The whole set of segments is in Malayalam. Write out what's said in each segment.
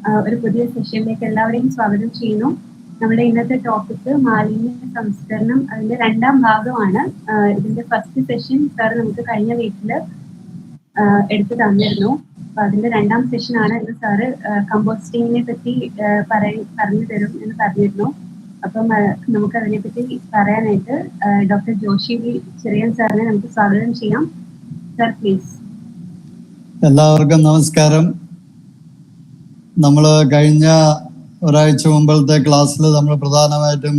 ഒരു പുതിയ സെഷനിലേക്ക് എല്ലാവരെയും സ്വാഗതം ചെയ്യുന്നു. നമ്മുടെ ഇന്നത്തെ ടോപ്പിക് മാലിന്യ സംസ്കരണം, അതിന്റെ രണ്ടാം ഭാഗമാണ്. ഇതിന്റെ ഫസ്റ്റ് സെഷൻ സാർ നമുക്ക് കഴിഞ്ഞ വീക്കില് എടുത്തു തന്നിരുന്നു. അപ്പൊ അതിന്റെ രണ്ടാം സെഷനാണ് ഇന്ന് സാറ് കമ്പോസ്റ്റിങ്ങിനെ പറ്റി പറഞ്ഞു തരും എന്ന് പറഞ്ഞിരുന്നു. അപ്പം നമുക്ക് അതിനെപ്പറ്റി പറയാനായിട്ട് ഡോക്ടർ ജോഷി വി ചെറിയൻ സാറിനെ നമുക്ക് സ്വാഗതം ചെയ്യാം. Sir please. എല്ലാവർക്കും നമസ്കാരം. നമ്മൾ കഴിഞ്ഞ ഒരാഴ്ച മുമ്പത്തെ ക്ലാസ്സിൽ നമ്മൾ പ്രധാനമായിട്ടും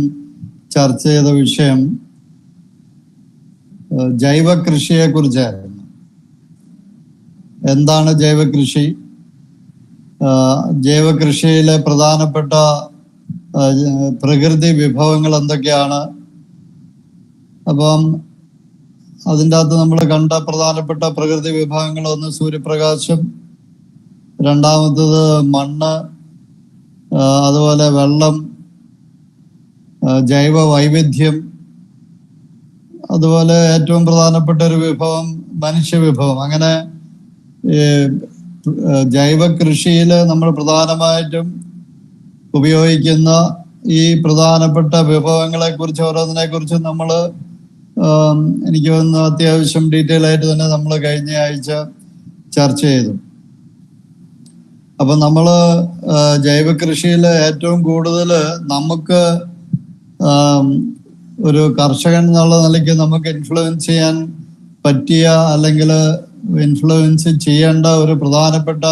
ചർച്ച ചെയ്ത വിഷയം ജൈവ കൃഷിയെ കുറിച്ചായിരുന്നു. എന്താണ് ജൈവ കൃഷി? ജൈവ കൃഷിയിലെ പ്രധാനപ്പെട്ട പ്രകൃതി വിഭവങ്ങൾ എന്തൊക്കെയാണ്? അപ്പം അതിൻ്റെ അകത്ത് നമ്മൾ കണ്ട പ്രധാനപ്പെട്ട പ്രകൃതി വിഭവങ്ങൾ ഒന്ന് സൂര്യപ്രകാശം, രണ്ടാമത്തത് മണ്ണ്, അതുപോലെ വെള്ളം, ജൈവ വൈവിധ്യം, അതുപോലെ ഏറ്റവും പ്രധാനപ്പെട്ട ഒരു വിഭവം മനുഷ്യവിഭവം. അങ്ങനെ ജൈവ കൃഷിയിൽ നമ്മൾ പ്രധാനമായിട്ടും ഉപയോഗിക്കുന്ന ഈ പ്രധാനപ്പെട്ട വിഭവങ്ങളെ കുറിച്ച് ഓരോന്നിനെ കുറിച്ച് നമ്മൾ എനിക്ക് തോന്നുന്നു അത്യാവശ്യം ഡീറ്റെയിൽ ആയിട്ട് തന്നെ നമ്മൾ കഴിഞ്ഞ ആഴ്ച ചർച്ച ചെയ്തു. അപ്പൊ നമ്മൾ ജൈവ കൃഷിയിൽ ഏറ്റവും കൂടുതൽ നമുക്ക് ഒരു കർഷകൻ എന്നുള്ള നിലയ്ക്ക് നമുക്ക് ഇൻഫ്ലുവൻസ് ചെയ്യാൻ പറ്റിയ അല്ലെങ്കിൽ ഇൻഫ്ലുവൻസ് ചെയ്യേണ്ട ഒരു പ്രധാനപ്പെട്ട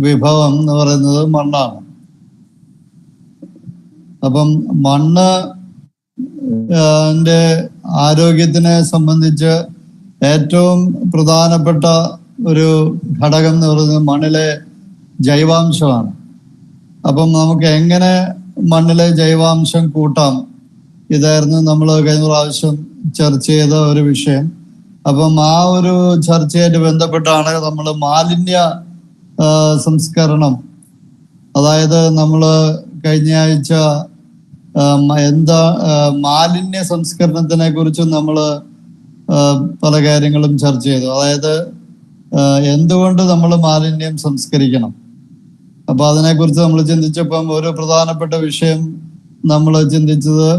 വിഭവം എന്ന് പറയുന്നത് മണ്ണാണ്. അപ്പം മണ്ണ് ആരോഗ്യത്തിനെ സംബന്ധിച്ച് ഏറ്റവും പ്രധാനപ്പെട്ട ഒരു ഘടകം എന്ന് പറയുന്നത് മണ്ണിലെ ജൈവാംശമാണ്. അപ്പം നമുക്ക് എങ്ങനെ മണ്ണിലെ ജൈവാംശം കൂട്ടാം, ഇതായിരുന്നു നമ്മൾ കഴിഞ്ഞ പ്രാവശ്യം ചർച്ച ചെയ്ത ഒരു വിഷയം. അപ്പം ആ ഒരു ചർച്ചയായിട്ട് ബന്ധപ്പെട്ടാണ് നമ്മൾ മാലിന്യ സംസ്കരണം, അതായത് നമ്മൾ കഴിഞ്ഞ ആഴ്ച മാലിന്യ സംസ്കരണത്തിനെ കുറിച്ചും നമ്മൾ പല കാര്യങ്ങളും ചർച്ച ചെയ്തു. അതായത് എന്തുകൊണ്ട് നമ്മൾ മാലിന്യം സംസ്കരിക്കണം. അപ്പൊ അതിനെക്കുറിച്ച് നമ്മൾ ചിന്തിച്ചപ്പം ഒരു പ്രധാനപ്പെട്ട വിഷയം നമ്മൾ ചിന്തിച്ചത്,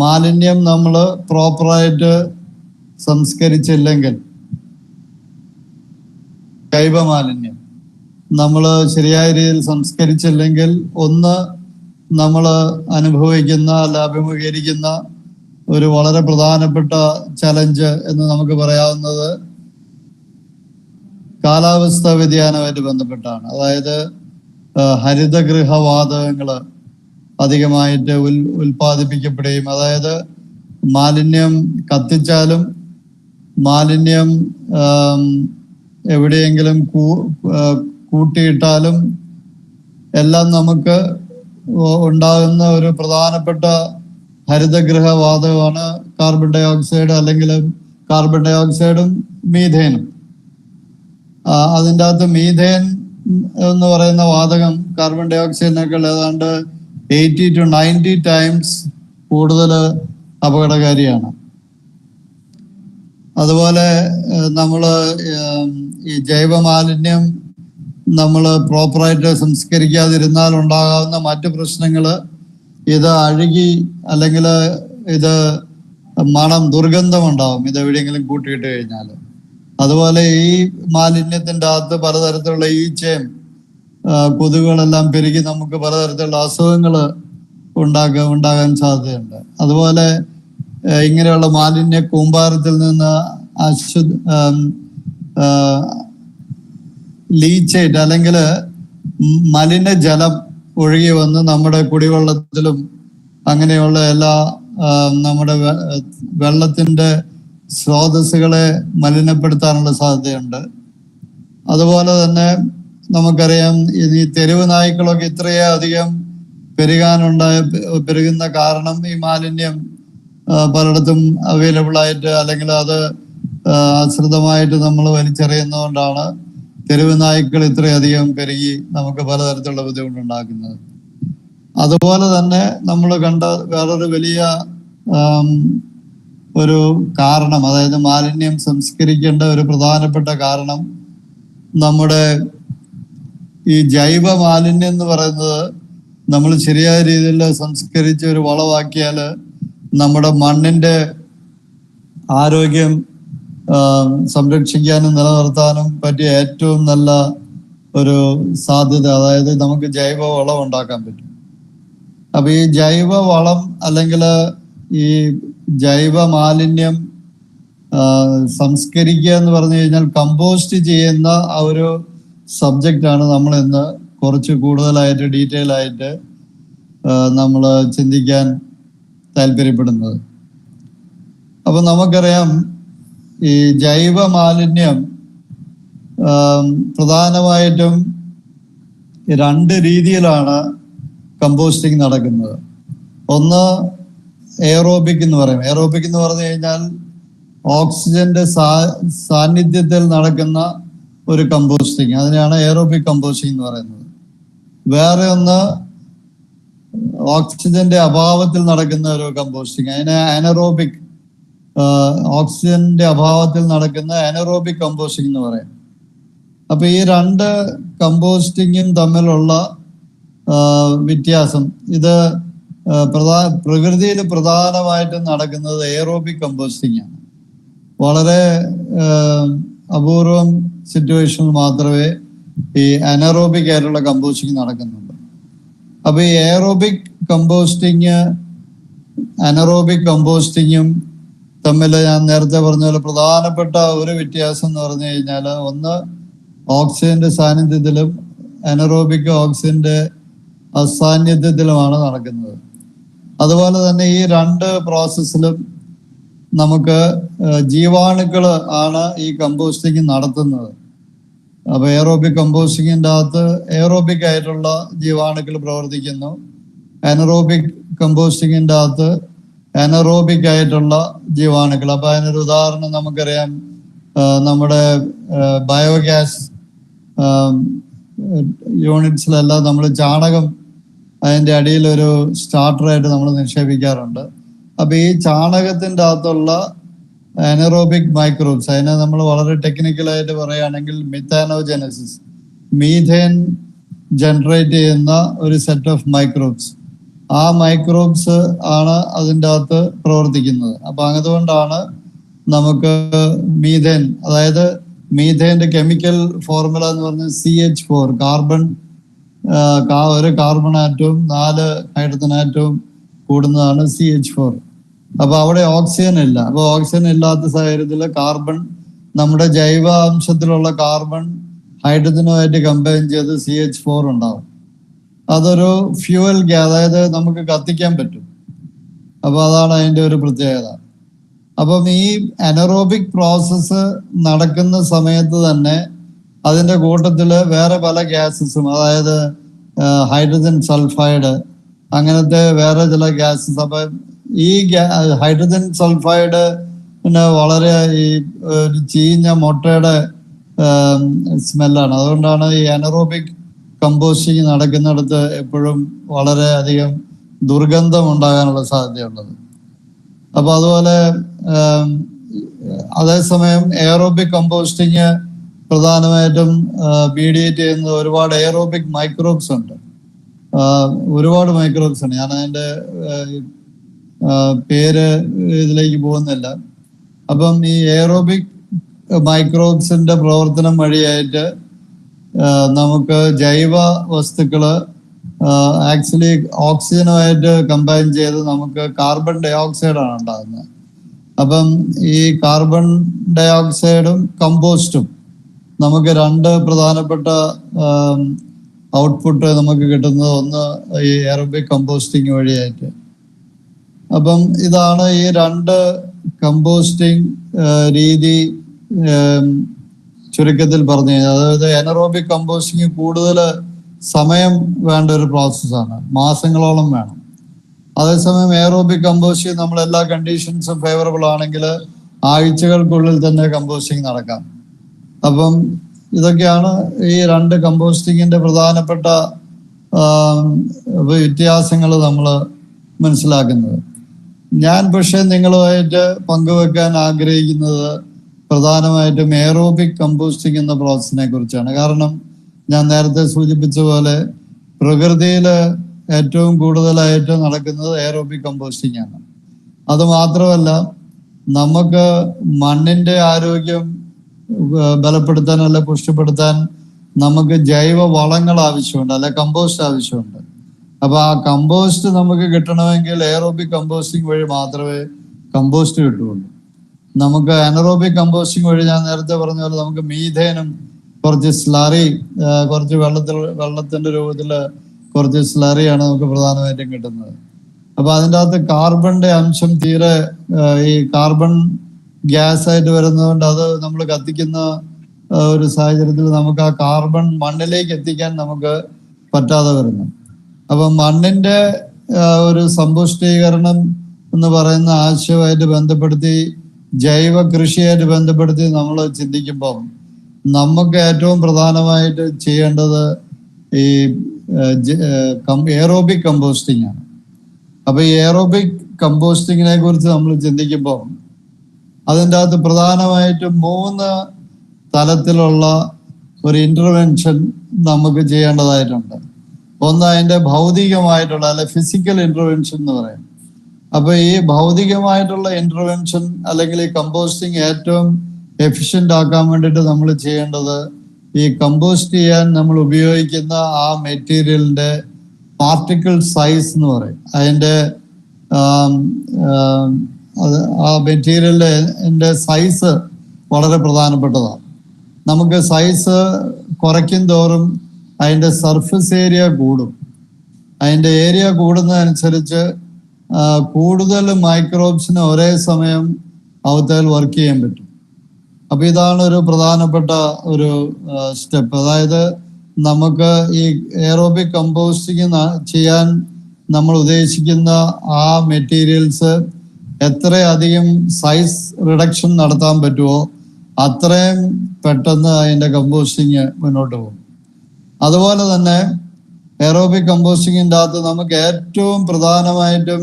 മാലിന്യം നമ്മൾ പ്രോപ്പറായിട്ട് സംസ്കരിച്ചില്ലെങ്കിൽ, ജൈവ മാലിന്യം നമ്മൾ ശരിയായ രീതിയിൽ സംസ്കരിച്ചില്ലെങ്കിൽ ഒന്ന് നമ്മൾ അനുഭവിക്കുന്ന അല്ല അഭിമുഖീകരിക്കുന്ന ഒരു വളരെ പ്രധാനപ്പെട്ട ചലഞ്ച് എന്ന് നമുക്ക് പറയാവുന്നത് കാലാവസ്ഥാ വ്യതിയാനമായിട്ട് ബന്ധപ്പെട്ടാണ്. അതായത് ഹരിതഗൃഹവാതകങ്ങൾ അധികമായിട്ട് ഉൽപ്പാദിപ്പിക്കപ്പെടുകയും, അതായത് മാലിന്യം കത്തിച്ചാലും മാലിന്യം എവിടെയെങ്കിലും കൂട്ടിയിട്ടാലും എല്ലാം നമുക്ക് ഉണ്ടാകുന്ന ഒരു പ്രധാനപ്പെട്ട ഹരിതഗൃഹവാതകമാണ് കാർബൺ ഡൈ ഓക്സൈഡ്, അല്ലെങ്കിൽ കാർബൺ ഡൈ ഓക്സൈഡും മീഥേനും. അതിൻ്റെ അകത്ത് മീഥേൻ എന്ന് പറയുന്ന വാതകം കാർബൺ ഡൈ ഓക്സൈഡിനേക്കാൾ ഏതാണ്ട് 80 to 90 ടൈംസ് കൂടുതൽ അപകടകാരിയാണ്. അതുപോലെ നമ്മൾ ഈ ജൈവ മാലിന്യം നമ്മൾ പ്രോപ്പറായിട്ട് സംസ്കരിക്കാതിരുന്നാൽ ഉണ്ടാകാവുന്ന മറ്റു പ്രശ്നങ്ങൾ, ഇത് അഴുകി അല്ലെങ്കിൽ ഇത് ദുർഗന്ധം ഉണ്ടാവും ഇത് എവിടെയെങ്കിലും കൂട്ടിയിട്ട് കഴിഞ്ഞാൽ. അതുപോലെ ഈ മാലിന്യത്തിൻ്റെ അകത്ത് പലതരത്തിലുള്ള ഈച്ചയും കൊതുകുകളെല്ലാം പെരുകി നമുക്ക് പലതരത്തിലുള്ള അസുഖങ്ങൾ ഉണ്ടാകാൻ സാധ്യതയുണ്ട്. അതുപോലെ ഇങ്ങനെയുള്ള മാലിന്യ കൂമ്പാരത്തിൽ നിന്ന് ലീച്ചേറ്റ് അല്ലെങ്കിൽ മലിനജലം ഒഴുകി വന്ന് നമ്മുടെ കുടിവെള്ളത്തിലും അങ്ങനെയുള്ള എല്ലാ നമ്മുടെ വെള്ളത്തിൻ്റെ സ്രോതസ്സുകളെ മലിനപ്പെടുത്താനുള്ള സാധ്യതയുണ്ട്. അതുപോലെ തന്നെ നമുക്കറിയാം, ഈ തെരുവ് നായ്ക്കളൊക്കെ ഇത്രയധികം പെരുകുന്ന കാരണം ഈ മാലിന്യം പലയിടത്തും അവൈലബിൾ ആയിട്ട് അല്ലെങ്കിൽ അത് അശ്രിതമായിട്ട് നമ്മൾ വലിച്ചെറിയുന്നതുകൊണ്ടാണ് തെരുവ് നായ്ക്കൾ ഇത്രയധികം പെരുകി നമുക്ക് പലതരത്തിലുള്ള ബുദ്ധിമുട്ടുണ്ടാക്കുന്നത്. അതുപോലെ തന്നെ നമ്മൾ കണ്ട വേറൊരു വലിയ ഒരു കാരണം, അതായത് മാലിന്യം സംസ്കരിക്കേണ്ട ഒരു പ്രധാനപ്പെട്ട കാരണം നമ്മുടെ ഈ ജൈവ മാലിന്യം എന്ന് പറയുന്നത് നമ്മൾ ശരിയായ രീതിയിൽ സംസ്കരിച്ച് ഒരു വളമാക്കിയാൽ നമ്മുടെ മണ്ണിന്റെ ആരോഗ്യം സംരക്ഷിക്കാനും നിലനിർത്താനും പറ്റിയ ഏറ്റവും നല്ല ഒരു സാധ്യത. അതായത് നമുക്ക് ജൈവ വളം ഉണ്ടാക്കാൻ പറ്റും. അപ്പൊ ഈ ജൈവ വളം അല്ലെങ്കിൽ ഈ ജൈവ മാലിന്യം സംസ്കരിക്കുക എന്ന് പറഞ്ഞു കഴിഞ്ഞാൽ കമ്പോസ്റ്റ് ചെയ്യുന്ന ആ ഒരു സബ്ജക്റ്റാണ് നമ്മൾ ഇന്ന് കുറച്ച് കൂടുതലായിട്ട് ഡീറ്റെയിൽ ആയിട്ട് നമ്മൾ ചിന്തിക്കാൻ താല്പര്യപ്പെടുന്നത്. അപ്പൊ നമുക്കറിയാം ഈ ജൈവ മാലിന്യം പ്രധാനമായിട്ടും 2 രീതിയിലാണ് കമ്പോസ്റ്റിംഗ് നടക്കുന്നത്. ഒന്ന് എയറോബിക് എന്ന് പറയും. എയറോബിക് എന്ന് പറഞ്ഞു കഴിഞ്ഞാൽ ഓക്സിജന്റെ സാന്നിധ്യത്തിൽ നടക്കുന്ന ഒരു കമ്പോസ്റ്റിംഗ്, അതിനെയാണ് എയറോബിക് കമ്പോസ്റ്റിംഗ് എന്ന് പറയുന്നത്. വേറെ ഒന്ന് ഓക്സിജന്റെ അഭാവത്തിൽ നടക്കുന്ന ഒരു കമ്പോസ്റ്റിംഗ്, അതിനെ അനറോബിക്, ഓക്സിജന്റെ അഭാവത്തിൽ നടക്കുന്ന അനറോബിക് കമ്പോസ്റ്റിംഗ് എന്ന് പറയും. അപ്പൊ ഈ 2 കമ്പോസ്റ്റിങ്ങും തമ്മിലുള്ള വ്യത്യാസം, ഇത് പ്രകൃതിയിൽ പ്രധാനമായിട്ടും നടക്കുന്നത് എയറോബിക് കമ്പോസ്റ്റിംഗ് ആണ്. വളരെ അപൂർവം സിറ്റുവേഷനിൽ മാത്രമേ ഈ അനറോബിക് ആയിട്ടുള്ള കമ്പോസ്റ്റിംഗ് നടക്കുന്നുള്ളൂ. അപ്പൊ ഈ എയറോബിക് കമ്പോസ്റ്റിങ് അനറോബിക് കമ്പോസ്റ്റിങ്ങും തമ്മിൽ ഞാൻ നേരത്തെ പറഞ്ഞ പോലെ പ്രധാനപ്പെട്ട ഒരു വ്യത്യാസം എന്ന് പറഞ്ഞു കഴിഞ്ഞാൽ, ഒന്ന് ഓക്സിജന്റെ സാന്നിധ്യത്തിലും അനറോബിക് ഓക്സിജന്റെ അസാന്നിധ്യത്തിലുമാണ് നടക്കുന്നത്. അതുപോലെ തന്നെ ഈ 2 പ്രോസസ്സിലും നമുക്ക് ജീവാണുക്കൾ ആണ് ഈ കമ്പോസ്റ്റിംഗ് നടത്തുന്നത്. അപ്പൊ എയറോബിക് കമ്പോസ്റ്റിങ്ങിൻ്റെ അകത്ത് എയറോബിക് ആയിട്ടുള്ള ജീവാണുക്കൾ പ്രവർത്തിക്കുന്നു. അനറോബിക് കമ്പോസ്റ്റിങ്ങിൻ്റെ അകത്ത് അനറോബിക് ആയിട്ടുള്ള ജീവാണുക്കൾ. അപ്പൊ അതിനൊരു ഉദാഹരണം നമുക്കറിയാം, നമ്മുടെ ബയോഗ്യാസ് യൂണിറ്റ്സിലെല്ലാം നമ്മൾ ചാണകം അതിൻ്റെ അടിയിൽ ഒരു സ്റ്റാർട്ടറായിട്ട് നമ്മൾ നിക്ഷേപിക്കാറുണ്ട്. അപ്പൊ ഈ ചാണകത്തിൻ്റെ അകത്തുള്ള അനറോബിക് മൈക്രോബ്സ്, അതിനെ നമ്മൾ വളരെ ടെക്നിക്കലായിട്ട് പറയുകയാണെങ്കിൽ മിഥാനോജനസിസ്, മീഥേൻ ജനറേറ്റ് ചെയ്യുന്ന ഒരു സെറ്റ് ഓഫ് മൈക്രോബ്സ്, ആ മൈക്രോബ്സ് ആണ് അതിൻ്റെ അകത്ത് പ്രവർത്തിക്കുന്നത്. അപ്പൊ അതുകൊണ്ടാണ് നമുക്ക് മീഥേൻ, അതായത് മീഥേന്റെ കെമിക്കൽ ഫോർമുല എന്ന് പറഞ്ഞാൽ CH4, കാർബൺ, ഒരു കാർബൺ ആറ്റവും 4 ഹൈഡ്രജൻ ആറ്റവും കൂടുന്നതാണ് CH4. അപ്പൊ അവിടെ ഓക്സിജൻ ഇല്ല. അപ്പൊ ഓക്സിജൻ ഇല്ലാത്ത സാഹചര്യത്തിൽ കാർബൺ, നമ്മുടെ ജൈവ അംശത്തിലുള്ള കാർബൺ ഹൈഡ്രജനുമായിട്ട് കമ്പൈൻ ചെയ്ത് CH4 ഉണ്ടാവും. അതൊരു ഫ്യൂവൽ ഗ്യാസ്, അതായത് നമുക്ക് കത്തിക്കാൻ പറ്റും. അപ്പൊ അതാണ് അതിന്റെ ഒരു പ്രത്യേകത. അപ്പം ഈ അനറോബിക് പ്രോസസ്സ് നടക്കുന്ന സമയത്ത് തന്നെ അതിന്റെ കൂട്ടത്തില് വേറെ പല ഗ്യാസസും, അതായത് ഹൈഡ്രജൻ സൾഫൈഡ്, അങ്ങനത്തെ വേറെ ചില ഗ്യാസസ്. അപ്പൊ ഈ ഹൈഡ്രജൻ സൾഫൈഡ് വളരെ ഈ ഒരു ചീഞ്ഞ മുട്ടയുടെ സ്മെല്ലാണ്. അതുകൊണ്ടാണ് ഈ അനറോബിക് കമ്പോസ്റ്റിങ് നടക്കുന്നിടത്ത് എപ്പോഴും വളരെ അധികം ദുർഗന്ധം ഉണ്ടാകാനുള്ള സാധ്യതയുള്ളത്. അപ്പൊ അതുപോലെ അതേസമയം എയറോബിക് കമ്പോസ്റ്റിങ് പ്രധാനമായിട്ടും മീഡിയേറ്റ് ചെയ്യുന്ന ഒരുപാട് എയറോബിക് മൈക്രോബ്സ് ഉണ്ട്. ഒരുപാട് മൈക്രോബ്സ് ഉണ്ട്. ഞാൻ അതിന്റെ പേര് ഇതിലേക്ക് പോകുന്നില്ല. അപ്പം ഈ എയറോബിക് മൈക്രോബ്സിന്റെ പ്രവർത്തനം വഴിയായിട്ട് നമുക്ക് ജൈവ വസ്തുക്കള് ആക്ച്വലി ഓക്സിജനുമായിട്ട് കമ്പൈൻ ചെയ്ത് നമുക്ക് കാർബൺ ഡൈ ഓക്സൈഡാണ് ഉണ്ടാകുന്നത്. അപ്പം ഈ കാർബൺ ഡൈ ഓക്സൈഡും കമ്പോസ്റ്റും നമുക്ക് 2 പ്രധാനപ്പെട്ട ഔട്ട്പുട്ട് നമുക്ക് കിട്ടുന്നത്. ഒന്ന് ഈ എയറോബിക് കമ്പോസ്റ്റിംഗ് വഴിയായിട്ട്. അപ്പം ഇതാണ് ഈ 2 കമ്പോസ്റ്റിംഗ് രീതി ചുരുക്കത്തിൽ പറഞ്ഞു കഴിഞ്ഞാൽ. അതായത് എനറോബിക് കമ്പോസ്റ്റിംഗ് കൂടുതൽ സമയം വേണ്ട ഒരു പ്രോസസ്സാണ്, മാസങ്ങളോളം വേണം. അതേസമയം എയറോബിക് കമ്പോസ്റ്റിംഗ് നമ്മൾ എല്ലാ കണ്ടീഷൻസും ഫേവറബിൾ ആണെങ്കിൽ ആഴ്ചകൾക്കുള്ളിൽ തന്നെ കമ്പോസ്റ്റിംഗ് നടക്കാം. അപ്പം ഇതൊക്കെയാണ് ഈ 2 കമ്പോസ്റ്റിങ്ങിന്റെ പ്രധാനപ്പെട്ട വ്യത്യാസങ്ങൾ നമ്മൾ മനസ്സിലാക്കുന്നത്. ഞാൻ പക്ഷെ നിങ്ങളുമായിട്ട് പങ്കുവെക്കാൻ ആഗ്രഹിക്കുന്നത് പ്രധാനമായിട്ടും എയറോബിക് കമ്പോസ്റ്റിംഗ് എന്ന പ്രോസസ്സിനെ കുറിച്ചാണ്. കാരണം ഞാൻ നേരത്തെ സൂചിപ്പിച്ച പോലെ പ്രകൃതിയിൽ ഏറ്റവും കൂടുതലായിട്ട് നടക്കുന്നത് എയറോബിക് കമ്പോസ്റ്റിംഗ് ആണ്. അത് മാത്രമല്ല, നമുക്ക് മണ്ണിന്റെ ആരോഗ്യം ബലപ്പെടുത്താൻ അല്ലെ പുഷ്ടിപ്പെടുത്താൻ നമുക്ക് ജൈവ വളങ്ങൾ ആവശ്യമുണ്ട്, അല്ലെ കമ്പോസ്റ്റ് ആവശ്യമുണ്ട്. അപ്പൊ ആ കമ്പോസ്റ്റ് നമുക്ക് കിട്ടണമെങ്കിൽ എയറോബിക് കമ്പോസ്റ്റിംഗ് വഴി മാത്രമേ കമ്പോസ്റ്റ് കിട്ടുകയുള്ളൂ. നമുക്ക് അനറോബിക് കമ്പോസ്റ്റിംഗ് വഴി ഞാൻ നേരത്തെ പറഞ്ഞ പോലെ നമുക്ക് മീഥേനും കുറച്ച് സ്ലറി, കുറച്ച് വെള്ളത്തിന്റെ രൂപത്തില് കുറച്ച് സ്ലറിയാണ് നമുക്ക് പ്രധാനമായിട്ടും കിട്ടുന്നത്. അപ്പൊ അതിൻ്റെ അകത്ത് കാർബണിന്റെ അംശം തീരെ ഈ കാർബൺ ഗ്യാസ് ആയിട്ട് വരുന്നതുകൊണ്ട് അത് നമ്മൾ കത്തിക്കുന്ന ഒരു സാഹചര്യത്തിൽ നമുക്ക് ആ കാർബൺ മണ്ണിലേക്ക് എത്തിക്കാൻ നമുക്ക് പറ്റാതെ വരുന്നു. അപ്പൊ മണ്ണിന്റെ ഒരു സമ്പുഷ്ടീകരണം എന്ന് പറയുന്ന ആശയമായിട്ട് ബന്ധപ്പെടുത്തി ജൈവ കൃഷിയായിട്ട് ബന്ധപ്പെടുത്തി നമ്മൾ ചിന്തിക്കുമ്പം നമുക്ക് ഏറ്റവും പ്രധാനമായിട്ട് ചെയ്യേണ്ടത് ഈ എയറോബിക് കമ്പോസ്റ്റിംഗ് ആണ്. അപ്പൊ ഈ എയറോബിക് കമ്പോസ്റ്റിങ്ങിനെ കുറിച്ച് നമ്മൾ ചിന്തിക്കുമ്പോൾ അതിൻ്റെ അകത്ത് പ്രധാനമായിട്ടും 3 തലത്തിലുള്ള ഒരു ഇന്റർവെൻഷൻ നമുക്ക് ചെയ്യേണ്ടതായിട്ടുണ്ട്. ഒന്ന് അതിന്റെ ഭൗതികമായിട്ടുള്ള അല്ലെ ഫിസിക്കൽ ഇന്റർവെൻഷൻ എന്ന് പറയും. അപ്പൊ ഈ ഭൗതികമായിട്ടുള്ള ഇന്റർവെൻഷൻ അല്ലെങ്കിൽ ഈ കമ്പോസ്റ്റിംഗ് ഏറ്റവും എഫിഷ്യന്റ് ആക്കാൻ വേണ്ടിയിട്ട് നമ്മൾ ചെയ്യേണ്ടത് ഈ കമ്പോസ്റ്റ് ചെയ്യാൻ നമ്മൾ ഉപയോഗിക്കുന്ന ആ മെറ്റീരിയലിന്റെ പാർട്ടിക്കിൾ സൈസ് എന്ന് പറയും. അതിന്റെ ആ മെറ്റീരിയലിന്റെ സൈസ് വളരെ പ്രധാനപ്പെട്ടതാണ്. നമുക്ക് സൈസ് കുറയ്ക്കും തോറും അതിന്റെ സർഫസ് ഏരിയ കൂടും. അതിന്റെ ഏരിയ കൂടുന്നതനുസരിച്ച് കൂടുതൽ മൈക്രോബ്സിന് ഒരേ സമയം അവത്തേൽ വർക്ക് ചെയ്യാൻ പറ്റും. അപ്പൊ ഇതാണ് ഒരു പ്രധാനപ്പെട്ട ഒരു സ്റ്റെപ്പ്. അതായത് നമുക്ക് ഈ എയറോബിക് കമ്പോസ്റ്റിംഗ് ചെയ്യാൻ നമ്മൾ ഉദ്ദേശിക്കുന്ന ആ മെറ്റീരിയൽസ് എത്രയധികം സൈസ് റിഡക്ഷൻ നടത്താൻ പറ്റുമോ അത്രയും പെട്ടെന്ന് അതിന്റെ കമ്പോസ്റ്റിങ് മുന്നോട്ട് പോകും. അതുപോലെ തന്നെ എയറോബിക് കമ്പോസ്റ്റിങ്ങിൻ്റെ അകത്ത് നമുക്ക് ഏറ്റവും പ്രധാനമായിട്ടും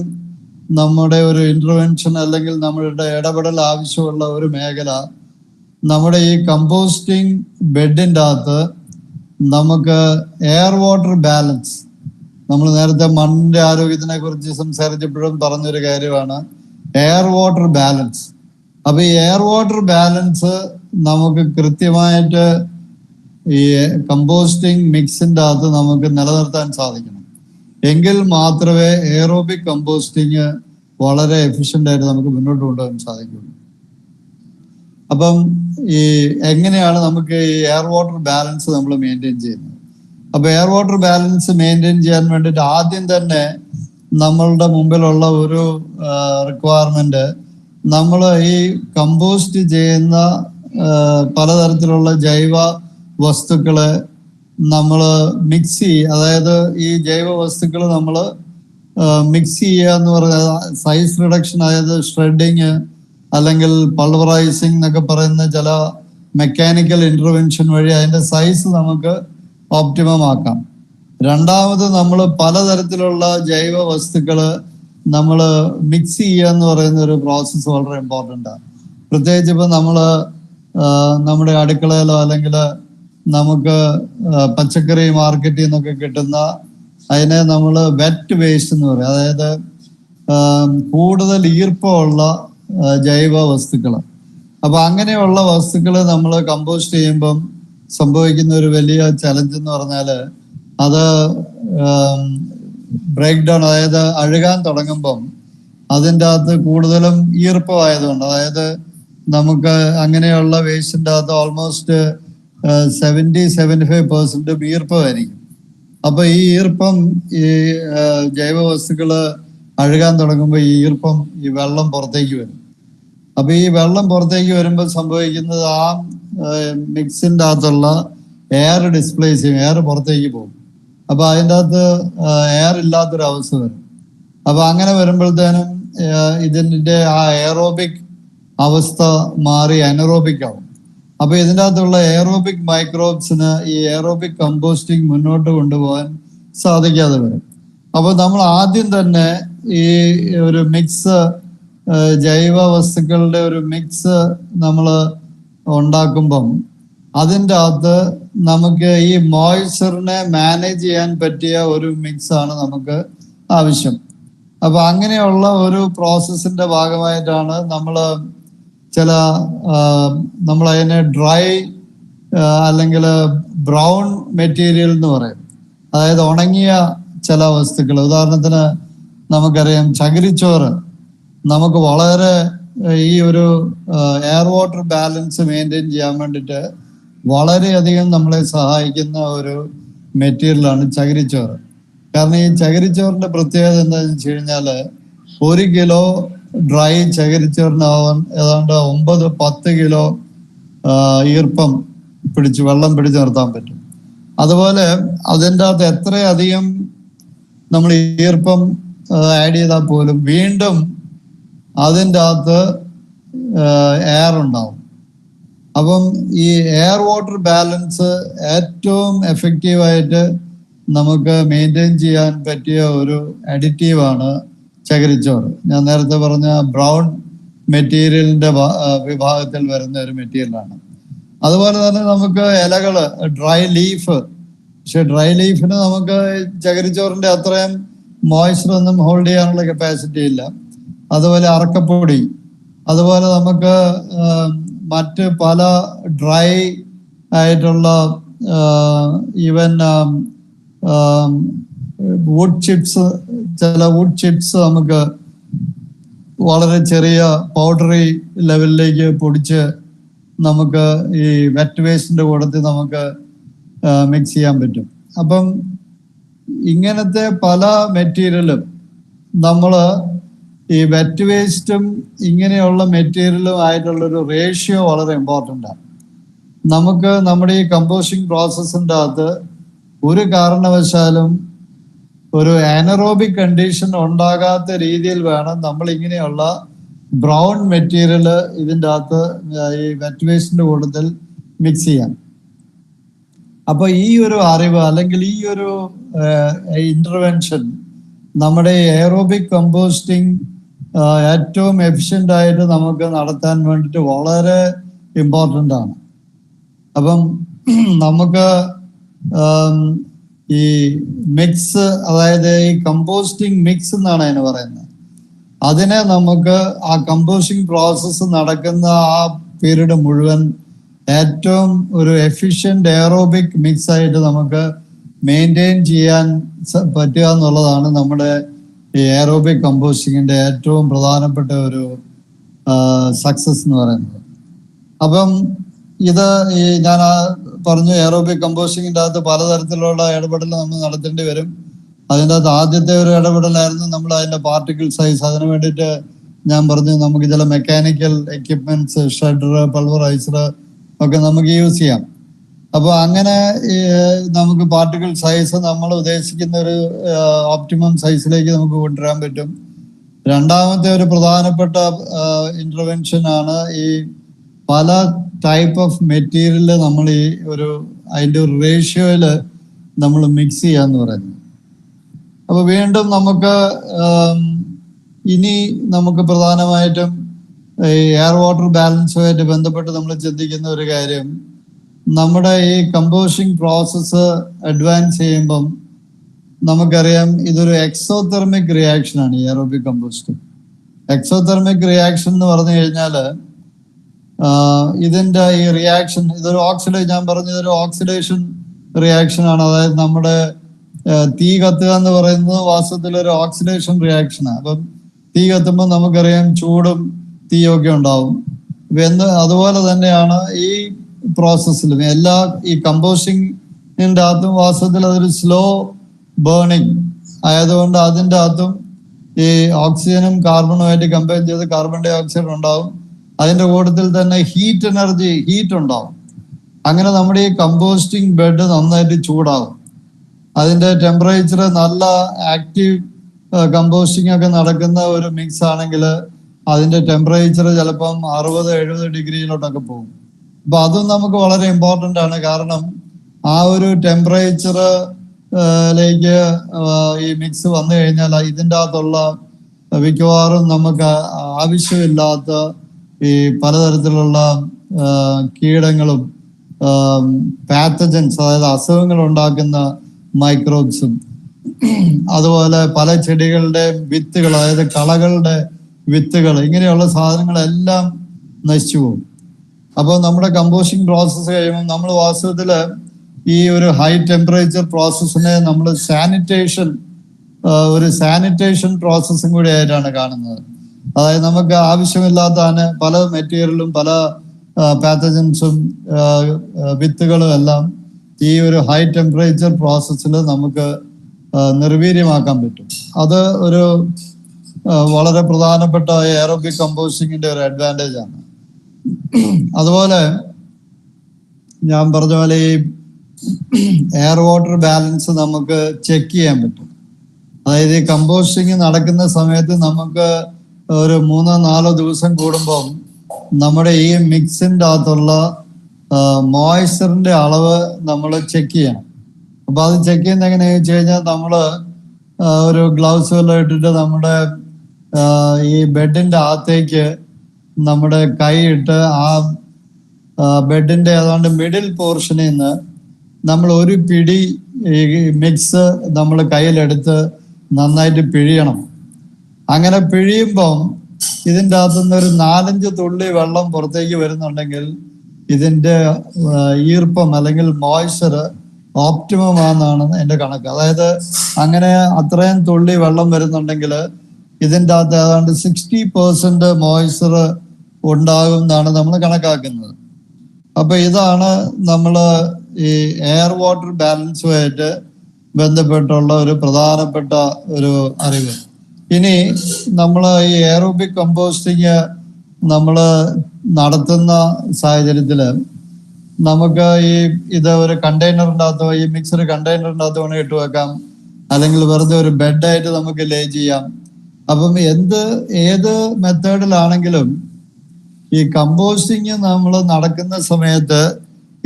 നമ്മുടെ ഒരു ഇന്റർവെൻഷൻ അല്ലെങ്കിൽ നമ്മളുടെ ഇടപെടൽ ആവശ്യമുള്ള ഒരു മേഖല നമ്മുടെ ഈ കമ്പോസ്റ്റിംഗ് ബെഡിൻ്റെ അകത്ത് നമുക്ക് എയർ വാട്ടർ ബാലൻസ്. നമ്മൾ നേരത്തെ മണ്ണിന്റെ ആരോഗ്യത്തിനെ കുറിച്ച് സംസാരിച്ചപ്പോഴും പറഞ്ഞൊരു കാര്യമാണ് എയർ വാട്ടർ ബാലൻസ്. അപ്പൊ ഈ എയർ വാട്ടർ ബാലൻസ് നമുക്ക് കൃത്യമായിട്ട് ഈ കമ്പോസ്റ്റിംഗ് മിക്സിന്റെ അകത്ത് നമുക്ക് നിലനിർത്താൻ സാധിക്കണം. എങ്കിൽ മാത്രമേ എയറോബിക് കമ്പോസ്റ്റിംഗ് വളരെ എഫിഷ്യന്റ് ആയിട്ട് നമുക്ക് മുന്നോട്ട് കൊണ്ടുപോകാൻ സാധിക്കുള്ളൂ. അപ്പം ഈ എങ്ങനെയാണ് നമുക്ക് ഈ എയർ വാട്ടർ ബാലൻസ് നമ്മൾ മെയിൻറ്റെയിൻ ചെയ്യുന്നത്? അപ്പൊ എയർ വാട്ടർ ബാലൻസ് മെയിൻറ്റെയിൻ ചെയ്യാൻ വേണ്ടിയിട്ട് ആദ്യം തന്നെ നമ്മളുടെ മുമ്പിലുള്ള ഒരു റിക്വയർമെന്റ്, നമ്മൾ ഈ കമ്പോസ്റ്റ് ചെയ്യുന്ന പലതരത്തിലുള്ള ജൈവ വസ്തുക്കളെ നമ്മൾ മിക്സ് ചെയ്യുക. അതായത് ഈ ജൈവ വസ്തുക്കൾ നമ്മൾ മിക്സ് ചെയ്യുക എന്ന് പറയുന്നത് സൈസ് റിഡക്ഷൻ, അതായത് ഷ്രെഡിങ് അല്ലെങ്കിൽ പൾവറൈസിങ് എന്നൊക്കെ പറയുന്ന ചില മെക്കാനിക്കൽ ഇന്റർവെൻഷൻ വഴി അതിന്റെ സൈസ് നമുക്ക് ഓപ്റ്റിമം ആക്കാം. രണ്ടാമത് നമ്മൾ പലതരത്തിലുള്ള ജൈവ വസ്തുക്കള് നമ്മൾ മിക്സ് ചെയ്യുക എന്ന് പറയുന്ന ഒരു പ്രോസസ്സ് വളരെ ഇമ്പോർട്ടൻ്റ് ആണ്. പ്രത്യേകിച്ച് ഇപ്പം നമ്മൾ നമ്മുടെ അടുക്കളയിലോ അല്ലെങ്കിൽ നമുക്ക് പച്ചക്കറി മാർക്കറ്റിൽ നിന്നൊക്കെ കിട്ടുന്ന അതിനെ നമ്മൾ വെറ്റ് വേസ്റ്റ് എന്ന് പറയും. അതായത് കൂടുതൽ ഈർപ്പമുള്ള ജൈവ വസ്തുക്കൾ. അപ്പൊ അങ്ങനെയുള്ള വസ്തുക്കൾ നമ്മൾ കമ്പോസ്റ്റ് ചെയ്യുമ്പം സംഭവിക്കുന്ന ഒരു വലിയ ചലഞ്ച് എന്ന് പറഞ്ഞാല് അത് ബ്രേക്ക് ഡൗൺ, അതായത് അഴുകാൻ തുടങ്ങുമ്പം അതിൻ്റെ അകത്ത് കൂടുതലും ഈർപ്പമായതുകൊണ്ട്, അതായത് നമുക്ക് അങ്ങനെയുള്ള വേസ്റ്റിൻ്റെ അകത്ത് ഓൾമോസ്റ്റ് 70-75% ഈർപ്പമായിരിക്കും. അപ്പൊ ഈ ഈർപ്പം ഈ ജൈവ വസ്തുക്കള് അഴുകാൻ തുടങ്ങുമ്പോൾ ഈ ഈർപ്പം ഈ വെള്ളം പുറത്തേക്ക് വരും. അപ്പൊ ഈ വെള്ളം പുറത്തേക്ക് വരുമ്പോൾ സംഭവിക്കുന്നത് ആ മിക്സിൻ്റെ അകത്തുള്ള എയർ ഡിസ്പ്ലേസ് ചെയ്യും, എയർ പുറത്തേക്ക് പോകും. അപ്പൊ അതിൻ്റെ അകത്ത് എയർ ഇല്ലാത്തൊരു അവസ്ഥ വരും. അപ്പൊ അങ്ങനെ വരുമ്പോഴത്തേനും ഇതിൻ്റെ ആ എയറോബിക് അവസ്ഥ മാറി അനറോബിക് ആവും. അപ്പൊ ഇതിൻ്റെ അകത്തുള്ള എയറോബിക് മൈക്രോബ്സിന് ഈ എയറോബിക് കമ്പോസ്റ്റിംഗ് മുന്നോട്ട് കൊണ്ടുപോകാൻ സാധിക്കാതെ വരും. അപ്പൊ നമ്മൾ ആദ്യം തന്നെ ഈ ഒരു മിക്സ്, ജൈവ വസ്തുക്കളുടെ ഒരു മിക്സ് നമ്മൾ ഉണ്ടാക്കുമ്പം അതിൻ്റെ അകത്ത് നമുക്ക് ഈ മോയ്സ്ചറിനെ മാനേജ് ചെയ്യാൻ പറ്റിയ ഒരു മിക്സ് ആണ് നമുക്ക് ആവശ്യം. അപ്പൊ അങ്ങനെയുള്ള ഒരു പ്രോസസ്സിന്റെ ഭാഗമായിട്ടാണ് നമ്മൾ അതിനെ ഡ്രൈ അല്ലെങ്കിൽ ബ്രൗൺ മെറ്റീരിയൽ എന്ന് പറയും. അതായത് ഉണങ്ങിയ ചില വസ്തുക്കൾ. ഉദാഹരണത്തിന് നമുക്കറിയാം ചകിരിച്ചോറ് നമുക്ക് വളരെ ഈ ഒരു എയർ വാട്ടർ ബാലൻസ് മെയിൻറ്റെയിൻ ചെയ്യാൻ വേണ്ടിയിട്ട് വളരെയധികം നമ്മളെ സഹായിക്കുന്ന ഒരു മെറ്റീരിയലാണ് ചകിരിച്ചോറ്. കാരണം ഈ ചകിരിച്ചോറിന്റെ പ്രത്യേകത എന്താണെന്ന് വെച്ച് കഴിഞ്ഞാൽ 1 കിലോ ഡ്രൈ ചകിരിച്ചോറിനാവാൻ ഏതാണ്ട് 9-10 കിലോ ഈർപ്പം വെള്ളം പിടിച്ച് നിർത്താൻ പറ്റും. അതുപോലെ അതിൻ്റെ അകത്ത് എത്രയധികം നമ്മൾ ഈർപ്പം ആഡ് ചെയ്താൽ പോലും വീണ്ടും അതിൻ്റെ അകത്ത് എയർ ഉണ്ടാവും. അപ്പം ഈ എയർ വാട്ടർ ബാലൻസ് ഏറ്റവും എഫക്റ്റീവായിട്ട് നമുക്ക് മെയിൻറ്റെയിൻ ചെയ്യാൻ പറ്റിയ ഒരു അഡിറ്റീവാണ് ചകിരിച്ചോറ്. ഞാൻ നേരത്തെ പറഞ്ഞ ബ്രൗൺ മെറ്റീരിയലിന്റെ വിഭാഗത്തിൽ വരുന്ന ഒരു മെറ്റീരിയലാണ്. അതുപോലെ തന്നെ നമുക്ക് ഇലകള്, ഡ്രൈ ലീഫ്. പക്ഷെ ഡ്രൈ ലീഫിന് നമുക്ക് ചകിരിച്ചോറിന്റെ അത്രയും മോയ്സ്ചർ ഒന്നും ഹോൾഡ് ചെയ്യാനുള്ള കപ്പാസിറ്റി ഇല്ല. അതുപോലെ അറക്കപ്പൊടി, അതുപോലെ നമുക്ക് മറ്റ് പല ഡ്രൈ ആയിട്ടുള്ള ഈവൻ വുഡ് ചിപ്സ്, ചില വുഡ് ചിപ്സ് നമുക്ക് വളരെ ചെറിയ പൗഡറി ലെവലിലേക്ക് പൊടിച്ച് നമുക്ക് ഈ വെറ്റ് വേസ്റ്റിന്റെ കൂടത്തിൽ നമുക്ക് മിക്സ് ചെയ്യാൻ പറ്റും. അപ്പം ഇങ്ങനത്തെ പല മെറ്റീരിയലും നമ്മൾ ഈ വെറ്റ് വേസ്റ്റും ഇങ്ങനെയുള്ള മെറ്റീരിയലും ആയിട്ടുള്ളൊരു റേഷ്യോ വളരെ ഇമ്പോർട്ടൻ്റ് ആണ്. നമുക്ക് നമ്മുടെ ഈ കമ്പോസ്റ്റിംഗ് പ്രോസസ്സിൻ്റെ അകത്ത് ഒരു കാരണവശാലും ഒരു അനറോബിക് കണ്ടീഷൻ ഉണ്ടാകാത്ത രീതിയിൽ വേണം നമ്മൾ ഇങ്ങനെയുള്ള ബ്രൗൺ മെറ്റീരിയൽ ഇതിൻ്റെ അകത്ത് ഈ വെറ്റ് വേസ്റ്റിന്റെ കൂട്ടത്തിൽ മിക്സ് ചെയ്യാം. അപ്പൊ ഈ ഒരു അറിവ് അല്ലെങ്കിൽ ഈ ഒരു ഇന്റർവെൻഷൻ നമ്മുടെ എയറോബിക് കമ്പോസ്റ്റിംഗ് ഏറ്റവും എഫിഷ്യൻ്റ് ആയിട്ട് നമുക്ക് നടത്താൻ വേണ്ടിയിട്ട് വളരെ ഇമ്പോർട്ടൻ്റ് ആണ്. അപ്പം നമുക്ക് ഈ മിക്സ്, അതായത് ഈ കമ്പോസ്റ്റിംഗ് മിക്സ് എന്നാണ് അതിന് പറയുന്നത്, അതിനെ നമുക്ക് ആ കമ്പോസ്റ്റിംഗ് പ്രോസസ്സ് നടക്കുന്ന ആ പീരീഡ് മുഴുവൻ ഏറ്റവും ഒരു എഫിഷ്യന്റ് എയറോബിക് മിക്സ് ആയിട്ട് നമുക്ക് മെയിൻറ്റെയിൻ ചെയ്യാൻ പറ്റുക എന്നുള്ളതാണ് നമ്മുടെ ഈ എയറോബിക് കമ്പോസ്റ്റിങ്ങിന്റെ ഏറ്റവും പ്രധാനപ്പെട്ട ഒരു സക്സസ് എന്ന് പറയുന്നത്. അപ്പം ഇത് ഈ ഞാൻ പറഞ്ഞു, എയറോബിക് കമ്പോസ്റ്റിങ്ങിൻ്റെ അകത്ത് പലതരത്തിലുള്ള ഇടപെടൽ നമ്മൾ നടത്തേണ്ടി വരും. അതിൻ്റെ അകത്ത് ആദ്യത്തെ ഒരു ഇടപെടലായിരുന്നു നമ്മൾ അതിൻ്റെ പാർട്ടിക്കിൾ സൈസ്. അതിന് വേണ്ടിയിട്ട് ഞാൻ പറഞ്ഞു നമുക്ക് ചില മെക്കാനിക്കൽ എക്യുപ്മെന്റ്സ്, ഷെഡർ, പൾവറൈസർ ഒക്കെ നമുക്ക് യൂസ് ചെയ്യാം. അപ്പോൾ അങ്ങനെ നമുക്ക് പാർട്ടിക്കിൾ സൈസ് നമ്മൾ ഉദ്ദേശിക്കുന്ന ഒരു ഓപ്റ്റിമം സൈസിലേക്ക് നമുക്ക് കൊണ്ടുവരാൻ പറ്റും. രണ്ടാമത്തെ ഒരു പ്രധാനപ്പെട്ട ഇന്റർവെൻഷൻ ആണ് ഈ പല ടൈപ്പ് ഓഫ് മെറ്റീരിയൽ നമ്മൾ ഈ അതിൻ്റെ ഒരു റേഷ്യോയിൽ നമ്മൾ മിക്സ് ചെയ്യാന്ന് പറയുന്നത്. അപ്പൊ വീണ്ടും നമുക്ക് ഇനി നമുക്ക് പ്രധാനമായിട്ടും ഈ എയർ വാട്ടർ ബാലൻസുമായിട്ട് ബന്ധപ്പെട്ട് നമ്മൾ ചിന്തിക്കുന്ന ഒരു കാര്യം, നമ്മുടെ ഈ കമ്പോസ്റ്റിംഗ് പ്രോസസ്സ് അഡ്വാൻസ് ചെയ്യുമ്പം നമുക്കറിയാം ഇതൊരു എക്സോതെർമിക് റിയാക്ഷൻ ആണ്. ഈ എയറോബിക് കമ്പോസ്റ്റിംഗ് എക്സോതെർമിക് റിയാക്ഷൻ എന്ന് പറഞ്ഞു കഴിഞ്ഞാൽ ഇതിന്റെ ഈ റിയാക്ഷൻ ഇതൊരു ഞാൻ പറഞ്ഞതൊരു ഓക്സിഡേഷൻ റിയാക്ഷൻ ആണ്. അതായത് നമ്മുടെ തീ കത്തുക എന്ന് പറയുന്നത് വാസ്തവത്തിൽ ഒരു ഓക്സിഡേഷൻ റിയാക്ഷനാണ്. അപ്പം തീ കത്തുമ്പോൾ നമുക്കറിയാം ചൂടും തീയൊക്കെ ഉണ്ടാവും. അതുപോലെ തന്നെയാണ് ഈ പ്രോസസ്സിലും ഈ കമ്പോസ്റ്റിങ്ങിന്റെ അകത്തും വാസ്തവത്തിൽ അതൊരു സ്ലോ ബേണിങ് ആയതുകൊണ്ട് അതിൻ്റെ അകത്തും ഈ ഓക്സിജനും കാർബണുമായിട്ട് കമ്പയർ ചെയ്ത് കാർബൺ ഡൈ ഓക്സൈഡ് ഉണ്ടാവും. അതിന്റെ കൂട്ടത്തിൽ തന്നെ ഹീറ്റ് ഉണ്ടാവും. അങ്ങനെ നമ്മുടെ ഈ കമ്പോസ്റ്റിംഗ് ബെഡ് നന്നായിട്ട് ചൂടാവും. അതിന്റെ ടെമ്പറേച്ചർ നല്ല ആക്റ്റീവ് കമ്പോസ്റ്റിംഗ് ഒക്കെ നടക്കുന്ന ഒരു മിക്സ് ആണെങ്കിൽ അതിന്റെ ടെമ്പറേച്ചർ ചിലപ്പം 60-70 ഡിഗ്രിയിലോട്ടൊക്കെ പോകും. അപ്പൊ അതും നമുക്ക് വളരെ ഇമ്പോർട്ടൻ്റ് ആണ്. കാരണം ആ ഒരു ടെമ്പറേച്ചറിലേക്ക് ഈ മിക്സ് വന്നു കഴിഞ്ഞാൽ ഇതിൻ്റെ അകത്തുള്ള മിക്കവാറും നമുക്ക് ആവശ്യമില്ലാത്ത ഈ പലതരത്തിലുള്ള കീടങ്ങളും പാത്തജൻസ്, അതായത് അസുഖങ്ങൾ ഉണ്ടാക്കുന്ന മൈക്രോബ്സും, അതുപോലെ പല ചെടികളുടെ വിത്തുകൾ, അതായത് കളകളുടെ വിത്തുകൾ, ഇങ്ങനെയുള്ള സാധനങ്ങളെല്ലാം നശിച്ചു പോകും. അപ്പോൾ നമ്മുടെ കമ്പോസ്റ്റിംഗ് പ്രോസസ്സ് കഴിയുമ്പോൾ നമ്മൾ വാസ്തവത്തില് ഈ ഒരു ഹൈ ടെമ്പറേച്ചർ പ്രോസസ്സിനെ നമ്മൾ ഒരു സാനിറ്റേഷൻ പ്രോസസ്സും കൂടി ആയിട്ടാണ് കാണുന്നത്. അതായത് നമുക്ക് ആവശ്യമില്ലാത്ത പല മെറ്റീരിയലും പല പാത്തജൻസും വിത്തുകളും എല്ലാം ഈ ഒരു ഹൈ ടെമ്പറേച്ചർ പ്രോസസ്സിൽ നമുക്ക് നിർവീര്യമാക്കാൻ പറ്റും. അത് ഒരു വളരെ പ്രധാനപ്പെട്ട എയറോബിക് കമ്പോസ്റ്റിങ്ങിന്റെ ഒരു അഡ്വാൻറ്റേജ് ആണ്. അതുപോലെ ഞാൻ പറഞ്ഞ പോലെ ഈ എയർ വാട്ടർ ബാലൻസ് നമുക്ക് ചെക്ക് ചെയ്യാൻ പറ്റും. അതായത് ഈ കമ്പോസ്റ്റിങ് നടക്കുന്ന സമയത്ത് നമുക്ക് ഒരു 3-4 ദിവസം കൂടുമ്പം നമ്മുടെ ഈ മിക്സിൻ്റെ അകത്തുള്ള മോയ്സ്ചറിന്റെ അളവ് നമ്മൾ ചെക്ക് ചെയ്യണം. അപ്പൊ അത് ചെക്ക് ചെയ്യുന്ന എങ്ങനെയാണെന്ന് വെച്ച് കഴിഞ്ഞാൽ നമ്മള് ഒരു ഗ്ലൗസ് എല്ലാം ഇട്ടിട്ട് നമ്മുടെ ഈ ബെഡിന്റെ അകത്തേക്ക് നമ്മുടെ കൈ ഇട്ട് ആ ബെഡിന്റെ ഏതാണ്ട് മിഡിൽ പോർഷനിൽ നിന്ന് നമ്മൾ ഒരു പിടി ഈ മിക്സ് നമ്മൾ കയ്യിലെടുത്ത് നന്നായിട്ട് പിഴിയണം. അങ്ങനെ പിഴിയുമ്പം ഇതിൻ്റെ അകത്തുനിന്ന് ഒരു 4-5 തുള്ളി വെള്ളം പുറത്തേക്ക് വരുന്നുണ്ടെങ്കിൽ ഇതിന്റെ ഈർപ്പം അല്ലെങ്കിൽ മോയ്സ്ചർ ഓപ്റ്റിമം ആണെന്നാണ് എൻ്റെ കണക്ക്. അതായത് അങ്ങനെ അത്രയും തുള്ളി വെള്ളം വരുന്നുണ്ടെങ്കിൽ ഇതിൻ്റെ അകത്ത് ഏതാണ്ട് 60% മോയ്സ്ചർ ഉണ്ടാകും എന്നാണ് നമ്മൾ കണക്കാക്കുന്നത്. അപ്പൊ ഇതാണ് നമ്മൾ ഈ എയർ വാട്ടർ ബാലൻസുമായിട്ട് ബന്ധപ്പെട്ടുള്ള ഒരു പ്രധാനപ്പെട്ട ഒരു അറിവ്. ഇനി നമ്മൾ ഈ എയറോബിക് കമ്പോസ്റ്റിങ് നമ്മൾ നടത്തുന്ന സാഹചര്യത്തില് നമുക്ക് ഇത് ഒരു കണ്ടെയ്നറിൻ്റെ അകത്തോ ഈ മിക്സർ കണ്ടെയ്നറിൻ്റെ അകത്തോ ഇട്ട് വെക്കാം, അല്ലെങ്കിൽ വെറുതെ ഒരു ബെഡായിട്ട് നമുക്ക് ലേ ചെയ്യാം. അപ്പം ഏത് മെത്തേഡിലാണെങ്കിലും ഈ കമ്പോസ്റ്റിങ് നമ്മൾ നടക്കുന്ന സമയത്ത്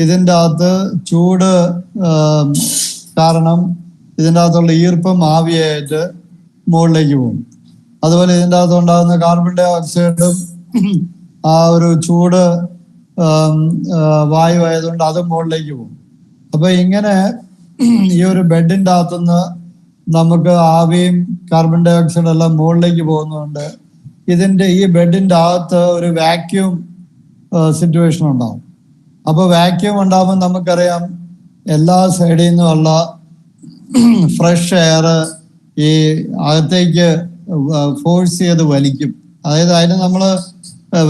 ഇതിൻ്റെ അകത്ത് ചൂട് കാരണം ഇതിൻ്റെ അകത്തുള്ള ഈർപ്പം ആവിയായിട്ട് മുകളിലേക്ക് പോകും. അതുപോലെ ഇതിൻ്റെ അകത്ത് ഉണ്ടാകുന്ന കാർബൺ ഡൈ ഓക്സൈഡും ആ ഒരു ചൂട് വായു ആയതുകൊണ്ട് അത് മുകളിലേക്ക് പോകും. അപ്പൊ ഇങ്ങനെ ഈ ഒരു ബെഡിൻ്റെ അകത്തുനിന്ന് നമുക്ക് ആവിയും കാർബൺ ഡൈ ഓക്സൈഡും എല്ലാം മുകളിലേക്ക് പോകുന്നതുകൊണ്ട് ഈ ബെഡിൻ്റെ അകത്ത് ഒരു വാക്യൂം സിറ്റുവേഷൻ ഉണ്ടാവും. അപ്പൊ വാക്യൂം ഉണ്ടാകുമ്പോൾ നമുക്കറിയാം എല്ലാ സൈഡിൽ നിന്നുമുള്ള ഫ്രഷ് എയർ ഈ അകത്തേക്ക് ഫോഴ്സ് ചെയ്ത് വലിക്കും. അതായത് അതിന് നമ്മൾ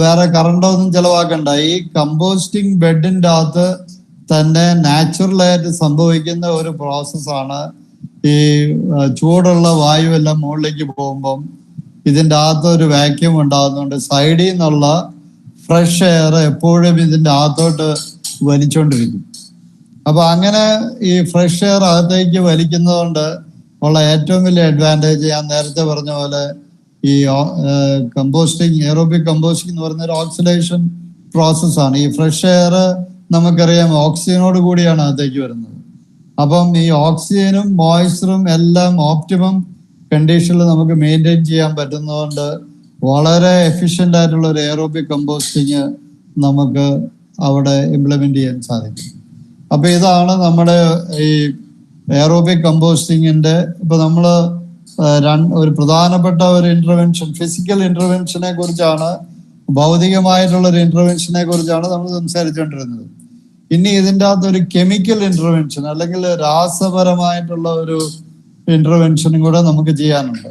വേറെ കറണ്ടോ ഒന്നും ചെലവാക്കണ്ട. ഈ കമ്പോസ്റ്റിംഗ് ബെഡിൻ്റെ അകത്ത് തന്നെ നാച്ചുറലായിട്ട് സംഭവിക്കുന്ന ഒരു പ്രോസസ്സാണ് ഈ ചൂടുള്ള വായു എല്ലാം മുകളിലേക്ക് പോകുമ്പം ഇതിൻ്റെ അകത്ത് ഒരു വാക്യൂം ഉണ്ടാകുന്നുണ്ട്. സൈഡിൽ നിന്നുള്ള ഫ്രഷ് എയർ എപ്പോഴും ഇതിൻ്റെ അകത്തോട്ട് വലിച്ചോണ്ടിരിക്കും. അപ്പൊ അങ്ങനെ ഈ ഫ്രഷ് എയർ അകത്തേക്ക് വലിക്കുന്നതുകൊണ്ട് ഉള്ള ഏറ്റവും വലിയ അഡ്വാൻറ്റേജ് ഞാൻ നേരത്തെ പറഞ്ഞ പോലെ ഈ കമ്പോസ്റ്റിംഗ്, എയറോബിക് കമ്പോസ്റ്റിംഗ് എന്ന് പറയുന്ന ഒരു ഓക്സിഡേഷൻ പ്രോസസ്സാണ്. ഈ ഫ്രഷ് എയർ നമുക്കറിയാം ഓക്സിജനോട് കൂടിയാണ് അകത്തേക്ക് വരുന്നത്. അപ്പം ഈ ഓക്സിജനും മോയ്സ്ചറും എല്ലാം ഓപ്റ്റിമം കണ്ടീഷനിൽ നമുക്ക് മെയിൻറ്റെയിൻ ചെയ്യാൻ പറ്റുന്നതുകൊണ്ട് വളരെ എഫിഷ്യൻ്റ് ആയിട്ടുള്ള ഒരു എയറോബിക് കമ്പോസ്റ്റിങ് നമുക്ക് അവിടെ ഇംപ്ലിമെന്റ് ചെയ്യാൻ സാധിക്കും. അപ്പൊ ഇതാണ് നമ്മുടെ ഈ എയറോബിക് കമ്പോസ്റ്റിങ്ങിന്റെ ഇപ്പൊ നമ്മള് ഒരു പ്രധാനപ്പെട്ട ഒരു ഇന്റർവെൻഷൻ, ഫിസിക്കൽ ഇന്റർവെൻഷനെ കുറിച്ചാണ്, ഭൗതികമായിട്ടുള്ള ഒരു ഇന്റർവെൻഷനെ കുറിച്ചാണ് നമ്മൾ സംസാരിച്ചുകൊണ്ടിരുന്നത്. ഇനി ഇതിൻ്റെ അകത്ത് ഒരു കെമിക്കൽ ഇന്റർവെൻഷൻ അല്ലെങ്കിൽ രാസപരമായിട്ടുള്ള ഒരു ഇന്റർവെൻഷനും കൂടെ നമുക്ക് ചെയ്യാനുണ്ട്.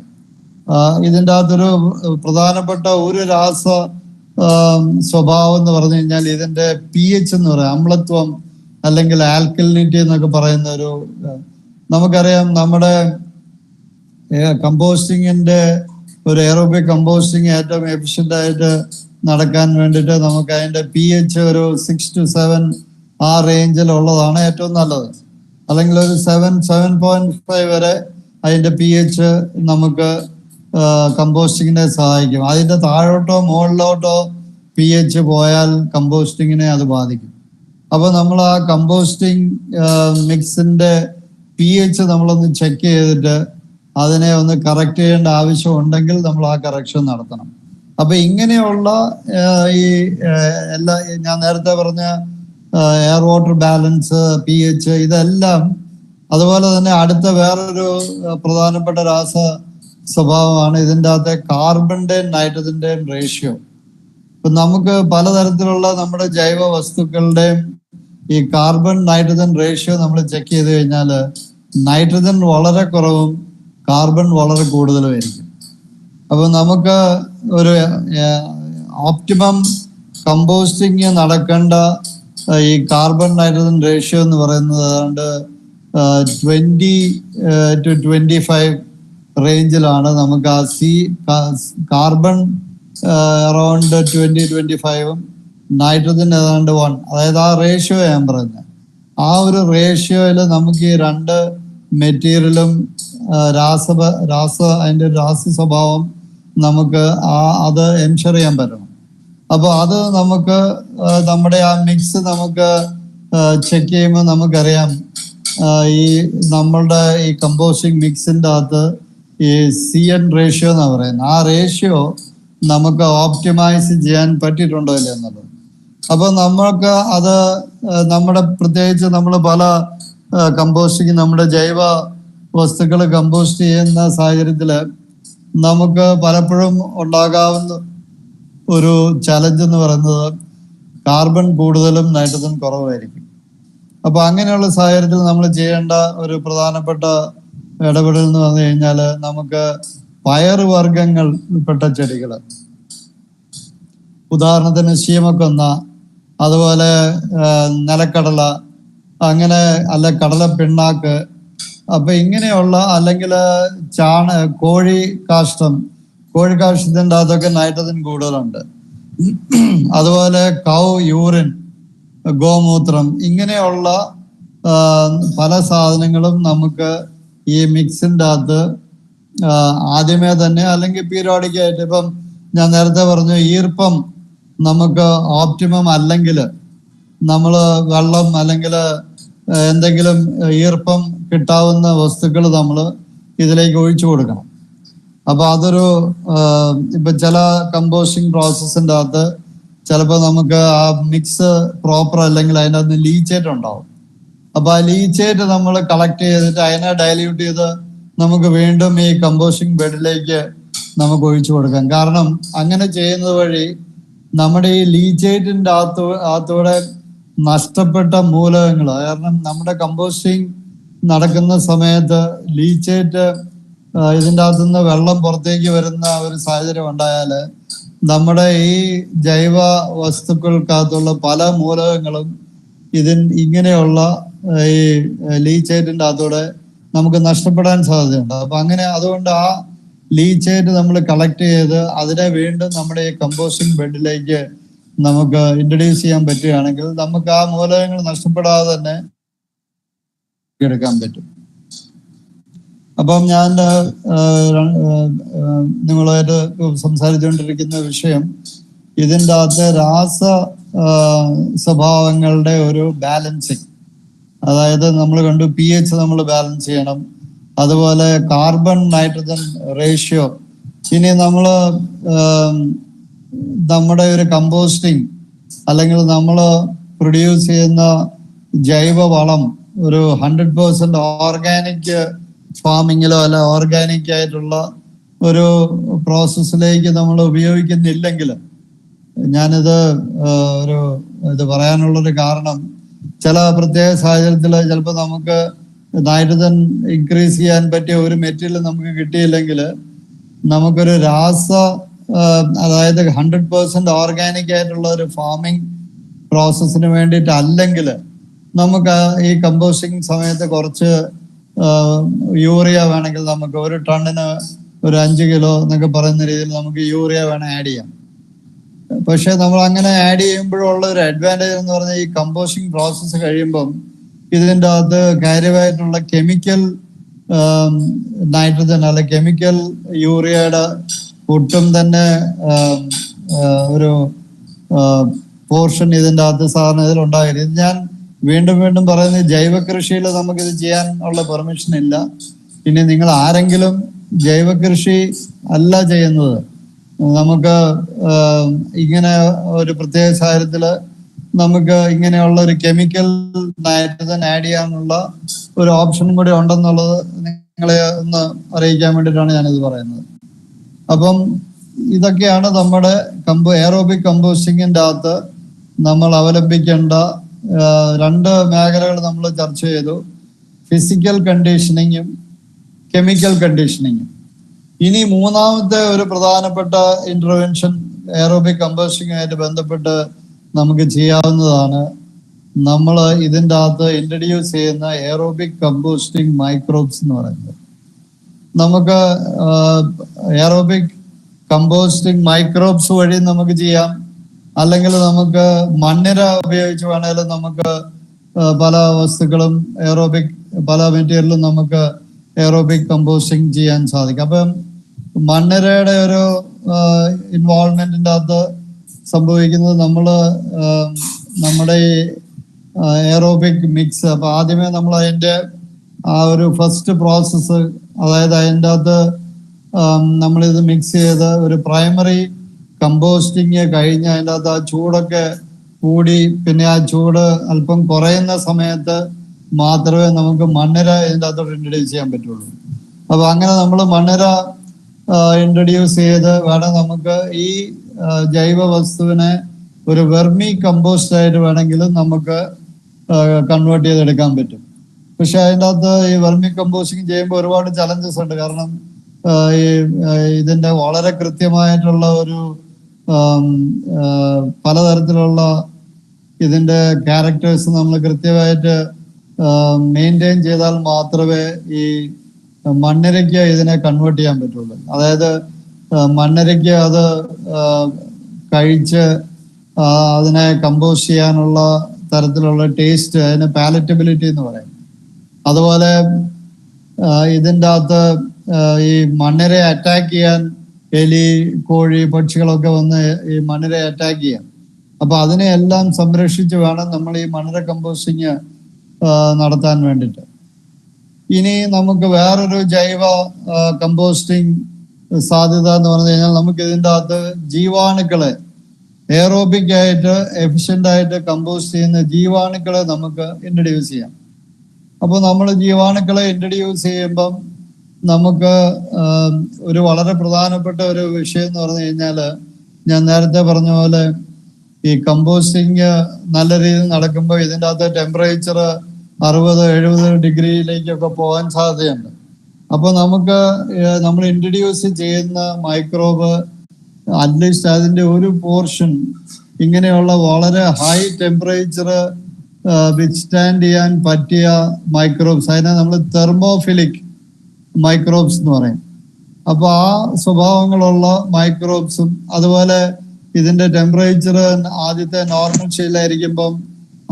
ഇതിൻ്റെ അകത്തൊരു പ്രധാനപ്പെട്ട ഒരു രാസ സ്വഭാവം എന്ന് പറഞ്ഞു കഴിഞ്ഞാൽ ഇതിന്റെ pH എന്ന് പറയാം, അമ്ലത്വം അല്ലെങ്കിൽ ആൽക്കലിനിറ്റി എന്നൊക്കെ പറയുന്ന ഒരു, നമുക്കറിയാം നമ്മുടെ കമ്പോസ്റ്റിങ്ങിന്റെ ഒരു എയറോബിക് കമ്പോസ്റ്റിങ് ഏറ്റവും എഫിഷ്യൻ്റ് ആയിട്ട് നടക്കാൻ വേണ്ടിയിട്ട് നമുക്ക് അതിന്റെ pH ഒരു 6 to 7 ആ റേഞ്ചിലുള്ളതാണ് ഏറ്റവും നല്ലത്. അല്ലെങ്കിൽ ഒരു 7.5 വരെ അതിന്റെ pH നമുക്ക് കമ്പോസ്റ്റിങ്ങിനെ സഹായിക്കും. അതിന്റെ താഴോട്ടോ മുകളിലോട്ടോ pH പോയാൽ കമ്പോസ്റ്റിങ്ങിനെ അത് ബാധിക്കും. അപ്പൊ നമ്മൾ ആ കമ്പോസ്റ്റിംഗ് മിക്സിന്റെ pH നമ്മളൊന്ന് ചെക്ക് ചെയ്തിട്ട് അതിനെ ഒന്ന് കറക്റ്റ് ചെയ്യേണ്ട ആവശ്യം ഉണ്ടെങ്കിൽ നമ്മൾ ആ കറക്ഷൻ നടത്തണം. അപ്പൊ ഇങ്ങനെയുള്ള ഈ എല്ലാ ഞാൻ നേരത്തെ പറഞ്ഞ എയർ വാട്ടർ ബാലൻസ്, pH, ഇതെല്ലാം. അതുപോലെ തന്നെ അടുത്ത വേറൊരു പ്രധാനപ്പെട്ട രാസ സ്വഭാവമാണ് ഇതിൻ്റെ അകത്തെ കാർബണിന്റെയും നൈട്രജന്റെയും റേഷ്യോ. ഇപ്പൊ നമുക്ക് പലതരത്തിലുള്ള നമ്മുടെ ജൈവ വസ്തുക്കളുടെയും ഈ കാർബൺ നൈട്രജൻ റേഷ്യോ നമ്മൾ ചെക്ക് ചെയ്ത് കഴിഞ്ഞാൽ നൈട്രജൻ വളരെ കുറവും കാർബൺ വളരെ കൂടുതലുമായിരിക്കും. അപ്പൊ നമുക്ക് ഒരു ഓപ്റ്റിമം കമ്പോസ്റ്റിംഗ് നടക്കേണ്ട ഈ കാർബൺ നൈട്രജൻ റേഷ്യോ എന്ന് പറയുന്നത് ഏതാണ്ട് 20-25 റേഞ്ചിലാണ്. നമുക്ക് ആ കാർബൺ അറൗണ്ട് 20-25ഉം നൈട്രജൻ ഏതാണ്ട് 1, അതായത് ആ റേഷ്യോ ഞാൻ പറഞ്ഞ ആ ഒരു റേഷ്യോയിൽ നമുക്ക് ഈ രണ്ട് മെറ്റീരിയലും അതിന്റെ രാസ സ്വഭാവം നമുക്ക് അത് എൻഷുർ ചെയ്യാൻ പറ്റണം. അപ്പൊ അത് നമുക്ക് നമ്മുടെ ആ മിക്സ് നമുക്ക് ചെക്ക് ചെയ്യുമ്പോൾ നമുക്കറിയാം ഈ നമ്മളുടെ ഈ കമ്പോസ്റ്റിംഗ് മിക്സിൻ്റെ അകത്ത് ഈ CN റേഷ്യോ എന്നാ പറയുന്നത്. ആ റേഷ്യോ നമുക്ക് ഓപ്റ്റിമൈസ് ചെയ്യാൻ പറ്റിയിട്ടുണ്ടോ ഇല്ല എന്നുള്ളത്. അപ്പൊ നമ്മൾക്ക് അത് പ്രത്യേകിച്ച് നമ്മൾ പല കമ്പോസ്റ്റിംഗ് നമ്മുടെ ജൈവ വസ്തുക്കൾ കമ്പോസ്റ്റ് ചെയ്യുന്ന സാഹചര്യത്തില് നമുക്ക് പലപ്പോഴും ഉണ്ടാകാവുന്ന ഒരു ചലഞ്ച് എന്ന് പറയുന്നത് കാർബൺ കൂടുതലും നൈട്രജൻ കുറവായിരിക്കും. അപ്പൊ അങ്ങനെയുള്ള സാഹചര്യത്തിൽ നമ്മൾ ചെയ്യേണ്ട ഒരു പ്രധാനപ്പെട്ട ഇടപെടൽ എന്ന് പറഞ്ഞു കഴിഞ്ഞാൽ നമുക്ക് പയറുവർഗ്ഗങ്ങൾ പെട്ട ചെടികൾ, ഉദാഹരണത്തിന് ശീമക്കൊന്ന, അതുപോലെ നിലക്കടല, അങ്ങനെ അല്ല കടല പിണ്ണാക്ക്, അപ്പൊ ഇങ്ങനെയുള്ള അല്ലെങ്കിൽ കോഴിക്കാഷ്ടത്തിൻ്റെ അകത്തൊക്കെ നൈട്രജൻ കൂടുതലുണ്ട്. അതുപോലെ കൗ യൂറിൻ, ഗോമൂത്രം, ഇങ്ങനെയുള്ള പല സാധനങ്ങളും നമുക്ക് ഈ മിക്സിൻ്റെ അകത്ത് ആദ്യമേ തന്നെ അല്ലെങ്കിൽ പീരിയോഡിക്കായിട്ട്, ഇപ്പം ഞാൻ നേരത്തെ പറഞ്ഞു ഈർപ്പം നമുക്ക് ഓപ്റ്റിമം അല്ലെങ്കിൽ നമ്മൾ വെള്ളം അല്ലെങ്കിൽ എന്തെങ്കിലും ഈർപ്പം കിട്ടാവുന്ന വസ്തുക്കൾ നമ്മൾ ഇതിലേക്ക് ഒഴിച്ചു കൊടുക്കണം. അപ്പൊ അതൊരു ഇപ്പൊ ചില കമ്പോസ്റ്റിംഗ് പ്രോസസ്സിൻ്റെ അകത്ത് ചിലപ്പോൾ നമുക്ക് ആ മിക്സ് പ്രോപ്പർ അല്ലെങ്കിൽ അതിൻ്റെ അകത്ത് ലീച്ചേറ്റ് ഉണ്ടാവും. അപ്പൊ ആ ലീച്ചേറ്റ് നമ്മൾ കളക്ട് ചെയ്തിട്ട് അതിനെ ഡയല്യൂട്ട് ചെയ്ത് നമുക്ക് വീണ്ടും ഈ കമ്പോസ്റ്റിംഗ് ബെഡിലേക്ക് നമുക്ക് ഒഴിച്ചു കൊടുക്കാം. കാരണം അങ്ങനെ ചെയ്യുന്നത് വഴി നമ്മുടെ ഈ ലീച്ചേറ്റിൻ്റെ അകത്തൂടെ നഷ്ടപ്പെട്ട മൂലകങ്ങൾ, കാരണം നമ്മുടെ കമ്പോസ്റ്റിംഗ് നടക്കുന്ന സമയത്ത് ലീച്ചേറ്റ് ഇതിൻ്റെ അകത്തുനിന്ന് വെള്ളം പുറത്തേക്ക് വരുന്ന ഒരു സാഹചര്യം ഉണ്ടായാൽ നമ്മുടെ ഈ ജൈവ വസ്തുക്കൾക്കകത്തുള്ള പല മൂലകങ്ങളും ഇങ്ങനെയുള്ള ഈ ലീച്ചേറ്റിൻ്റെ അകത്തൂടെ നമുക്ക് നഷ്ടപ്പെടാൻ സാധ്യതയുണ്ട്. അപ്പൊ അങ്ങനെ അതുകൊണ്ട് ആ ലീച്ചേറ്റ് നമ്മൾ കളക്ട് ചെയ്ത് അതിനെ വീണ്ടും നമ്മുടെ ഈ കമ്പോസ്റ്റിംഗ് ബെഡിലേക്ക് നമുക്ക് ഇൻട്രൊഡ്യൂസ് ചെയ്യാൻ പറ്റുകയാണെങ്കിൽ നമുക്ക് ആ മൂലകങ്ങൾ നഷ്ടപ്പെടാതെ തന്നെ എടുക്കാൻ പറ്റും. അപ്പം ഞാൻ നിങ്ങളായിട്ട് സംസാരിച്ചുകൊണ്ടിരിക്കുന്ന വിഷയം ഇതിൻ്റെ അകത്തെ രാസ സ്വഭാവങ്ങളുടെ ഒരു ബാലൻസിങ്, അതായത് നമ്മൾ കണ്ടു pH നമ്മൾ ബാലൻസ് ചെയ്യണം, അതുപോലെ കാർബൺ നൈട്രജൻ റേഷ്യോ. ഇനി നമ്മൾ നമ്മുടെ ഒരു കമ്പോസ്റ്റിംഗ് അല്ലെങ്കിൽ നമ്മൾ പ്രൊഡ്യൂസ് ചെയ്യുന്ന ജൈവ വളം ഒരു 100% ഓർഗാനിക് ഫാമിങ്ങിലോ അല്ല ഓർഗാനിക് ആയിട്ടുള്ള ഒരു പ്രോസസ്സിലേക്ക് നമ്മൾ ഉപയോഗിക്കുന്നില്ലെങ്കിൽ, ഞാനിത് ഇത് പറയാനുള്ളൊരു കാരണം ചില പ്രത്യേക സാഹചര്യത്തിൽ ചിലപ്പോൾ നമുക്ക് നൈട്രജൻ ഇൻക്രീസ് ചെയ്യാൻ പറ്റിയ ഒരു മെറ്റീരിയൽ നമുക്ക് കിട്ടിയില്ലെങ്കിൽ നമുക്കൊരു അതായത് 100% ഓർഗാനിക് ആയിട്ടുള്ള ഒരു ഫാമിംഗ് പ്രോസസ്സിന് വേണ്ടിയിട്ട് അല്ലെങ്കിൽ നമുക്ക് ഈ കമ്പോസ്റ്റിംഗ് സമയത്ത് കുറച്ച് യൂറിയ വേണമെങ്കിൽ നമുക്ക് ഒരു ടണ്ണിന് ഒരു 5 കിലോ എന്നൊക്കെ പറയുന്ന രീതിയിൽ നമുക്ക് യൂറിയ വേണം ആഡ് ചെയ്യാം. പക്ഷെ നമ്മൾ അങ്ങനെ ആഡ് ചെയ്യുമ്പോഴുള്ള ഒരു അഡ്വാൻറ്റേജ് എന്ന് പറഞ്ഞാൽ ഈ കമ്പോസ്റ്റിംഗ് പ്രോസസ്സ് കഴിയുമ്പം ഇതിൻ്റെ അകത്ത് കാര്യമായിട്ടുള്ള കെമിക്കൽ നൈട്രജൻ അല്ലെ കെമിക്കൽ യൂറിയയുടെ ഒട്ടും തന്നെ ഒരു പോർഷൻ ഇതിൻ്റെ അകത്ത് സാധാരണ ഇതിലുണ്ടാകരുത്. ഇത് ഞാൻ വീണ്ടും പറയുന്നത് ജൈവ കൃഷിയിൽ നമുക്കിത് ചെയ്യാൻ ഉള്ള പെർമിഷൻ ഇല്ല. ഇനി നിങ്ങൾ ആരെങ്കിലും ജൈവ കൃഷി അല്ല ചെയ്യുന്നത്, നമുക്ക് ഇങ്ങനെ ഒരു പ്രത്യേക സാഹചര്യത്തിൽ നമുക്ക് ഇങ്ങനെയുള്ള ഒരു കെമിക്കൽ നൈട്രജൻ ആഡ് ചെയ്യാനുള്ള ഒരു ഓപ്ഷനും കൂടി ഉണ്ടെന്നുള്ളത് നിങ്ങളെ ഒന്ന് അറിയിക്കാൻ വേണ്ടിയിട്ടാണ് ഞാനിത് പറയുന്നത്. അപ്പം ഇതൊക്കെയാണ് നമ്മുടെ എയറോബിക് കമ്പോസ്റ്റിങ്ങിൻ്റെ അകത്ത് നമ്മൾ അവലംബിക്കേണ്ട രണ്ട് മേഖലകൾ നമ്മൾ ചർച്ച ചെയ്തു. ഫിസിക്കൽ കണ്ടീഷനിങ്ങും കെമിക്കൽ കണ്ടീഷനിങ്ങും. ഇനി മൂന്നാമത്തെ ഒരു പ്രധാനപ്പെട്ട ഇന്റർവെൻഷൻ എയറോബിക് കമ്പോസ്റ്റിങ്ങുമായിട്ട് ബന്ധപ്പെട്ട് നമുക്ക് ചെയ്യാവുന്നതാണ്. നമ്മൾ ഇതിൻ്റെ അകത്ത് ഇൻട്രൊഡ്യൂസ് ചെയ്യുന്ന എയറോബിക് കമ്പോസ്റ്റിംഗ് മൈക്രോബ്സ് എന്ന് പറയുന്നത്. നമുക്ക് എയറോബിക് കമ്പോസ്റ്റിംഗ് മൈക്രോബ്സ് വഴി നമുക്ക് ചെയ്യാം, അല്ലെങ്കിൽ നമുക്ക് മണ്ണിര ഉപയോഗിച്ച് വേണേലും നമുക്ക് പല വസ്തുക്കളും പല മെറ്റീരിയലും നമുക്ക് എയറോബിക് കമ്പോസ്റ്റിംഗ് ചെയ്യാൻ സാധിക്കും. അപ്പം മണ്ണിരയുടെ ഒരു ഇൻവോൾവ്മെന്റിൻ്റെ അകത്ത് സംഭവിക്കുന്നത് നമ്മുടെ ഈ എയറോബിക് മിക്സ്. അപ്പൊ ആദ്യമേ നമ്മൾ അതിൻ്റെ ആ ഒരു ഫസ്റ്റ് പ്രോസസ്സ്, അതായത് അതിൻ്റെ അകത്ത് നമ്മളിത് മിക്സ് ചെയ്ത് ഒരു പ്രൈമറി കമ്പോസ്റ്റിങ് കഴിഞ്ഞ് അതിൻ്റെ അകത്ത് ആ ചൂടൊക്കെ കൂടി പിന്നെ ആ ചൂട് അല്പം കുറയുന്ന സമയത്ത് മാത്രമേ നമുക്ക് മണ്ണിര ഇതിൻ്റെ അകത്തോട്ട് ഇൻട്രൊഡ്യൂസ് ചെയ്യാൻ പറ്റുള്ളൂ. അപ്പൊ അങ്ങനെ നമ്മൾ മണ്ണിര ഇൻട്രൊഡ്യൂസ് ചെയ്ത് വേണം നമുക്ക് ഈ ജൈവ വസ്തുവിനെ ഒരു വെർമി കമ്പോസ്റ്റ് ആയിട്ട് വേണമെങ്കിലും നമുക്ക് കൺവേർട്ട് ചെയ്തെടുക്കാൻ പറ്റും. പക്ഷെ അതിൻ്റെ അകത്ത് ഈ വെർമി കമ്പോസ്റ്റിംഗ് ചെയ്യുമ്പോൾ ഒരുപാട് ചലഞ്ചസ് ഉണ്ട്. കാരണം ഇതിന്റെ വളരെ കൃത്യമായിട്ടുള്ള ഒരു പലതരത്തിലുള്ള ഇതിന്റെ ക്യാരക്ടേഴ്സ് നമ്മൾ കൃത്യമായിട്ട് മെയിൻറ്റെയിൻ ചെയ്താൽ മാത്രമേ ഈ മണ്ണിരയ്ക്ക് ഇതിനെ കൺവേർട്ട് ചെയ്യാൻ പറ്റുള്ളൂ. അതായത് മണ്ണിരയ്ക്ക് അത് കഴിച്ച് അതിനെ കമ്പോസ്റ്റ് ചെയ്യാനുള്ള തരത്തിലുള്ള ടേസ്റ്റ്, അതിന് പാലറ്റബിലിറ്റി എന്ന് പറയും. അതുപോലെ ഇതിൻ്റെ അകത്ത് ഈ മണ്ണിരയെ അറ്റാക്ക് ചെയ്യാൻ എലി, കോഴി, പക്ഷികളൊക്കെ വന്ന് ഈ മണ്ണിരയെ അറ്റാക്ക് ചെയ്യാം. അപ്പൊ അതിനെ എല്ലാം സംരക്ഷിച്ച് വേണം നമ്മൾ ഈ മണ്ണിര കമ്പോസ്റ്റിങ് നടത്താൻ വേണ്ടിയിട്ട്. ഇനി നമുക്ക് വേറൊരു ജൈവ കമ്പോസ്റ്റിംഗ് സാധ്യത എന്ന് പറഞ്ഞു കഴിഞ്ഞാൽ നമുക്ക് ഇതിൻ്റെ അകത്ത് ജീവാണുക്കളെ എയറോബിക് ആയിട്ട് എഫിഷ്യൻ്റ് ആയിട്ട് കമ്പോസ്റ്റ് ചെയ്യുന്ന ജീവാണുക്കളെ നമുക്ക് ഇൻട്രൊഡ്യൂസ് ചെയ്യാം. അപ്പോൾ നമ്മൾ ജീവാണുക്കളെ ഇൻട്രൊഡ്യൂസ് ചെയ്യുമ്പം നമുക്ക് ഒരു വളരെ പ്രധാനപ്പെട്ട ഒരു വിഷയം എന്ന് പറഞ്ഞു കഴിഞ്ഞാൽ, ഞാൻ നേരത്തെ പറഞ്ഞ പോലെ ഈ കമ്പോസ്റ്റിങ് നല്ല രീതിയിൽ നടക്കുമ്പോൾ ഇതിൻ്റെ അകത്ത് ടെമ്പറേച്ചർ 60-70 ഡിഗ്രിയിലേക്കൊക്കെ പോകാൻ സാധ്യതയുണ്ട്. അപ്പോൾ നമ്മൾ ഇൻട്രൊഡ്യൂസ് ചെയ്യുന്ന മൈക്രോബ് അറ്റ്ലീസ്റ്റ് അതിൻ്റെ ഒരു പോർഷൻ ഇങ്ങനെയുള്ള വളരെ ഹൈ ടെമ്പറേച്ചർ വിത്ത്സ്റ്റാൻഡ് ചെയ്യാൻ പറ്റിയ മൈക്രോബ്സ്, അതിനെ നമ്മൾ തെർമോഫിലിക് മൈക്രോബ്സ് എന്ന് പറയും. അപ്പോൾ ആ സ്വഭാവങ്ങളുള്ള മൈക്രോബ്സും അതുപോലെ ഇതിന്റെ ടെമ്പറേച്ചർ ആദ്യത്തെ നോർമൽ സ്റ്റേജിലായിരിക്കുമ്പം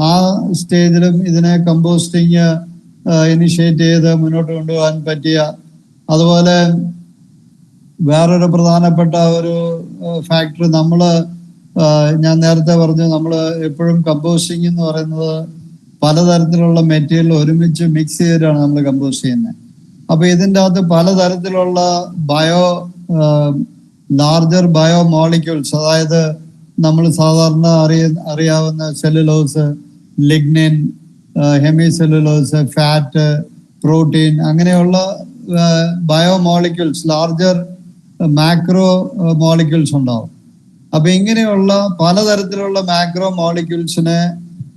ആ സ്റ്റേജിലും ഇതിനെ കമ്പോസ്റ്റിങ് ഇനിഷ്യേറ്റ് ചെയ്ത് മുന്നോട്ട് കൊണ്ടുപോകാൻ പറ്റിയ, അതുപോലെ വേറൊരു പ്രധാനപ്പെട്ട ഒരു ഫാക്ടർ ഞാൻ നേരത്തെ പറഞ്ഞു, നമ്മൾ എപ്പോഴും കമ്പോസ്റ്റിംഗ് എന്ന് പറയുന്നത് പലതരത്തിലുള്ള മെറ്റീരിയൽ ഒരുമിച്ച് മിക്സ് ചെയ്തിട്ടാണ് നമ്മൾ കമ്പോസ്റ്റ് ചെയ്യുന്നത്. അപ്പൊ ഇതിൻ്റെ അകത്ത് പലതരത്തിലുള്ള ലാർജർ ബയോ മോളിക്യൂൾസ്, അതായത് നമ്മൾ സാധാരണ അറിയാവുന്ന cellulose, lignin, hemi cellulose, fat, protein, അങ്ങനെയുള്ള bio molecules, larger macro molecules ഉണ്ടാവും. അപ്പൊ ഇങ്ങനെയുള്ള പലതരത്തിലുള്ള മാക്രോ മോളിക്യൂൾസിനെ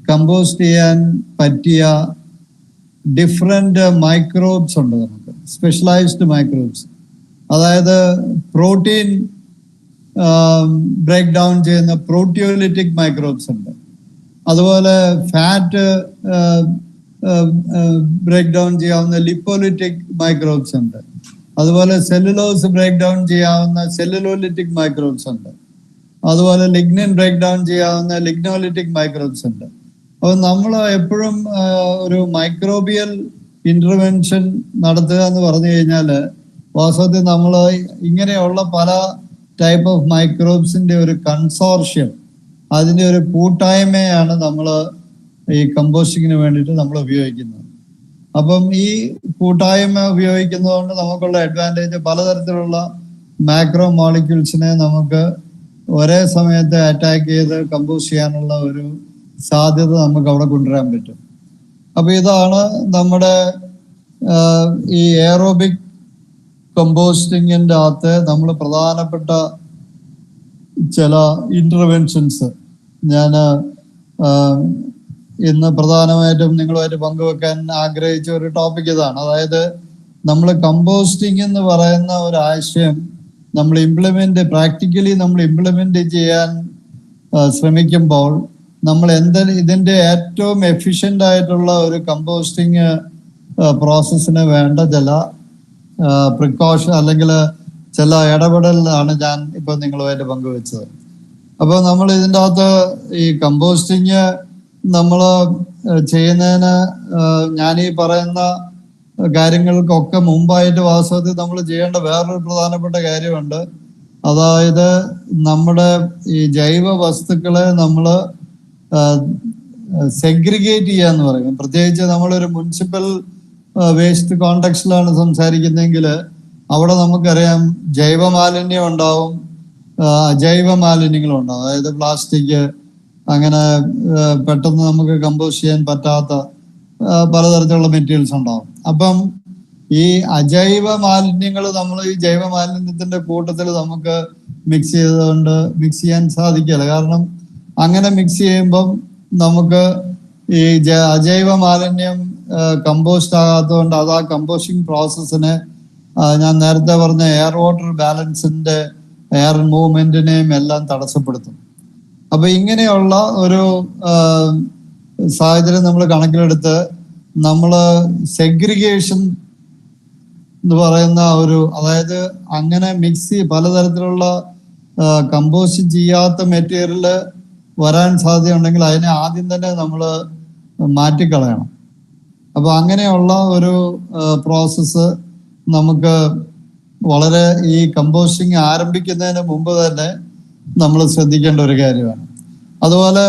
കമ്പോസ്റ്റ് ചെയ്യാൻ പറ്റിയ ഡിഫറെന്റ് മൈക്രോബ്സ് ഉണ്ട് നമുക്ക്, സ്പെഷ്യലൈസ്ഡ് മൈക്രോബ്സ്. അതായത് പ്രോട്ടീൻ ബ്രേക്ക് ഡൗൺ ചെയ്യുന്ന പ്രോട്ടിയോലിറ്റിക് മൈക്രോബ്സ് ഉണ്ട്. അതുപോലെ ഫാറ്റ് ബ്രേക്ക് ഡൗൺ ചെയ്യാവുന്ന ലിപ്പോലിറ്റിക് മൈക്രോബ്സ് ഉണ്ട്. അതുപോലെ സെല്ലുലോസ് ബ്രേക്ക് ഡൗൺ ചെയ്യാവുന്ന സെല്ലുലോലിറ്റിക് മൈക്രോബ്സ് ഉണ്ട്. അതുപോലെ ലിഗ്നിൻ ബ്രേക്ക് ഡൗൺ ചെയ്യാവുന്ന ലിഗ്നോലിറ്റിക് മൈക്രോബ്സ് ഉണ്ട്. അപ്പോൾ നമ്മൾ എപ്പോഴും ഒരു മൈക്രോബിയൽ ഇന്റർവെൻഷൻ നടത്തുക എന്ന് പറഞ്ഞു കഴിഞ്ഞാൽ വാസ്തവത്തിൽ നമ്മൾ ഇങ്ങനെയുള്ള പല ടൈപ്പ് ഓഫ് മൈക്രോബ്സിന്റെ ഒരു കൺസോർഷ്യം, അതിന്റെ ഒരു കൂട്ടായ്മയാണ് നമ്മൾ ഈ കമ്പോസ്റ്റിങ്ങിന് വേണ്ടിയിട്ട് നമ്മൾ ഉപയോഗിക്കുന്നത്. അപ്പം ഈ കൂട്ടായ്മ ഉപയോഗിക്കുന്നതുകൊണ്ട് നമുക്കുള്ള അഡ്വാൻറ്റേജ്, പലതരത്തിലുള്ള മാക്രോ മോളിക്യൂൾസിനെ നമുക്ക് ഒരേ സമയത്ത് അറ്റാക്ക് ചെയ്ത് കമ്പോസ്റ്റ് ചെയ്യാനുള്ള ഒരു സാധ്യത നമുക്ക് അവിടെ കൊണ്ടുവരാൻ പറ്റും. അപ്പൊ ഇതാണ് നമ്മുടെ ഈ എയറോബിക് കമ്പോസ്റ്റിങ്ങിന്റെ അകത്ത് നമ്മൾ പ്രധാനപ്പെട്ട ചില ഇന്റർവെൻഷൻസ് ഞാൻ ഇന്ന് പ്രധാനമായിട്ടും നിങ്ങളുമായിട്ട് പങ്കുവെക്കാൻ ആഗ്രഹിച്ച ഒരു ടോപ്പിക് ഇതാണ്. അതായത് നമ്മൾ കമ്പോസ്റ്റിംഗ് എന്ന് പറയുന്ന ഒരു ആശയം നമ്മൾ പ്രാക്ടിക്കലി നമ്മൾ ഇംപ്ലിമെന്റ് ചെയ്യാൻ ശ്രമിക്കുമ്പോൾ നമ്മൾ ഇതിന്റെ ഏറ്റവും എഫിഷ്യന്റ് ആയിട്ടുള്ള ഒരു കമ്പോസ്റ്റിംഗ് പ്രോസസ്സിന് വേണ്ട ചില പ്രിക്കോഷൻ അല്ലെങ്കിൽ ചില ഇടപെടലാണ് ഞാൻ ഇപ്പൊ നിങ്ങളുമായിട്ട് പങ്കുവെച്ചത്. അപ്പൊ നമ്മൾ ഇതിൻ്റെ അകത്ത് ഈ കമ്പോസ്റ്റിങ് നമ്മൾ ചെയ്യുന്നതിന് ഞാൻ ഈ പറയുന്ന കാര്യങ്ങൾക്കൊക്കെ മുമ്പായിട്ട് വാസ്തവത്തിൽ നമ്മൾ ചെയ്യേണ്ട വേറൊരു പ്രധാനപ്പെട്ട കാര്യമുണ്ട്. അതായത് നമ്മുടെ ഈ ജൈവ വസ്തുക്കളെ നമ്മൾ സെഗ്രിഗേറ്റ് ചെയ്യാന്ന് പറയും. പ്രത്യേകിച്ച് നമ്മളൊരു മുനിസിപ്പൽ വേസ്റ്റ് കോണ്ടെക്സ്റ്റിലാണ് സംസാരിക്കുന്നതെങ്കിൽ അവിടെ നമുക്കറിയാം ജൈവ മാലിന്യം ഉണ്ടാവും, അജൈവ മാലിന്യങ്ങളും ഉണ്ടാവും. അതായത് പ്ലാസ്റ്റിക്, അങ്ങനെ പെട്ടെന്ന് നമുക്ക് കമ്പോസ്റ്റ് ചെയ്യാൻ പറ്റാത്ത പലതരത്തിലുള്ള മെറ്റീരിയൽസ് ഉണ്ടാവും. അപ്പം ഈ അജൈവ മാലിന്യങ്ങൾ നമ്മൾ ഈ ജൈവ മാലിന്യത്തിന്റെ കൂട്ടത്തിൽ നമുക്ക് മിക്സ് ചെയ്യാൻ സാധിക്കില്ല. കാരണം അങ്ങനെ മിക്സ് ചെയ്യുമ്പം നമുക്ക് ഈ അജൈവ മാലിന്യം കമ്പോസ്റ്റ് ആകാത്തതുകൊണ്ട് അത് ആ കമ്പോസ്റ്റിംഗ് പ്രോസസ്സിനെ ഞാൻ നേരത്തെ പറഞ്ഞ എയർ വാട്ടർ ബാലൻസിന്റെ എയർ മൂവ്മെന്റിനെയും എല്ലാം തടസ്സപ്പെടുത്തും. അപ്പൊ ഇങ്ങനെയുള്ള ഒരു സാഹചര്യം നമ്മൾ കണക്കിലെടുത്ത് നമ്മൾ സെഗ്രിഗേഷൻ എന്ന് പറയുന്ന അതായത് അങ്ങനെ പലതരത്തിലുള്ള കമ്പോസ്റ്റ് ചെയ്യാത്ത മെറ്റീരിയൽ വരാൻ സാധ്യതയുണ്ടെങ്കിൽ അതിനെ ആദ്യം തന്നെ നമ്മൾ മാറ്റിക്കളയണം. അപ്പൊ അങ്ങനെയുള്ള ഒരു പ്രോസസ്സ് നമുക്ക് വളരെ ഈ കമ്പോസ്റ്റിംഗ് ആരംഭിക്കുന്നതിന് മുമ്പ് തന്നെ നമ്മൾ ശ്രദ്ധിക്കേണ്ട ഒരു കാര്യമാണ്. അതുപോലെ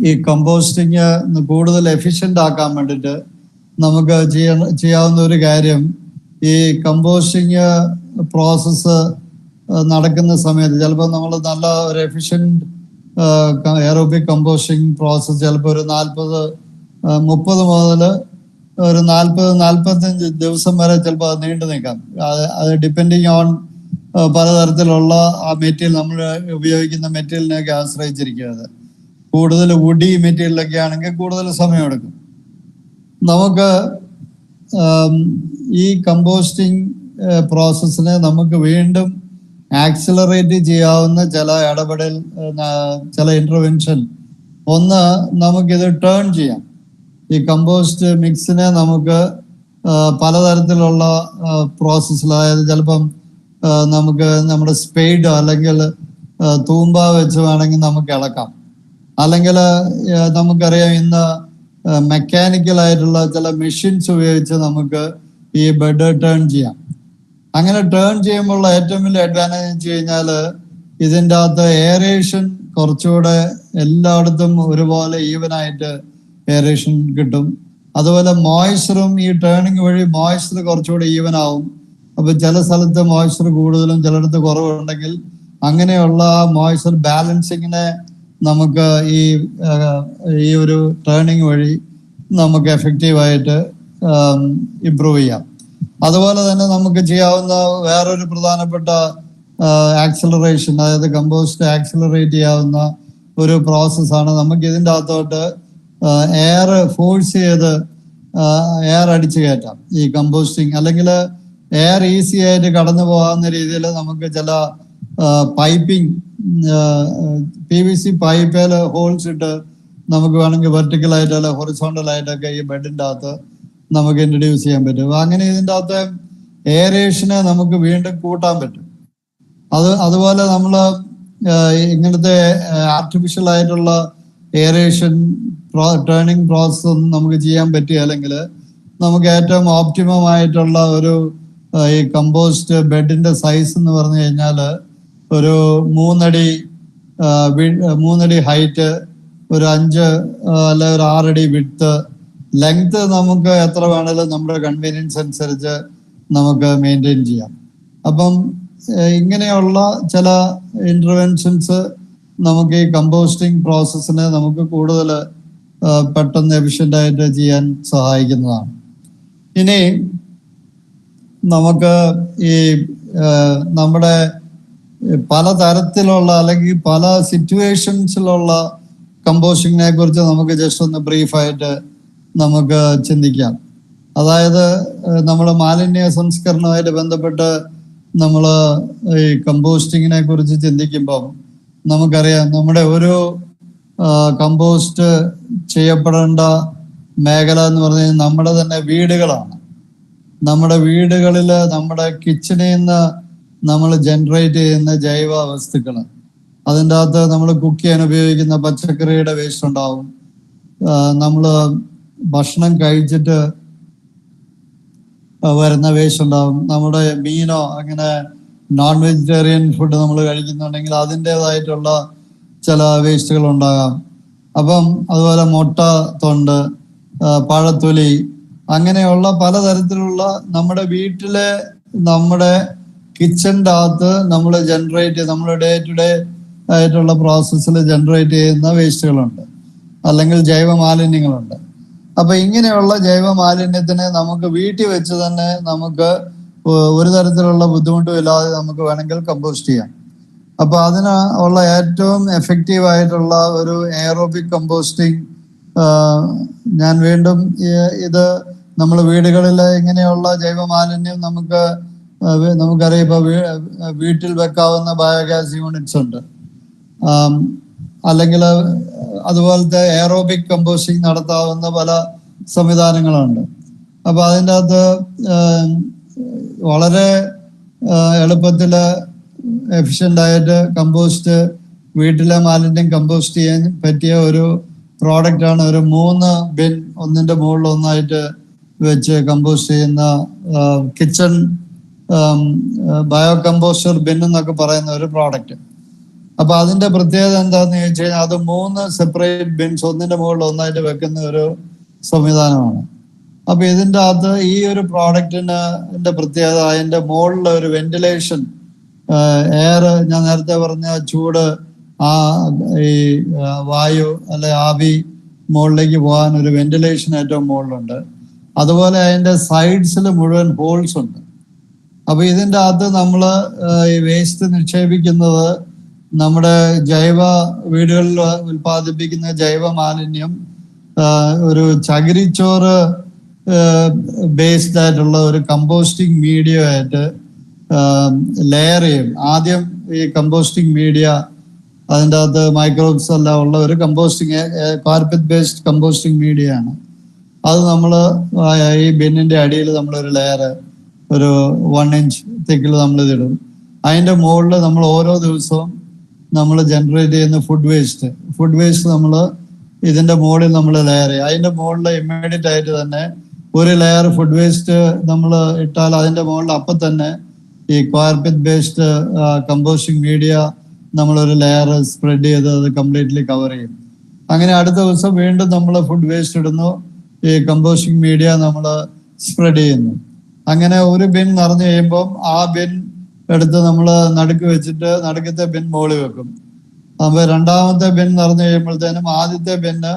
ഈ കമ്പോസ്റ്റിംഗ് കൂടുതൽ എഫിഷ്യന്റ് ആക്കാൻ വേണ്ടിയിട്ട് നമുക്ക് ചെയ്യാവുന്ന ഒരു കാര്യം, ഈ കമ്പോസ്റ്റിംഗ് പ്രോസസ്സ് നടക്കുന്ന സമയത്ത് ചിലപ്പോൾ നമ്മൾ നല്ല ഒരു എഫിഷ്യന്റ് എയറോബിക് കമ്പോസ്റ്റിംഗ് പ്രോസസ്സ് ചിലപ്പോൾ ഒരു 30 മുതൽ ഒരു 40-45 ദിവസം വരെ ചിലപ്പോൾ അത് നീണ്ടു നിൽക്കാം. അത് ഡിപ്പെൻഡിങ് ഓൺ പലതരത്തിലുള്ള ആ മെറ്റീരിയൽ, നമ്മൾ ഉപയോഗിക്കുന്ന മെറ്റീരിയലിനെയൊക്കെ ആശ്രയിച്ചിരിക്കുന്നത്. കൂടുതൽ വുഡി മെറ്റീരിയലൊക്കെ ആണെങ്കിൽ കൂടുതൽ സമയമെടുക്കും. നമുക്ക് ഈ കമ്പോസ്റ്റിംഗ് പ്രോസസ്സിനെ നമുക്ക് വീണ്ടും ആക്സിലറേറ്റ് ചെയ്യാവുന്ന ചില ഇന്റർവെൻഷൻ. ഒന്ന്, നമുക്കിത് ടേൺ ചെയ്യാം. ഈ കമ്പോസ്റ്റ് മിക്സിനെ നമുക്ക് പലതരത്തിലുള്ള പ്രോസസ്സിൽ, അതായത് ചിലപ്പം നമുക്ക് നമ്മുടെ സ്പെയ്ഡ് അല്ലെങ്കിൽ തൂമ്പ വെച്ച് വേണമെങ്കിൽ നമുക്ക് ഇളക്കാം. അല്ലെങ്കിൽ നമുക്കറിയാം ഇന്ന് മെക്കാനിക്കൽ ആയിട്ടുള്ള ചില മെഷീൻസ് ഉപയോഗിച്ച് നമുക്ക് ഈ ബെഡ് ടേൺ ചെയ്യാം. അങ്ങനെ ടേൺ ചെയ്യുമ്പോഴുള്ള ഏറ്റവും വലിയ അഡ്വാൻറ്റേജ് വെച്ച് കഴിഞ്ഞാൽ ഇതിൻ്റെ അകത്ത് എയറേഷൻ കുറച്ചുകൂടെ എല്ലായിടത്തും ഒരുപോലെ ഈവനായിട്ട് എയറേഷൻ കിട്ടും. അതുപോലെ മോയ്സ്ചറും ഈ ടേണിങ് വഴി മോയ്സ്ചർ കുറച്ചുകൂടെ ഈവൻ ആവും. അപ്പൊ ചില സ്ഥലത്ത് മോയ്സ്ചർ കൂടുതലും ചിലയിടത്ത് കുറവുണ്ടെങ്കിൽ അങ്ങനെയുള്ള മോയ്സ്ചർ ബാലൻസിങ്ങിനെ നമുക്ക് ഈ ഒരു ടേണിങ് വഴി നമുക്ക് എഫക്റ്റീവായിട്ട് ഇംപ്രൂവ് ചെയ്യാം. അതുപോലെ തന്നെ നമുക്ക് ചെയ്യാവുന്ന വേറൊരു പ്രധാനപ്പെട്ട ആക്സിലറേഷൻ, അതായത് കമ്പോസ്റ്റ് ആക്സിലറേറ്റ് ചെയ്യാവുന്ന ഒരു പ്രോസസ്സാണ്. നമുക്ക് ഇതിൻ്റെ അകത്തോട്ട് എയർ ഫോഴ്സ് ചെയ്ത് എയർ അടിച്ചു കയറ്റാം ഈ കമ്പോസ്റ്റിംഗ്. അല്ലെങ്കിൽ എയർ ഈസി ആയിട്ട് കടന്നു പോകാവുന്ന രീതിയിൽ നമുക്ക് ചില പൈപ്പിംഗ് PVC പൈപ്പിൽ ഹോൾസ് ഇട്ട് നമുക്ക് വേണമെങ്കിൽ വെർട്ടിക്കലായിട്ട് അല്ല ഹൊറിസോണ്ടലായിട്ടൊക്കെ ഈ ബെഡിൻ്റെ അകത്ത് നമുക്ക് ഇൻട്രൊഡ്യൂസ് ചെയ്യാൻ പറ്റും. അങ്ങനെ ഇതിൻ്റെ അകത്ത് എയറേഷനെ നമുക്ക് വീണ്ടും കൂട്ടാൻ പറ്റും. അതുപോലെ നമ്മൾ ഇങ്ങനത്തെ ആർട്ടിഫിഷ്യൽ ആയിട്ടുള്ള എയറേഷൻ ടേണിംഗ് പ്രോസസ് ഒന്നും നമുക്ക് ചെയ്യാൻ പറ്റുകയില്ലെങ്കിൽ നമുക്ക് ഏറ്റവും ഓപ്റ്റിമം ആയിട്ടുള്ള ഒരു ഈ കമ്പോസ്റ്റ് ബെഡിന്റെ സൈസ് എന്ന് പറഞ്ഞു കഴിഞ്ഞാൽ ഒരു 3 അടി ഹൈറ്റ്, ഒരു 5 അല്ലെ ഒരു 6 അടി വിഡ്ത്ത്, ലെങ്ത് നമുക്ക് എത്ര വേണേലും നമ്മുടെ കൺവീനിയൻസ് അനുസരിച്ച് നമുക്ക് മെയിൻറ്റെയിൻ ചെയ്യാം. അപ്പം ഇങ്ങനെയുള്ള ചില ഇന്റർവെൻഷൻസ് നമുക്ക് ഈ കമ്പോസ്റ്റിംഗ് പ്രോസസ്സിനെ നമുക്ക് കൂടുതൽ പെട്ടെന്ന് എഫിഷ്യൻ്റ് ആയിട്ട് ചെയ്യാൻ സഹായിക്കുന്നതാണ്. ഇനി നമുക്ക് ഈ നമ്മുടെ പല തരത്തിലുള്ള അല്ലെങ്കിൽ പല സിറ്റുവേഷൻസിലുള്ള കമ്പോസ്റ്റിങ്ങിനെ കുറിച്ച് നമുക്ക് ജസ്റ്റ് ഒന്ന് ബ്രീഫായിട്ട് നമുക്ക് ചിന്തിക്കാം. അതായത് നമ്മൾ മാലിന്യ സംസ്കരണവുമായിട്ട് ബന്ധപ്പെട്ട് നമ്മൾ ഈ കമ്പോസ്റ്റിങ്ങിനെ കുറിച്ച് ചിന്തിക്കുമ്പം നമുക്കറിയാം നമ്മുടെ ഒരു കമ്പോസ്റ്റ് ചെയ്യപ്പെടേണ്ട മേഖല എന്ന് പറഞ്ഞാൽ നമ്മുടെ തന്നെ വീടുകളാണ്. നമ്മുടെ വീടുകളിൽ നമ്മുടെ കിച്ചണിൽ നിന്ന് നമ്മൾ ജനറേറ്റ് ചെയ്യുന്ന ജൈവ വസ്തുക്കൾ, അതിൻ്റെ അകത്ത് നമ്മൾ കുക്ക് ചെയ്യാൻ ഉപയോഗിക്കുന്ന പച്ചക്കറിയുടെ വേസ്റ്റ് ഉണ്ടാവും, നമ്മൾ ഭക്ഷണം കഴിച്ചിട്ട് വരുന്ന വേസ്റ്റ് ഉണ്ടാവും, നമ്മുടെ മീനോ അങ്ങനെ നോൺ വെജിറ്റേറിയൻ ഫുഡ് നമ്മൾ കഴിക്കുന്നുണ്ടെങ്കിൽ അതിൻ്റെതായിട്ടുള്ള ചില വേസ്റ്റുകൾ ഉണ്ടാകാം. അപ്പം അതുപോലെ മുട്ട തൊണ്ട്, പഴത്തൊലി, അങ്ങനെയുള്ള പലതരത്തിലുള്ള നമ്മുടെ വീട്ടിലെ നമ്മുടെ കിച്ചൻ്റെ അകത്ത് നമ്മൾ ജനറേറ്റ് നമ്മുടെ ഡേ ടു ഡേ ആയിട്ടുള്ള പ്രോസസ്സിൽ ജനറേറ്റ് ചെയ്യുന്ന വേസ്റ്റുകളുണ്ട്, അല്ലെങ്കിൽ ജൈവ മാലിന്യങ്ങളുണ്ട്. അപ്പൊ ഇങ്ങനെയുള്ള ജൈവ മാലിന്യത്തിനെ നമുക്ക് വീട്ടിൽ വെച്ച് തന്നെ നമുക്ക് ഒരു തരത്തിലുള്ള ബുദ്ധിമുട്ടും ഇല്ലാതെ നമുക്ക് വേണമെങ്കിൽ കമ്പോസ്റ്റ് ചെയ്യാം. അപ്പൊ അതിന് ഉള്ള ഏറ്റവും എഫക്റ്റീവ് ആയിട്ടുള്ള ഒരു എയറോബിക് കമ്പോസ്റ്റിംഗ് ഞാൻ വീണ്ടും ഇത് നമ്മൾ വീടുകളിൽ ഇങ്ങനെയുള്ള ജൈവ മാലിന്യം നമുക്കറിയാം ഇപ്പൊ വീട്ടിൽ വെക്കാവുന്ന ബയോഗ്യാസ് യൂണിറ്റ്സ് ഉണ്ട്, അല്ലെങ്കിൽ അതുപോലത്തെ എയറോബിക് കമ്പോസ്റ്റിംഗ് നടത്താവുന്ന പല സംവിധാനങ്ങളുണ്ട്. അപ്പൊ അതിൻ്റെ അകത്ത് വളരെ എളുപ്പത്തിൽ എഫിഷ്യൻ്റ് ആയിട്ട് വീട്ടിലെ മാലിന്യം കമ്പോസ്റ്റ് ചെയ്യാൻ പറ്റിയ ഒരു പ്രോഡക്റ്റാണ് ഒരു 3 ബിൻ ഒന്നിന്റെ മുകളിൽ ഒന്നായിട്ട് വെച്ച് കമ്പോസ്റ്റ് ചെയ്യുന്ന കിച്ചൺ ബയോ കമ്പോസ്റ്റർ ബിൻ എന്നൊക്കെ പറയുന്ന ഒരു പ്രോഡക്റ്റ്. അപ്പൊ അതിന്റെ പ്രത്യേകത എന്താന്ന് ചോദിച്ചു കഴിഞ്ഞാൽ അത് 3 സെപ്പറേറ്റ് ബിൻസ് ഒന്നിന്റെ മുകളിൽ ഒന്നായിട്ട് വെക്കുന്ന ഒരു സംവിധാനമാണ്. അപ്പൊ ഇതിൻ്റെ അകത്ത് ഈ ഒരു പ്രോഡക്റ്റിന്റെ പ്രത്യേകത അതിന്റെ മുകളിൽ ഒരു വെന്റിലേഷൻ, എയർ, ഞാൻ നേരത്തെ പറഞ്ഞ ചൂട്, ഈ വായു അല്ലെ ആവി മുകളിലേക്ക് പോകാൻ ഒരു വെന്റിലേഷൻ ഏറ്റവും മുകളിലുണ്ട്. അതുപോലെ അതിന്റെ സൈഡ്സിൽ മുഴുവൻ ഹോൾസ് ഉണ്ട്. അപ്പൊ ഇതിൻ്റെ അകത്ത് നമ്മൾ ഈ വേസ്റ്റ് നിക്ഷേപിക്കുന്നത് നമ്മുടെ വീടുകളിൽ ഉൽപ്പാദിപ്പിക്കുന്ന ജൈവ മാലിന്യം ഒരു ചകിരിച്ചോറ് ബേസ്ഡ് ആയിട്ടുള്ള ഒരു കമ്പോസ്റ്റിംഗ് മീഡിയ ആയിട്ട് ലെയർ ചെയ്യും. ആദ്യം ഈ കമ്പോസ്റ്റിംഗ് മീഡിയ അതിൻ്റെ അകത്ത് മൈക്രോബ്സ് എല്ലാം ഉള്ള ഒരു composting carpet based composting media ആണ്. അത് നമ്മൾ ഈ ബിന്നിന്റെ അടിയിൽ നമ്മളൊരു ലെയർ ഒരു 1 ഇഞ്ച് തിക്കിൽ നമ്മൾ ഇതിടും. അതിൻ്റെ മുകളിൽ നമ്മൾ ഓരോ ദിവസവും നമ്മൾ ജനറേറ്റ് ചെയ്യുന്ന ഫുഡ് വേസ്റ്റ് നമ്മൾ ഇതിന്റെ മുകളിൽ നമ്മൾ ലെയർ ചെയ്യും. അതിന്റെ മുകളിൽ ഇമ്മീഡിയറ്റ് ആയിട്ട് തന്നെ ഒരു ലെയർ ഫുഡ് വേസ്റ്റ് നമ്മൾ ഇട്ടാൽ അതിന്റെ മുകളിൽ അപ്പം തന്നെ ഈ കാർപ്പറ്റ് ബേസ്ഡ് കമ്പോസ്റ്റിംഗ് മീഡിയ നമ്മളൊരു ലെയർ സ്പ്രെഡ് ചെയ്ത് അത് കംപ്ലീറ്റ്ലി കവർ ചെയ്യും. അങ്ങനെ അടുത്ത ദിവസം വീണ്ടും നമ്മൾ ഫുഡ് വേസ്റ്റ് ഇടുന്നു, ഈ കമ്പോസ്റ്റിംഗ് മീഡിയ നമ്മൾ സ്പ്രെഡ് ചെയ്യുന്നു. അങ്ങനെ ഒരു ബിൻ നിറഞ്ഞു കഴിയുമ്പോൾ ആ ബിൻ എടുത്ത് നമ്മൾ നടുക്ക് വെച്ചിട്ട് നടുക്കത്തെ ബിൻ മുകളിൽ വെക്കും. അപ്പൊ രണ്ടാമത്തെ ബിൻ നിറഞ്ഞു കഴിയുമ്പോഴത്തേനും ആദ്യത്തെ ബിന്ന്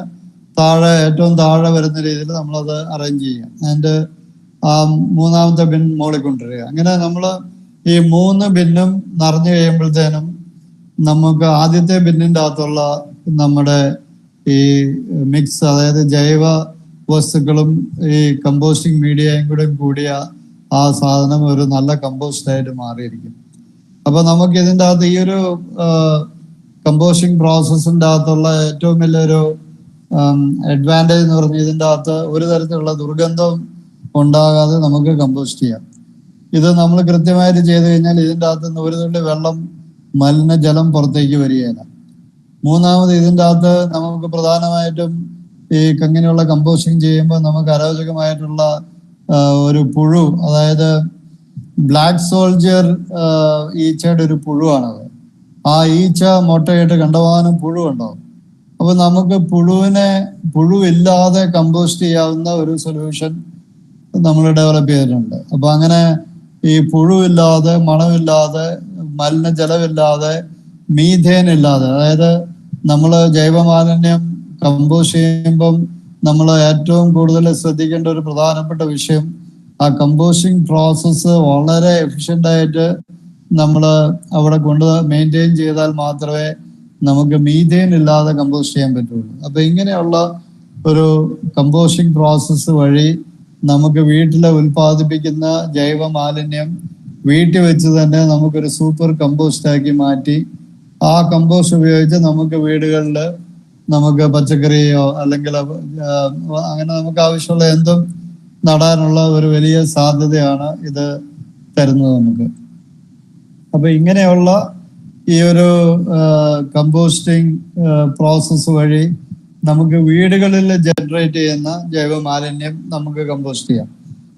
ഏറ്റവും താഴെ വരുന്ന രീതിയിൽ നമ്മളത് അറേഞ്ച് ചെയ്യാം. അതിന്റെ മൂന്നാമത്തെ ബിൻ മുകളിൽ കൊണ്ടുവരിക. അങ്ങനെ നമ്മൾ ഈ 3 ബിന്നും നിറഞ്ഞു കഴിയുമ്പോഴത്തേനും നമുക്ക് ആദ്യത്തെ ബിന്നിന്റെ അകത്തുള്ള നമ്മുടെ ഈ മിക്സ്, അതായത് ജൈവ വസ്തുക്കളും ഈ കമ്പോസ്റ്റിംഗ് മീഡിയയും കൂടിയ ആ സാധനം ഒരു നല്ല കമ്പോസ്റ്റ് ആയിട്ട് മാറിയിരിക്കും. അപ്പൊ നമുക്ക് ഇതിൻ്റെ അകത്ത് ഈ ഒരു കമ്പോസ്റ്റിംഗ് പ്രോസസ്സിന്റെ അകത്തുള്ള ഏറ്റവും വലിയൊരു അഡ്വാൻറ്റേജ് എന്ന് പറഞ്ഞാൽ ഇതിൻ്റെ അകത്ത് ഒരു തരത്തിലുള്ള ദുർഗന്ധം ഉണ്ടാകാതെ നമുക്ക് കമ്പോസ്റ്റ് ചെയ്യാം. ഇത് നമ്മൾ കൃത്യമായിട്ട് ചെയ്ത് കഴിഞ്ഞാൽ ഇതിൻ്റെ അകത്ത് നിന്ന് ഒരു തുള്ളി വെള്ളം മലിനജലം പുറത്തേക്ക് വരികയില്ല. മൂന്നാമത് ഇതിൻ്റെ അകത്ത് നമുക്ക് പ്രധാനമായിട്ടും ഈ ഇങ്ങനെയുള്ള കമ്പോസ്റ്റിംഗ് ചെയ്യുമ്പോൾ നമുക്ക് അരോചകമായിട്ടുള്ള ഒരു പുഴു, അതായത് ബ്ലാക്ക് സോൾജിയർ ഈച്ചയുടെ ഒരു പുഴുവാണത്. ആ ഈച്ച മുട്ടയിട്ട് കണ്ടമാനം പുഴു ഉണ്ടാവും. അപ്പൊ നമുക്ക് പുഴുവില്ലാതെ കമ്പോസ്റ്റ് ചെയ്യാവുന്ന ഒരു സൊല്യൂഷൻ നമ്മൾ ഡെവലപ്പ് ചെയ്തിട്ടുണ്ട്. അപ്പൊ അങ്ങനെ ഈ പുഴുവില്ലാതെ, മണമില്ലാതെ, മലിനജലമില്ലാതെ മീഥേൻ ഇല്ലാതെ, അതായത് നമ്മൾ ജൈവമാലിന്യം കമ്പോസ്റ്റ് ചെയ്യുമ്പം നമ്മൾ ഏറ്റവും കൂടുതൽ ശ്രദ്ധിക്കേണ്ട ഒരു പ്രധാനപ്പെട്ട വിഷയം, ആ കമ്പോസ്റ്റിംഗ് പ്രോസസ്സ് വളരെ എഫിഷ്യൻ്റ് ആയിട്ട് നമ്മൾ അവിടെ കൊണ്ട് മെയിൻറ്റെയിൻ ചെയ്താൽ മാത്രമേ നമുക്ക് മീഥേൻ ഇല്ലാതെ കമ്പോസ്റ്റ് ചെയ്യാൻ പറ്റുള്ളൂ. അപ്പൊ ഇങ്ങനെയുള്ള ഒരു കമ്പോസ്റ്റിംഗ് പ്രോസസ്സ് വഴി നമുക്ക് വീട്ടിൽ ഉൽപ്പാദിപ്പിക്കുന്ന ജൈവ മാലിന്യം വീട്ടിൽ വെച്ച് തന്നെ നമുക്കൊരു സൂപ്പർ കമ്പോസ്റ്റ് ആക്കി മാറ്റി ആ കമ്പോസ്റ്റ് ഉപയോഗിച്ച് നമുക്ക് വീടുകളിൽ നമുക്ക് പച്ചക്കറിയോ അല്ലെങ്കിൽ അങ്ങനെ നമുക്ക് ആവശ്യമുള്ള എന്തും നടാനുള്ള ഒരു വലിയ സാധ്യതയാണ് ഇത് തരുന്നത് നമുക്ക്. അപ്പൊ ഇങ്ങനെയുള്ള ഈ ഒരു കമ്പോസ്റ്റിംഗ് പ്രോസസ്സ് വഴി നമുക്ക് വീടുകളിൽ ജനറേറ്റ് ചെയ്യുന്ന ജൈവ മാലിന്യം നമുക്ക് കമ്പോസ്റ്റ് ചെയ്യാം.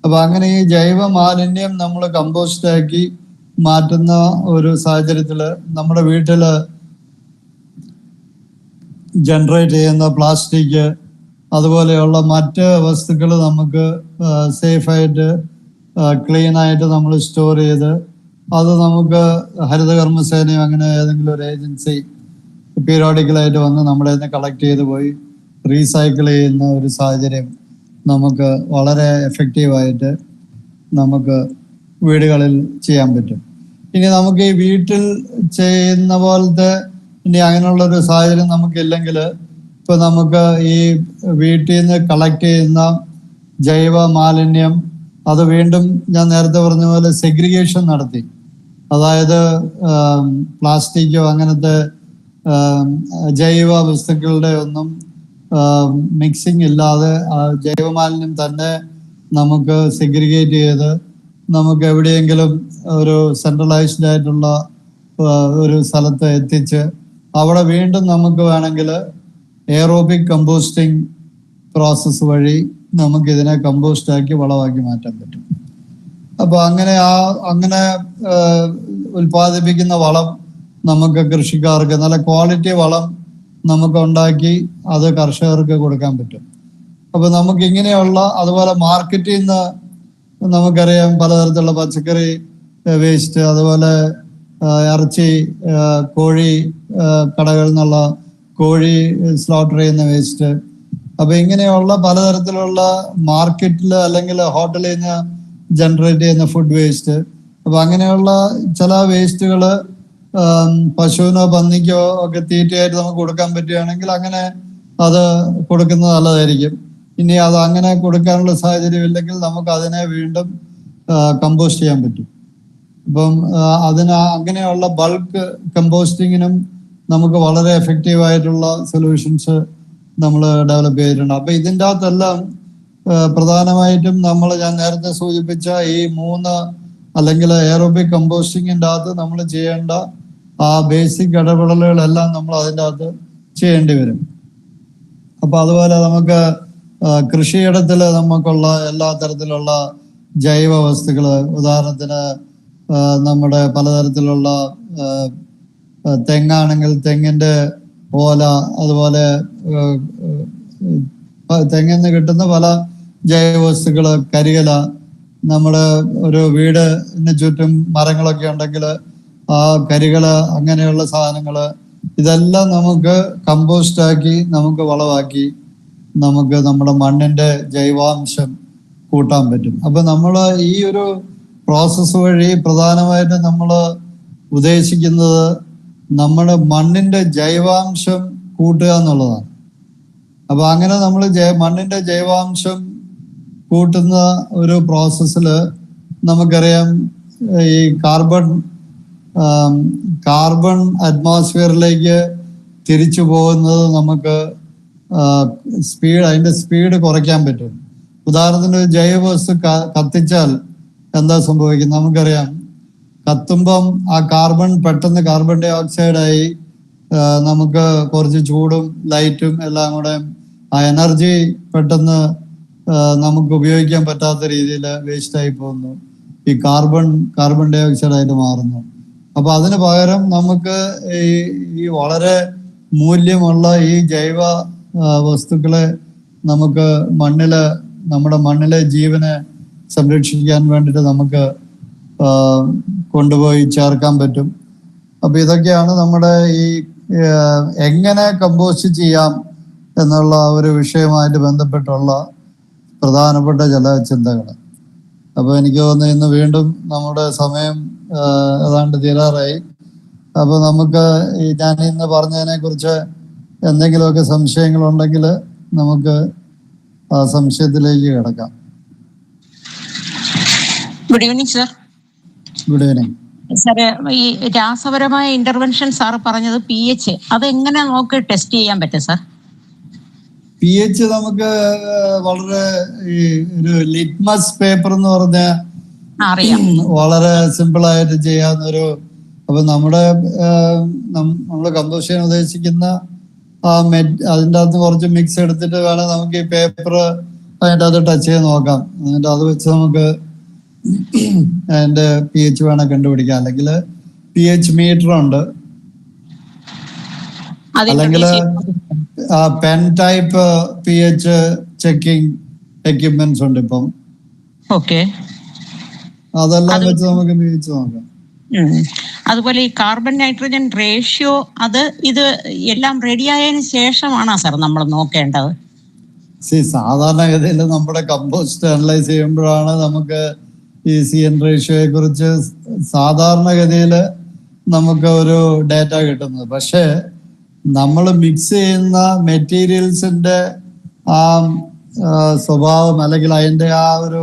അപ്പൊ അങ്ങനെ ഈ ജൈവ മാലിന്യം നമ്മൾ കമ്പോസ്റ്റ് ആക്കി മാറ്റുന്ന ഒരു സാഹചര്യത്തില് നമ്മുടെ വീട്ടില് ജനറേറ്റ് ചെയ്യുന്ന പ്ലാസ്റ്റിക് അതുപോലെയുള്ള മറ്റ് വസ്തുക്കൾ നമുക്ക് സേഫായിട്ട് ക്ലീൻ ആയിട്ട് നമ്മൾ സ്റ്റോർ ചെയ്ത് അത് നമുക്ക് ഹരിതകർമ്മസേനയോ അങ്ങനെ ഏതെങ്കിലും ഒരു ഏജൻസി പീരിയോഡിക്കലായിട്ട് വന്ന് നമ്മുടെ നിന്ന് കളക്ട് ചെയ്ത് പോയി റീസൈക്കിൾ ചെയ്യുന്ന ഒരു സാഹചര്യം നമുക്ക് വളരെ എഫക്റ്റീവായിട്ട് നമുക്ക് വീടുകളിൽ ചെയ്യാൻ പറ്റും. ഇനി നമുക്ക് ഈ വീട്ടിൽ ചെയ്യുന്ന പോലത്തെ ഇനി അങ്ങനെയുള്ളൊരു സാഹചര്യം നമുക്കില്ലെങ്കിൽ ഇപ്പൊ നമുക്ക് ഈ വീട്ടിൽ നിന്ന് കളക്ട് ചെയ്യുന്ന ജൈവ മാലിന്യം അത് വീണ്ടും ഞാൻ നേരത്തെ പറഞ്ഞ പോലെ സെഗ്രിഗേഷൻ നടത്തി, അതായത് പ്ലാസ്റ്റിക്കോ അങ്ങനത്തെ ജൈവ വസ്തുക്കളുടെ ഒന്നും മിക്സിംഗ് ഇല്ലാതെ ജൈവമാലിന്യം തന്നെ നമുക്ക് സെഗ്രിഗേറ്റ് ചെയ്ത് നമുക്ക് എവിടെയെങ്കിലും ഒരു സെൻട്രലൈസ്ഡ് ആയിട്ടുള്ള ഒരു സ്ഥലത്ത് എത്തിച്ച് അവിടെ വീണ്ടും നമുക്ക് വേണമെങ്കിൽ എയറോബിക് കമ്പോസ്റ്റിംഗ് പ്രോസസ്സ് വഴി നമുക്ക് ഇതിനെ കമ്പോസ്റ്റ് ആക്കി വളമാക്കി മാറ്റാൻ പറ്റും. അപ്പൊ അങ്ങനെ ഉൽപ്പാദിപ്പിക്കുന്ന വളം നമുക്ക് കൃഷിക്കാർക്ക് നല്ല ക്വാളിറ്റി വളം നമുക്ക് ഉണ്ടാക്കി അത് കർഷകർക്ക് കൊടുക്കാൻ പറ്റും. അപ്പൊ നമുക്ക് ഇങ്ങനെയുള്ള അതുപോലെ മാർക്കറ്റിൽ നിന്ന് നമുക്കറിയാം പലതരത്തിലുള്ള പച്ചക്കറി വേസ്റ്റ്, അതുപോലെ ഇറച്ചി, കോഴി കടകളിൽ നിന്നുള്ള കോഴി സ്ലോട്ടർ ചെയ്യുന്ന വേസ്റ്റ്, അപ്പൊ ഇങ്ങനെയുള്ള പലതരത്തിലുള്ള മാർക്കറ്റിൽ അല്ലെങ്കിൽ ഹോട്ടലിൽ നിന്ന് ജനറേറ്റ് ചെയ്യുന്ന ഫുഡ് വേസ്റ്റ്, അപ്പൊ അങ്ങനെയുള്ള ചില വേസ്റ്റുകള് പശുവിനോ പന്നിക്കോ ഒക്കെ തീറ്റയായിട്ട് നമുക്ക് കൊടുക്കാൻ പറ്റുകയാണെങ്കിൽ അങ്ങനെ അത് കൊടുക്കുന്നത് നല്ലതായിരിക്കും. ഇനി അത് അങ്ങനെ കൊടുക്കാനുള്ള സാഹചര്യം ഇല്ലെങ്കിൽ നമുക്ക് അതിനെ വീണ്ടും കമ്പോസ്റ്റ് ചെയ്യാൻ പറ്റും. ഇപ്പം അങ്ങനെയുള്ള ബൾക്ക് കമ്പോസ്റ്റിങ്ങിനും നമുക്ക് വളരെ എഫക്റ്റീവ് ആയിട്ടുള്ള സൊല്യൂഷൻസ് നമ്മൾ ഡെവലപ്പ് ചെയ്തിട്ടുണ്ട്. അപ്പൊ ഇതിൻ്റെ അകത്തെല്ലാം പ്രധാനമായിട്ടും ഞാൻ നേരത്തെ സൂചിപ്പിച്ച ഈ 3 അല്ലെങ്കിൽ എയറോബിക് കമ്പോസ്റ്റിങ്ങിൻ്റെ അകത്ത് നമ്മൾ ചെയ്യേണ്ട ആ ബേസിക് ഇടപെടലുകളെല്ലാം നമ്മൾ അതിൻ്റെ അകത്ത് ചെയ്യേണ്ടി വരും. അപ്പൊ അതുപോലെ നമുക്ക് കൃഷിയിടത്തിൽ നമുക്കുള്ള എല്ലാ തരത്തിലുള്ള ജൈവ വസ്തുക്കള്, ഉദാഹരണത്തിന് നമ്മുടെ പലതരത്തിലുള്ള തെങ്ങാണെങ്കിൽ തെങ്ങിന്റെ ഓല, അതുപോലെ തെങ്ങിൽ നിന്ന് കിട്ടുന്ന പല ജൈവ വസ്തുക്കള്, കരികല, നമ്മുടെ ഒരു വീടിന് ചുറ്റും മരങ്ങളൊക്കെ ഉണ്ടെങ്കിൽ ആ കരികല, അങ്ങനെയുള്ള സാധനങ്ങള് ഇതെല്ലാം നമുക്ക് കമ്പോസ്റ്റ് ആക്കി നമുക്ക് വളമാക്കി നമുക്ക് നമ്മുടെ മണ്ണിന്റെ ജൈവാംശം കൂട്ടാൻ പറ്റും. അപ്പൊ നമ്മൾ ഈ ഒരു പ്രോസസ്സ് വഴി പ്രധാനമായിട്ടും നമ്മൾ ഉദ്ദേശിക്കുന്നത് നമ്മുടെ മണ്ണിന്റെ ജൈവാംശം കൂട്ടുക എന്നുള്ളതാണ്. അപ്പൊ അങ്ങനെ നമ്മൾ മണ്ണിന്റെ ജൈവാംശം കൂട്ടുന്ന ഒരു പ്രോസസ്സിൽ നമുക്കറിയാം ഈ കാർബൺ അറ്റ്മോസ്ഫിയറിലേക്ക് തിരിച്ചു പോകുന്നത് നമുക്ക് അതിന്റെ സ്പീഡ് കുറയ്ക്കാൻ പറ്റും. ഉദാഹരണത്തിന് ജൈവവസ്തു കത്തിച്ചാൽ എന്താ സംഭവിക്കുന്നത് നമുക്കറിയാം. കത്തുമ്പം ആ പെട്ടെന്ന് കാർബൺ ഡൈ ഓക്സൈഡായി നമുക്ക് കുറച്ച് ചൂടും ലൈറ്റും എല്ലാം കൂടെ ആ എനർജി പെട്ടെന്ന് നമുക്ക് ഉപയോഗിക്കാൻ പറ്റാത്ത രീതിയിൽ വേസ്റ്റായി പോകുന്നു. ഈ കാർബൺ ഡൈ ഓക്സൈഡ് ആയിട്ട് മാറുന്നു. അപ്പൊ അതിന് പകരം നമുക്ക് ഈ വളരെ മൂല്യമുള്ള ഈ ജൈവ വസ്തുക്കളെ നമുക്ക് നമ്മുടെ മണ്ണിലെ ജീവനെ സംരക്ഷിക്കാൻ വേണ്ടിയിട്ട് നമുക്ക് കൊണ്ടുപോയി ചേർക്കാൻ പറ്റും. അപ്പൊ ഇതൊക്കെയാണ് നമ്മുടെ ഈ എങ്ങനെ കമ്പോസ്റ്റ് ചെയ്യാം എന്നുള്ള ഒരു വിഷയവുമായിട്ട് ബന്ധപ്പെട്ടുള്ള പ്രധാനപ്പെട്ട ചില ചിന്തകൾ. അപ്പൊ എനിക്ക് തോന്നുന്നു ഇന്ന് വീണ്ടും നമ്മുടെ സമയം ഏതാണ്ട് തീരാറായി. അപ്പൊ നമുക്ക് ഞാൻ ഇന്ന് പറഞ്ഞതിനെ കുറിച്ച് എന്തെങ്കിലുമൊക്കെ സംശയങ്ങളുണ്ടെങ്കിൽ നമുക്ക് ആ സംശയത്തിലേക്ക് കിടക്കാം. Good evening sir. Good evening sir. ഈ രാസപരമായ ഇന്റർവെൻഷൻ സാർ പറഞ്ഞത് pH അതെങ്ങനെ നമുക്ക് ടെസ്റ്റ് ചെയ്യാൻ പറ്റും സാർ? pH നമുക്ക് വളരെ ഈ ഒരു ലിറ്റ്മസ് പേപ്പർ എന്ന് പറഞ്ഞ വളരെ സിമ്പിൾ ആയിട്ട് ചെയ്യാവുന്ന ഒരു, അപ്പൊ നമ്മള് കമ്പോസ്റ്റ് ചെയ്യാൻ ഉദ്ദേശിക്കുന്ന ആ അതിൻ്റെ അകത്ത് കുറച്ച് മിക്സ് എടുത്തിട്ട് വേണം നമുക്ക് ഈ പേപ്പർ അതിൻ്റെ അകത്ത് ടച്ച് ചെയ്ത് നോക്കാം. എന്നിട്ട് അത് വെച്ച് നമുക്ക് അതിന്റെ pH വേണം കണ്ടുപിടിക്കാം. അല്ലെങ്കിൽ pH മീറ്റർ ഉണ്ട്, അല്ലെങ്കിൽ pen type pH checking equipments ഉണ്ട് ഇപ്പം. അതെല്ലാം വെച്ച് നമുക്ക് pH നോക്കാം. അതുപോലെ ഈ കാർബൺ നൈട്രജൻ റേഷ്യോ ഇത് എല്ലാം റെഡി ആയതിനു ശേഷമാണോ സാർ നമ്മൾ നോക്കേണ്ടത്? സാധാരണഗതിയിൽ നമ്മുടെ കമ്പോസ്റ്റ് അനലൈസ് ചെയ്യുമ്പോഴാണ് നമുക്ക് ഈ CN റേഷ്യോയെ കുറിച്ച് സാധാരണഗതിയിൽ നമുക്ക് ഒരു ഡേറ്റ കിട്ടുന്നത്. പക്ഷേ നമ്മൾ മിക്സ് ചെയ്യുന്ന മെറ്റീരിയൽസിന്റെ ആ സ്വഭാവം അല്ലെങ്കിൽ അതിന്റെ ആ ഒരു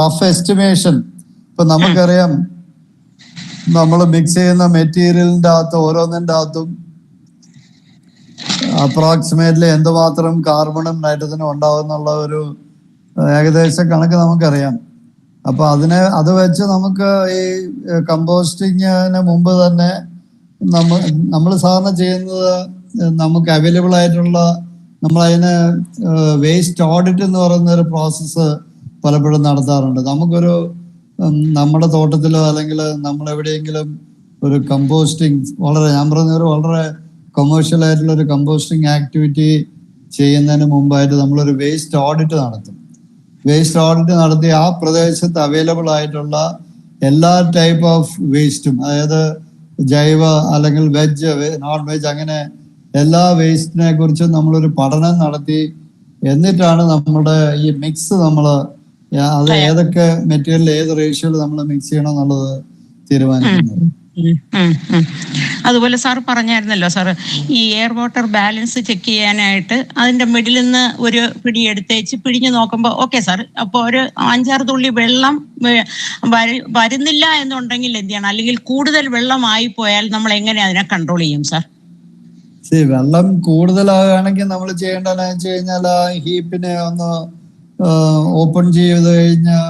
റഫ് എസ്റ്റിമേഷൻ, ഇപ്പൊ നമുക്കറിയാം നമ്മൾ മിക്സ് ചെയ്യുന്ന മെറ്റീരിയലിന്റെ അകത്ത് ഓരോന്നിന്റെ അകത്തും അപ്രോക്സിമേറ്റ്ലി എന്തുമാത്രം കാർബണും നൈട്രജനും ഉണ്ടാവുന്നുള്ള ഒരു ഏകദേശ കണക്ക് നമുക്കറിയാം. അപ്പൊ അത് വെച്ച് നമുക്ക് ഈ കമ്പോസ്റ്റിങ്ങിന് മുമ്പ് തന്നെ നമ്മൾ സാധാരണ ചെയ്യുന്നത് നമുക്ക് അവൈലബിൾ ആയിട്ടുള്ള നമ്മളതിന് വേസ്റ്റ് ഓഡിറ്റ് എന്ന് പറയുന്ന ഒരു പ്രോസസ്സ് പലപ്പോഴും നടത്താറുണ്ട്. നമുക്കൊരു നമ്മുടെ തോട്ടത്തിലോ അല്ലെങ്കിൽ നമ്മൾ എവിടെയെങ്കിലും ഒരു കമ്പോസ്റ്റിംഗ് ഞാൻ പറഞ്ഞ ഒരു വളരെ കൊമേഴ്ഷ്യൽ ആയിട്ടുള്ള ഒരു കമ്പോസ്റ്റിംഗ് ആക്ടിവിറ്റി ചെയ്യുന്നതിന് മുമ്പായിട്ട് നമ്മളൊരു വേസ്റ്റ് ഓഡിറ്റ് നടത്തും. വേസ്റ്റ് ഓഡിറ്റ് നടത്തി ആ പ്രദേശത്ത് അവൈലബിൾ ആയിട്ടുള്ള എല്ലാ ടൈപ്പ് ഓഫ് വേസ്റ്റും, അതായത് ജൈവ അല്ലെങ്കിൽ വെജ്, നോൺ വെജ്, അങ്ങനെ എല്ലാ വേസ്റ്റിനെ കുറിച്ചും നമ്മളൊരു പഠനം നടത്തി എന്നിട്ടാണ് നമ്മുടെ ഈ മിക്സ് അത് ഏതൊക്കെ മെറ്റീരിയൽ ഏത് റേഷ്യോയിൽ നമ്മൾ മിക്സ് ചെയ്യണം എന്നുള്ളത് തീരുമാനിക്കുന്നത്. അതുപോലെ സാർ പറഞ്ഞായിരുന്നല്ലോ സാർ, ഈ എയർ വാട്ടർ ബാലൻസ് ചെക്ക് ചെയ്യാനായിട്ട് അതിന്റെ മിഡിൽ നിന്ന് ഒരു പിടി എടുത്തേച്ച് പിഴിഞ്ഞു നോക്കുമ്പോൾ ഓക്കെ സാർ, അപ്പോൾ ഒരു 5-6 തുള്ളി വെള്ളം വരുന്നില്ല എന്നുണ്ടെങ്കിൽ എന്ത് ചെയ്യണം? അല്ലെങ്കിൽ കൂടുതൽ വെള്ളമായി പോയാൽ നമ്മൾ എങ്ങനെ അതിനെ കൺട്രോൾ ചെയ്യും സാർ? വെള്ളം കൂടുതലാകുകയാണെങ്കിൽ നമ്മൾ ചെയ്യേണ്ടതെന്ന് വെച്ച് കഴിഞ്ഞാൽ ആ ഹീപ്പിനെ ഒന്ന് ഓപ്പൺ ചെയ്ത് കഴിഞ്ഞാൽ,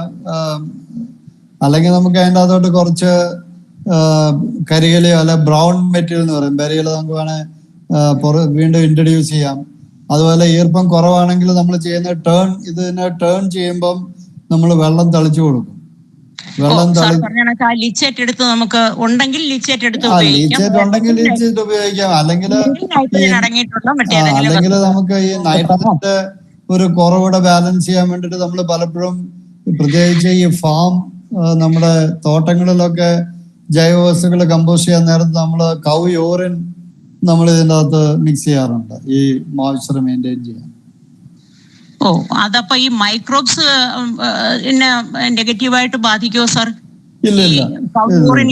അല്ലെങ്കിൽ നമുക്ക് അതിൻ്റെ അകത്തോട്ട് കുറച്ച് കരികലയോ അല്ല ബ്രൗൺ മെറ്റീരിയൽ എന്ന് പറയും, കരികല നമുക്ക് വേണേൽ വീണ്ടും ഇൻട്രൊഡ്യൂസ് ചെയ്യാം. അതുപോലെ ഈർപ്പം കുറവാണെങ്കിൽ നമ്മൾ ചെയ്യുന്ന ഇതിനെ ടേൺ ചെയ്യുമ്പം നമ്മൾ വെള്ളം തളിച്ചു കൊടുക്കും. ലിച്ചേറ്റ് ഉണ്ടെങ്കിൽ ലിച്ചേറ്റ് ഉപയോഗിക്കാം. അല്ലെങ്കിൽ നമുക്ക് ഈ നൈട്രജന്റെ ഒരു കുറവിടെ ബാലൻസ് ചെയ്യാൻ വേണ്ടിട്ട് നമ്മൾ പലപ്പോഴും പ്രത്യേകിച്ച് ഈ നമ്മുടെ തോട്ടങ്ങളിലൊക്കെ ജൈവവസ്തുക്കൾ കമ്പോസ്റ്റ് ചെയ്യാൻ നേരത്ത് നമ്മൾ കൗ യൂറിൻ നമ്മൾ ഇതിൻ്റെ അകത്ത് മിക്സ് ചെയ്യാറുണ്ട് ഈ മോയ്സ്ചർ മെയിൻറ്റെയിൻ ചെയ്യാൻ. അതപ്പോ ഈ മൈക്രോബ്സ് നെഗറ്റീവായിട്ട് ബാധിക്കുമോ സാർ? ഇല്ല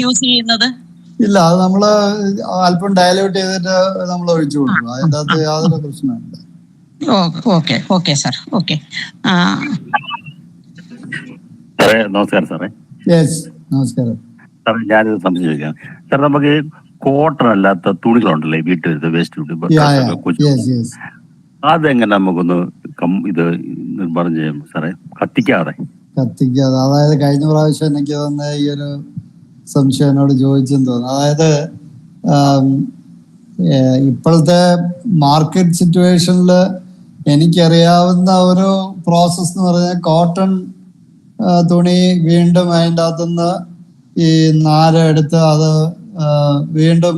യൂസ് ചെയ്യുന്നത് ഇല്ല, അത് നമ്മള് അല്പം ഡയലൂട്ട് ചെയ്തിട്ട് നമ്മൾ ഒഴിച്ചു കൊടുക്കും. അതിൻ്റെ അകത്ത് യാതൊരു പ്രശ്നമില്ല. Okay sir. ഓക്കെ, നമസ്കാരം സാറേ. നമസ്കാരം സാർ. ഞാനിത് സംശയം ചോദിക്കാം സാർ. നമുക്ക് കോട്ടൺ അല്ലാത്ത തുണികളുണ്ടല്ലേ വീട്ടിൽ വേസ്റ്റ്, അതെങ്ങനെ നമുക്കൊന്ന് ഇത് നിർമ്മാണം ചെയ്യാം സാറേ? കത്തിക്കാതെ അതായത് കഴിഞ്ഞ പ്രാവശ്യം എനിക്ക് തന്നെ ഈ ഒരു സംശയം എന്നോട് ചോദിച്ചെന്ന് തോന്നുന്നു. അതായത് ഇപ്പോഴത്തെ മാർക്കറ്റ് സിറ്റുവേഷനിൽ എനിക്കറിയാവുന്ന ഒരു പ്രോസസ് എന്ന് പറഞ്ഞാൽ കോട്ടൺ തുണി വീണ്ടും അതിൻ്റെ അകത്തുനിന്ന് ഈ നാര എടുത്ത് അത് വീണ്ടും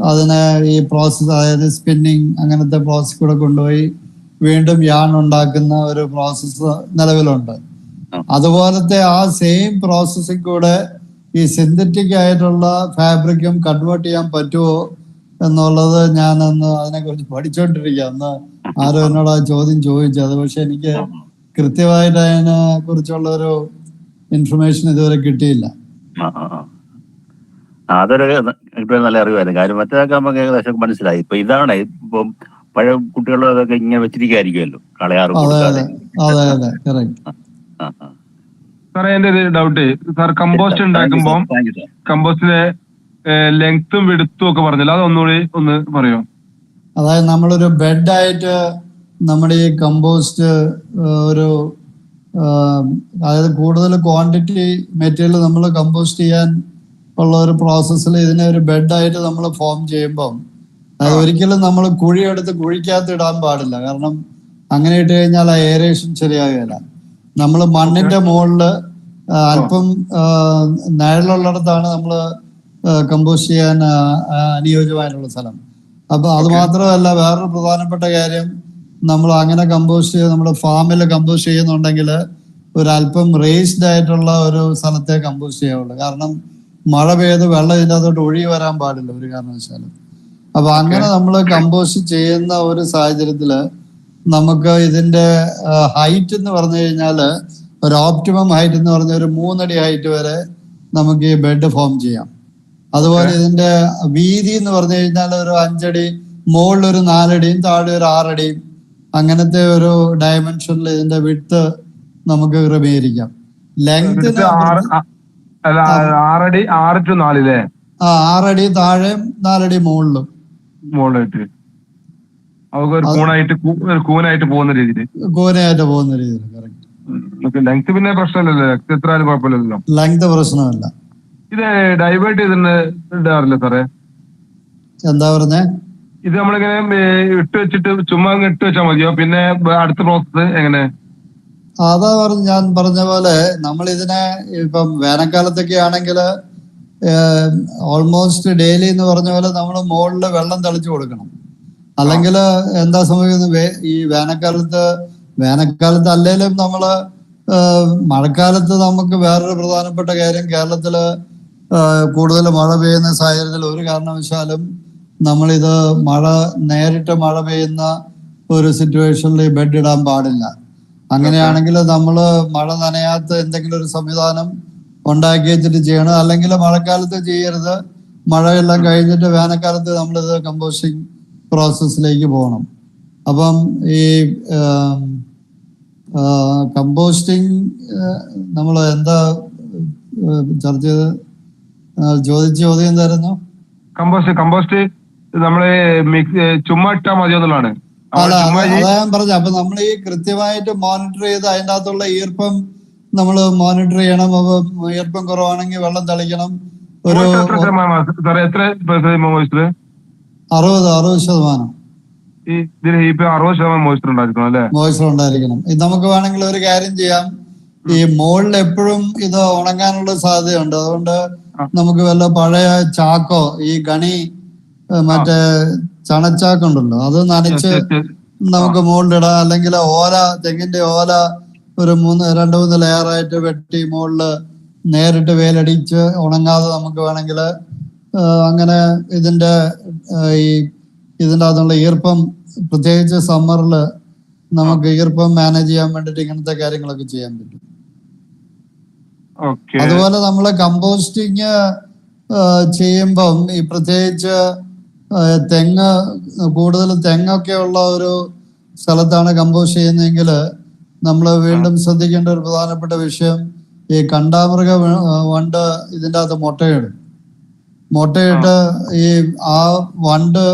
അതിനെ ഈ പ്രോസസ്സ്, അതായത് സ്പിന്നിങ് അങ്ങനത്തെ പ്രോസസ് കൂടെ കൊണ്ടുപോയി വീണ്ടും യാൺ ഉണ്ടാക്കുന്ന ഒരു പ്രോസസ്സ് നിലവിലുണ്ട്. അതുപോലത്തെ ആ സെയിം പ്രോസസ്സിൽ കൂടെ ഈ സിന്തറ്റിക് ആയിട്ടുള്ള ഫാബ്രിക്കും കൺവേർട്ട് ചെയ്യാൻ പറ്റുമോ എന്നുള്ളത് ഞാനന്ന് അതിനെക്കുറിച്ച് പഠിച്ചുകൊണ്ടിരിക്കുക. അന്ന് ആരോ എന്നോട് ആ ചോദ്യം ചോദിച്ചത്. പക്ഷെ എനിക്ക് കൃത്യമായിട്ട് അതിനെ കുറിച്ചുള്ള ഒരു ഇൻഫർമേഷൻ ഇതുവരെ കിട്ടിയില്ല. അതൊരു നല്ല അറിവായിരുന്നു. കാര്യം മറ്റേതൊക്കെ നമുക്ക് ഏകദേശം മനസ്സിലായി. ഇപ്പൊ ഇതാണ് ഇപ്പം പഴയ കുട്ടികളൊക്കെ ഇങ്ങനെ വെച്ചിരിക്കുമായിരിക്കുമല്ലോ, കളയാറ് കൊടുക്കാതെ. സാറേ എന്റെ ഒരു ഡൗട്ട് സാർ, കമ്പോസ്റ്റ് ഉണ്ടാക്കുമ്പോ കമ്പോസ്റ്റിന്റെ ലെങ്ത്തും വിഡ്ത്തും ഒക്കെ പറഞ്ഞല്ലോ, അതൊന്നുകൂടി ഒന്ന് പറയോ? അതായത് നമ്മളൊരു ബെഡായിട്ട് നമ്മുടെ ഈ കമ്പോസ്റ്റ് ഒരു അതായത് കൂടുതൽ ക്വാണ്ടിറ്റി മെറ്റീരിയൽ നമ്മൾ കമ്പോസ്റ്റ് ചെയ്യാൻ ഉള്ള ഒരു പ്രോസസ്സിൽ ഇതിനെ ഒരു ബെഡായിട്ട് നമ്മൾ ഫോം ചെയ്യുമ്പം അത് ഒരിക്കലും നമ്മൾ കുഴിയെടുത്ത് കുഴിക്കകത്ത് ഇടാൻ പാടില്ല. കാരണം അങ്ങനെ ഇട്ട് കഴിഞ്ഞാൽ ആ എയറേഷൻ ശരിയാകുകയില്ല. നമ്മൾ മണ്ണിന്റെ മുകളില് അല്പം നിഴലുള്ളിടത്താണ് നമ്മൾ കമ്പോസ്റ്റ് ചെയ്യാൻ അനുയോജ്യമായിട്ടുള്ള സ്ഥലം. അപ്പൊ അത് മാത്രമല്ല, വേറൊരു പ്രധാനപ്പെട്ട കാര്യം, നമ്മൾ അങ്ങനെ കമ്പോസ്റ്റ് നമ്മുടെ ഫാമിൽ കമ്പോസ്റ്റ് ചെയ്യുന്നുണ്ടെങ്കിൽ ഒരല്പം റേസ്ഡ് ആയിട്ടുള്ള ഒരു സ്ഥലത്തെ കമ്പോസ്റ്റ് ചെയ്യാവുള്ളൂ. കാരണം മഴ പെയ്ത് വെള്ളം ഇതിൻ്റെ അകത്തോട്ട് ഒഴുകി വരാൻ പാടില്ല ഒരു കാരണവശാലും. അപ്പൊ അങ്ങനെ നമ്മൾ കമ്പോസ്റ്റ് ചെയ്യുന്ന ഒരു സാഹചര്യത്തില് നമുക്ക് ഇതിന്റെ ഹൈറ്റ് എന്ന് പറഞ്ഞു കഴിഞ്ഞാൽ ഒരു ഓപ്റ്റിമം ഹൈറ്റ് എന്ന് പറഞ്ഞ ഒരു 3 അടി ഹൈറ്റ് വരെ നമുക്ക് ഈ ബെഡ് ഫോം ചെയ്യാം. അതുപോലെ ഇതിന്റെ വീതി എന്ന് പറഞ്ഞു കഴിഞ്ഞാൽ ഒരു 5 അടി, മുകളിൽ ഒരു 4 അടിയും താഴെ ഒരു 6 അടിയും അങ്ങനത്തെ ഒരു ഡയമെൻഷനിൽ ഇതിന്റെ വിഡ്ത്ത് നമുക്ക് ക്രമീകരിക്കാം. ലെങ്ത് 6 to 4 6 അടി താഴെ 4 അടി മുകളിലും കൂനായിട്ട് പോകുന്ന രീതിയിൽ ലെങ്ത് പിന്നെ പ്രശ്നമില്ലല്ലോ, എത്ര ആയാലും കുഴപ്പമില്ലല്ലോ, ലെങ്ത് പ്രശ്നമല്ല. ഇത് ഡൈവേർട്ട് ചെയ്തിടാറില്ല സാറേ? എന്താ പറഞ്ഞേ? ഇത് നമ്മളിങ്ങനെ ഇട്ട് വെച്ചിട്ട് ചുമ്മാ ഇട്ട് വെച്ചാൽ മതിയോ? പിന്നെ അടുത്ത പ്രോസസ് എങ്ങനെ? അതാ ഞാൻ പറഞ്ഞ പോലെ നമ്മൾ ഇതിനെ ഇപ്പം വേനൽക്കാലത്തൊക്കെ ആണെങ്കിൽ ഓൾമോസ്റ്റ് ഡെയിലി എന്ന് പറഞ്ഞ പോലെ നമ്മൾ മുകളിൽ വെള്ളം തളിച്ചു കൊടുക്കണം. അല്ലെങ്കിൽ എന്താ സംഭവിക്കുന്നത്, ഈ വേനൽക്കാലത്ത് അല്ലെങ്കിലും നമ്മള് മഴക്കാലത്ത് നമുക്ക് വേറൊരു പ്രധാനപ്പെട്ട കാര്യം, കേരളത്തില് കൂടുതൽ മഴ പെയ്യുന്ന സാഹചര്യത്തിൽ ഒരു കാരണവശാലും നമ്മളിത് നേരിട്ട് മഴ പെയ്യുന്ന ഒരു സിറ്റുവേഷനിൽ ബെഡ് ഇടാൻ പാടില്ല. അങ്ങനെയാണെങ്കിൽ നമ്മൾ മഴ നനയാത്ത എന്തെങ്കിലും ഒരു സംവിധാനം ഉണ്ടാക്കി വെച്ചിട്ട് ചെയ്യണം. അല്ലെങ്കിൽ മഴക്കാലത്ത് ചെയ്യരുത്, മഴയെല്ലാം കഴിഞ്ഞിട്ട് വേനൽക്കാലത്ത് നമ്മളിത് കമ്പോസ്റ്റിംഗ് പ്രോസസ്സിലേക്ക് പോകണം. അപ്പം ഈ കമ്പോസ്റ്റിംഗ് നമ്മൾ എന്താ ചർച്ച ചെയ്ത് ചോദിച്ച ചോദ്യം എന്തായിരുന്നു? കമ്പോസ്റ്റ് നമ്മള് ചുമ്മാ ഇട്ടാ മതിയോ എന്നുള്ളതാണ്. അതാ ഞാൻ പറഞ്ഞു. അപ്പൊ നമ്മൾ ഈ കൃത്യമായിട്ട് മോണിറ്റർ ചെയ്ത് അതിൻ്റെ അകത്തുള്ള ഈർപ്പം നമ്മൾ മോണിറ്റർ ചെയ്യണം. അപ്പൊ ഈർപ്പം കുറവാണെങ്കിൽ വെള്ളം തളിക്കണം. ഒരു 60% മോയ്സ്ചർ ഉണ്ടായിരിക്കണം. ഇത് നമുക്ക് വേണമെങ്കിൽ ഒരു കാര്യം ചെയ്യാം, ഈ മുകളിൽ എപ്പോഴും ഇത് ഉണങ്ങാനുള്ള സാധ്യതയുണ്ട്. അതുകൊണ്ട് നമുക്ക് വല്ല പഴയ ചാക്കോ, ഈ ഗണി മറ്റേ ചണച്ചാക്കുണ്ടല്ലോ, അത് നനച്ച് നമുക്ക് മുകളിലിടാം. അല്ലെങ്കിൽ തെങ്ങിന്റെ ഓല ഒരു 2-3 ലെയറായിട്ട് വെട്ടി മുകളില് നേരിട്ട് വേലടിച്ച് ഉണങ്ങാതെ നമുക്ക് വേണമെങ്കിൽ അങ്ങനെ ഇതിന്റെ അകത്തുള്ള ഈർപ്പം, പ്രത്യേകിച്ച് സമ്മറിൽ നമുക്ക് ഈർപ്പം മാനേജ് ചെയ്യാൻ വേണ്ടിട്ട് ഇങ്ങനത്തെ കാര്യങ്ങളൊക്കെ ചെയ്യാൻ പറ്റും. അതുപോലെ നമ്മൾ കമ്പോസ്റ്റിങ് ചെയ്യുമ്പം ഈ പ്രത്യേകിച്ച് കൂടുതൽ തെങ്ങൊക്കെ ഉള്ള ഒരു സ്ഥലത്താണ് കമ്പോസ്റ്റ് ചെയ്യുന്നതെങ്കിൽ നമ്മൾ വീണ്ടും ശ്രദ്ധിക്കേണ്ട ഒരു പ്രധാനപ്പെട്ട വിഷയം, ഈ കണ്ടാമൃഗ വണ്ട് ഇതിൻ്റെ അകത്ത് മുട്ടയിട്ട് ആ വണ്ട്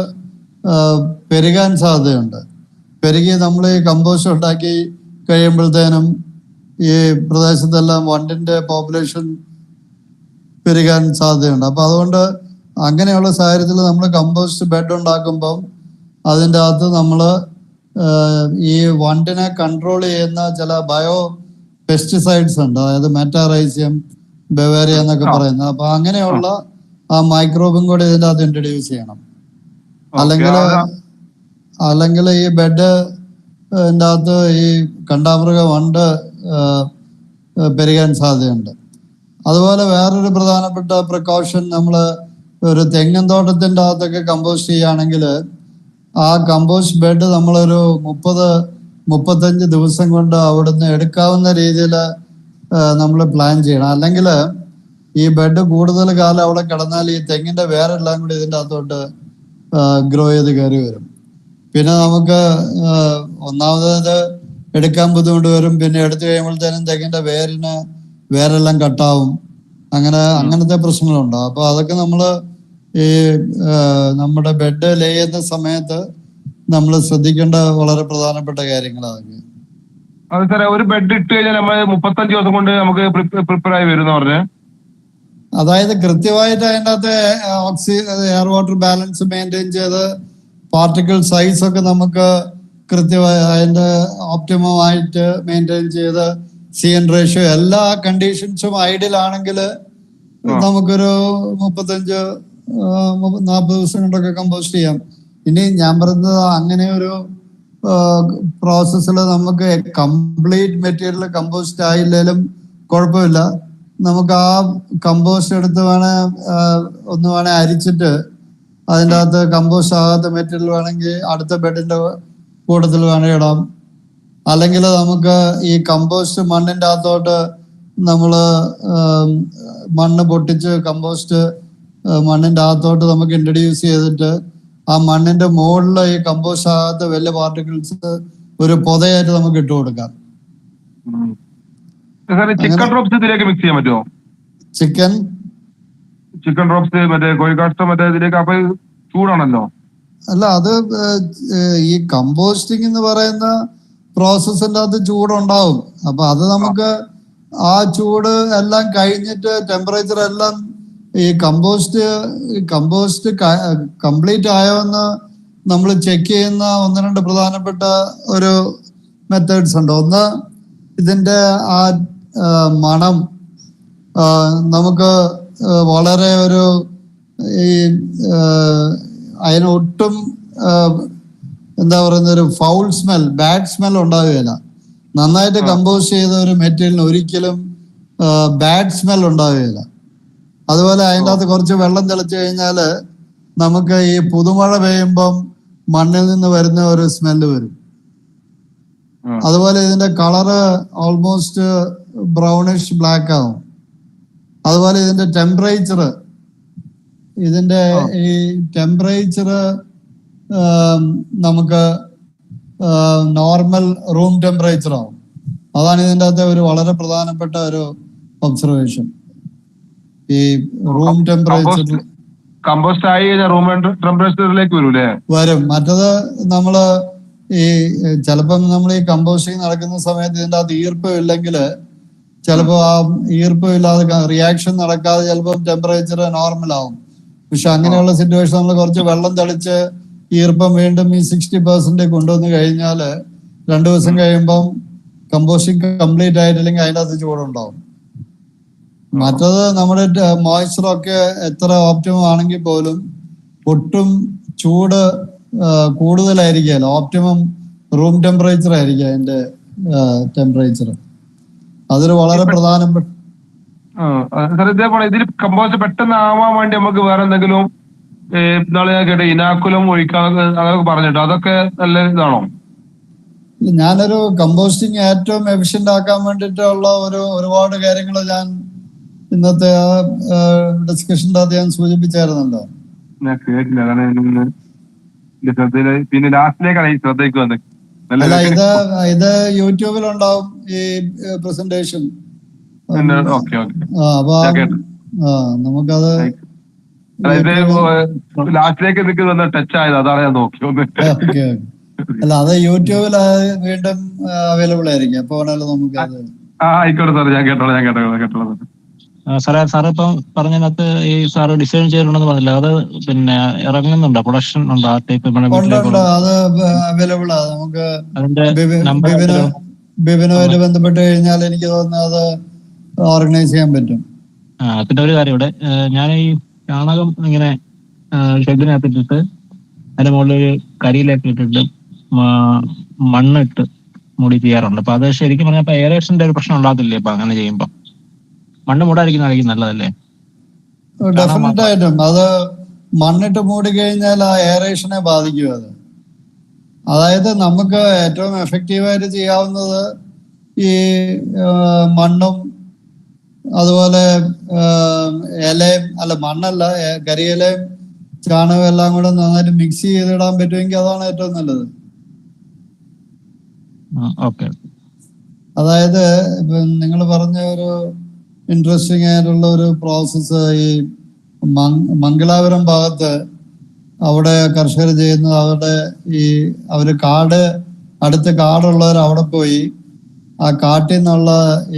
പെരുകാൻ സാധ്യതയുണ്ട്. പെരുകി നമ്മൾ ഈ കമ്പോസ്റ്റ് ഉണ്ടാക്കി കഴിയുമ്പോഴത്തേനും ഈ പ്രദേശത്തെല്ലാം വണ്ടിന്റെ പോപ്പുലേഷൻ പെരുകാൻ സാധ്യതയുണ്ട്. അപ്പൊ അതുകൊണ്ട് അങ്ങനെയുള്ള സാഹചര്യത്തിൽ നമ്മൾ കമ്പോസ്റ്റ് ബെഡ് ഉണ്ടാക്കുമ്പം അതിൻ്റെ അകത്ത് നമ്മൾ ഈ വണ്ടിനെ കൺട്രോൾ ചെയ്യുന്ന ചില ബയോ പെസ്റ്റിസൈഡ്സ് ഉണ്ട്, അതായത് മെറ്റാറൈസിയം, ബവേറിയ എന്നൊക്കെ പറയുന്നത്. അപ്പൊ അങ്ങനെയുള്ള ആ മൈക്രോബും കൂടി ഇതിൻ്റെ അകത്ത് ഇൻട്രൊഡ്യൂസ് ചെയ്യണം. അല്ലെങ്കിൽ ഈ ബെഡ് അകത്ത് ഈ കണ്ടാമൃഗ വണ്ട് പെരുകാൻ സാധ്യതയുണ്ട്. അതുപോലെ വേറൊരു പ്രധാനപ്പെട്ട പ്രിക്കോഷൻ, നമ്മൾ ഒരു തെങ്ങിൻ തോട്ടത്തിൻ്റെ അകത്തൊക്കെ കമ്പോസ്റ്റ് ചെയ്യുകയാണെങ്കിൽ ആ കമ്പോസ്റ്റ് ബെഡ് നമ്മളൊരു 30-35 ദിവസം കൊണ്ട് അവിടുന്ന് എടുക്കാവുന്ന രീതിയിൽ നമ്മൾ പ്ലാൻ ചെയ്യണം. അല്ലെങ്കിൽ ഈ ബെഡ് കൂടുതൽ കാലം അവിടെ കിടന്നാൽ ഈ തെങ്ങിൻ്റെ വേരെല്ലാം കൂടി ഇതിൻ്റെ അകത്തോട്ട് ഗ്രോ ചെയ്ത് കയറി വരും. പിന്നെ നമുക്ക് ഒന്നാമത് എടുക്കാൻ ബുദ്ധിമുട്ട് വരും. പിന്നെ എടുത്തു കഴിയുമ്പോഴത്തേനും തെങ്ങിൻ്റെ വേരെല്ലാം കട്ടാവും. അങ്ങനത്തെ പ്രശ്നങ്ങളുണ്ടാവും. അപ്പോൾ അതൊക്കെ നമ്മൾ ഈ നമ്മുടെ ബെഡ് ലേ ചെയ്യുന്ന സമയത്ത് നമ്മൾ ശ്രദ്ധിക്കേണ്ട വളരെ പ്രധാനപ്പെട്ട കാര്യങ്ങളാണ്. അത് സാറേ, ഒരു ബെഡ് ഇട്ട് കഴിഞ്ഞാൽ നമ്മൾ 35 ദിവസം കൊണ്ട് നമുക്ക് പ്രിപ്പയർ ആയി വരും പറഞ്ഞേ. അതായത് കൃത്യമായിട്ട് അതിൻ്റെ അകത്ത് എയർ വാട്ടർ ബാലൻസ് മെയിൻറ്റെയിൻ ചെയ്ത് പാർട്ടിക്കിൾ സൈസ് ഒക്കെ നമുക്ക് കൃത്യമായി അതിൻ്റെ ഓപ്റ്റിമം ആയിട്ട് മെയിൻറ്റെയിൻ ചെയ്ത് CN റേഷ്യോ എല്ലാ കണ്ടീഷൻസും ഐഡിയൽ ആണെങ്കിൽ നമുക്കൊരു 35-40 ദിവസം കൊണ്ടൊക്കെ കമ്പോസ്റ്റ് ചെയ്യാം. ഇനി ഞാൻ പറയുന്നത് അങ്ങനെ ഒരു പ്രോസസ്സിൽ നമുക്ക് കംപ്ലീറ്റ് മെറ്റീരിയൽ കമ്പോസ്റ്റ് ആയില്ലേലും കുഴപ്പമില്ല. നമുക്ക് ആ കമ്പോസ്റ്റ് എടുത്ത് വേണേ അരിച്ചിട്ട് അതിൻ്റെ അകത്ത് കമ്പോസ്റ്റ് ആകാത്ത മെറ്റീരിയൽ വേണമെങ്കിൽ അടുത്ത ബെഡിന്റെ കൂട്ടത്തിൽ വേണേ ഇടാം. അല്ലെങ്കിൽ നമുക്ക് ഈ കമ്പോസ്റ്റ് മണ്ണിൻ്റെ അകത്തോട്ട് നമ്മൾ മണ്ണ് പൊട്ടിച്ച് കമ്പോസ്റ്റ് മണ്ണിൻ്റെ അകത്തോട്ട് നമുക്ക് ഇൻട്രൊഡ്യൂസ് ചെയ്തിട്ട് ആ മണ്ണിന്റെ മുകളിൽ ഈ കമ്പോസ്റ്റ് ആകാത്ത വലിയ പാർട്ടിക്കിൾസ് ഒരു പൊതയായിട്ട് നമുക്ക് ഇട്ട് കൊടുക്കാം. ചിക്കൻ ഡ്രോപ്സ് ഇതിലേക്ക് മിക്സ് ചെയ്യാൻ പറ്റുമോ? ചിക്കൻ ഡ്രോപ്സ് മറ്റേ കോഴിക്കാഷ്ടം മറ്റേ ഇതിലേക്ക് അപ്പൊ ചൂടാണല്ലോ. അല്ല, അത് ഈ കമ്പോസ്റ്റിംഗ് എന്ന് പറയുന്ന പ്രോസസ്സിന്റെ അകത്ത് ചൂടുണ്ടാവും. അപ്പൊ അത് നമുക്ക് ആ ചൂട് എല്ലാം കഴിഞ്ഞിട്ട് ടെമ്പറേച്ചർ എല്ലാം ഈ കമ്പോസ്റ്റ് കംപ്ലീറ്റ് ആയോ എന്ന് നമ്മൾ ചെക്ക് ചെയ്യുന്ന 1-2 പ്രധാനപ്പെട്ട ഒരു മെത്തേഡ്സ് ഉണ്ട്. ഒന്ന്, ഇതിന്റെ ആ മണം നമുക്ക് വളരെ ഒരു ഈ അതിനൊട്ടും എന്താ പറയുന്ന ഒരു ഫൗൾ സ്മെൽ, ബാഡ് സ്മെൽ ഉണ്ടാവുകയില്ല. നന്നായിട്ട് കമ്പോസ്റ്റ് ചെയ്ത ഒരു മെറ്റീരിയലിന് ഒരിക്കലും ബാഡ് സ്മെൽ ഉണ്ടാവുകയില്ല. അതുപോലെ അതിൻ്റെ അകത്ത് കുറച്ച് വെള്ളം തിളച്ചു കഴിഞ്ഞാൽ നമുക്ക് ഈ പുതുമഴ പെയ്യുമ്പം മണ്ണിൽ നിന്ന് വരുന്ന ഒരു സ്മെല്ല് വരും. അതുപോലെ ഇതിന്റെ കളറ് ഓൾമോസ്റ്റ് ബ്രൗണിഷ് ബ്ലാക്ക് ആവും. അതുപോലെ ഇതിന്റെ ടെമ്പറേച്ചർ നമുക്ക് നോർമൽ റൂം ടെമ്പറേച്ചർ ആവും. അതാണ് ഇതിൻ്റെ അകത്തെ ഒരു വളരെ പ്രധാനപ്പെട്ട ഒരു ഒബ്സർവേഷൻ. ഈ റൂം ടെമ്പറേച്ചർ കമ്പോസ്റ്റ് ആയി റൂം ടെമ്പറേച്ചറിലേക്ക് വരും. മറ്റത് നമ്മള് ഈ ചിലപ്പം നമ്മൾ ഈ കമ്പോസ്റ്റിംഗ് നടക്കുന്ന സമയത്ത് ഇതിൻ്റെ അകത്ത് ഈർപ്പം ഇല്ലെങ്കിൽ ചിലപ്പോൾ ആ ഈർപ്പം ഇല്ലാതെ റിയാക്ഷൻ നടക്കാതെ ചിലപ്പം ടെമ്പറേച്ചർ നോർമൽ ആവും. പക്ഷെ അങ്ങനെയുള്ള സിറ്റുവേഷൻ നമ്മൾ കുറച്ച് വെള്ളം തളിച്ച് ഈർപ്പം വീണ്ടും ഈ 60% കൊണ്ടുവന്ന് കഴിഞ്ഞാൽ 2 ദിവസം കഴിയുമ്പം കമ്പോസ്റ്റിംഗ് കംപ്ലീറ്റ് ആയിട്ടില്ലെങ്കിൽ അതിൻ്റെ അകത്ത് ചൂടുണ്ടാവും. മറ്റത് നമ്മുടെ മോയ്സ്ചറൊക്കെ എത്ര ഓപ്റ്റിമം ആണെങ്കിൽ പോലും ഒട്ടും ചൂട് കൂടുതലായിരിക്കുകയല്ല. ഓപ്റ്റിമം റൂം ടെമ്പറേച്ചർ ആയിരിക്കും അതിന്റെ ടെമ്പറേച്ചർ. അതൊരു വളരെ പ്രധാനപ്പെട്ട. ഇതേപോലെ ഇതിൽ കമ്പോസ്റ്റ് പെട്ടെന്ന് ആവാൻ വേണ്ടി നമുക്ക് വേറെ എന്തെങ്കിലും ഇനാക്കുലം ഒഴിക്കാൻ അതൊക്കെ പറഞ്ഞിട്ട് അതൊക്കെ നല്ല ഇതാണോ? ഞാനൊരു കമ്പോസ്റ്റിംഗ് ഏറ്റവും എഫിഷ്യന്റ് ആക്കാൻ വേണ്ടിയിട്ടുള്ള ഒരുപാട് കാര്യങ്ങൾ ഞാൻ ഇന്നത്തെ ഡിസ്കഷൻ്റെ അത് ഞാൻ സൂചിപ്പിച്ചായിരുന്നല്ലോ. ഞാൻ കേട്ടില്ല, അതാണ് പിന്നെ ലാസ്റ്റിലേക്കാണ് ഈ ശ്രദ്ധയ്ക്ക് വന്നത്. അല്ല, ഇത് യൂട്യൂബിലുണ്ടാവും ഈ പ്രസന്റേഷൻ. അപ്പൊ നമുക്കത് ലാസ്റ്റിലേക്ക് നിൽക്കുന്ന ടച്ച് ആയത്, അതാണ് ഞാൻ നോക്കി. അല്ല, അത് യൂട്യൂബിൽ വീണ്ടും അവൈലബിൾ ആയിരിക്കും. അപ്പൊ വേണമല്ലോ നമുക്ക് അത്. ആയിക്കോട്ടെ സാർ, ഞാൻ കേട്ടോളാം. സാറ് ഇപ്പം പറഞ്ഞതിനകത്ത് ഈ സാറ് ഡിസൈൻ ചെയ്തിട്ടുണ്ടെന്ന് പറഞ്ഞില്ല, അത് പിന്നെ ഇറങ്ങുന്നുണ്ടോ? പ്രൊഡക്ഷൻ ഉണ്ടോ? ആ ടൈപ്പ് അത് അവൈലബിൾ ആണ്. നമുക്ക് അതിന്റെ ബിബിനുമായിട്ട് ബന്ധപ്പെട്ട് കഴിഞ്ഞാൽ എനിക്ക് തോന്നുന്നത് അത് ഓർഗനൈസ് ചെയ്യാൻ പറ്റും. പിന്നെ ഒരു കാര്യം ഇവിടെ, ഞാൻ ഈ ചാണകം ഇങ്ങനെ ഷെഡിനകത്തിട്ടിട്ട് അതിന്റെ മുകളിൽ ഒരു കരിയിലേക്ക് ഇട്ടിട്ട് മണ്ണിട്ട് മൂടി ചെയ്യാറുണ്ട്. അപ്പൊ അത് ശരിക്കും പറഞ്ഞപ്പോ എയറേഷന്റെ ഒരു പ്രശ്നം ഉണ്ടാകത്തില്ലേ അപ്പൊ അങ്ങനെ ചെയ്യുമ്പോ? മണ്ണ് മൂടാതിരിക്കുന്നതായിരിക്കും നല്ലതല്ലേ? ഡെഫിനറ്റ് ആയിട്ടും അത് മണ്ണിട്ട് മൂടി കഴിഞ്ഞാൽ ആ എയറേഷനെ ബാധിക്കും അത്. അതായത് നമുക്ക് ഏറ്റവും എഫക്റ്റീവായിട്ട് ചെയ്യാവുന്നത് ഈ മണ്ണും അതുപോലെ ഇലയും മണ്ണല്ല കരിയിലയും ചാണകം എല്ലാം കൂടെ നന്നായിട്ട് മിക്സ് ചെയ്തിടാൻ പറ്റുമെങ്കിൽ അതാണ് ഏറ്റവും നല്ലത്. അതായത് നിങ്ങൾ പറഞ്ഞ ഒരു ഇൻട്രസ്റ്റിംഗ് ആയിട്ടുള്ള ഒരു പ്രോസസ്സ് ഈ മംഗലാപുരം ഭാഗത്ത് അവിടെ കർഷകർ ചെയ്യുന്നത് അവര് അടുത്ത് കാടുള്ളവർ അവിടെ പോയി ആ കാട്ടിൽ നിന്നുള്ള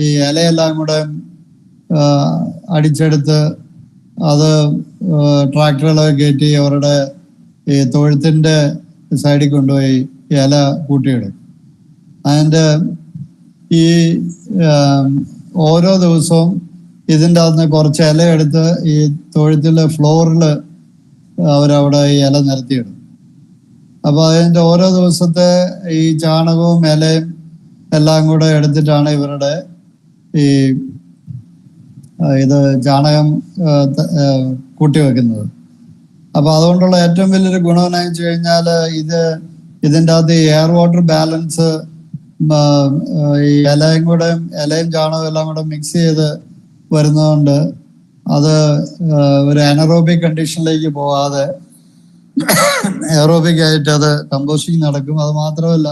ഈ ഇലയെല്ലാം കൂടെ അടിച്ചെടുത്ത് അത് ട്രാക്ടറുകളൊക്കെ കയറ്റി അവരുടെ ഈ തൊഴുത്തിന്റെ സൈഡിൽ കൊണ്ടുപോയി ഇല കൂട്ടിയിടും. അതിൻ്റെ ഈ ഓരോ ദിവസവും ഇതിൻ്റെ അകത്ത് കുറച്ച് ഇല എടുത്ത് ഈ തൊഴുത്തിലെ ഫ്ലോറിൽ അവരവിടെ ഈ ഇല നിരത്തിയിടും. അപ്പൊ അതിൻ്റെ ഓരോ ദിവസത്തെ ഈ ചാണകവും ഇലയും എല്ലാം കൂടെ എടുത്തിട്ടാണ് ഇവരുടെ ഇത് ചാണകം കൂട്ടി വെക്കുന്നത്. അപ്പൊ അതുകൊണ്ടുള്ള ഏറ്റവും വലിയൊരു ഗുണം എന്ന് വെച്ച് കഴിഞ്ഞാൽ ഇതിൻ്റെ അകത്ത് എയർ വാട്ടർ ബാലൻസ് ഈ ഇലയും ചാണകവും എല്ലാം കൂടെ മിക്സ് ചെയ്ത് വരുന്നതുകൊണ്ട് അത് ഒരു അനറോബിക് കണ്ടീഷനിലേക്ക് പോകാതെ എയറോബിക് ആയിട്ട് അത് കമ്പോസ്റ്റിംഗ് നടക്കും. അത് മാത്രമല്ല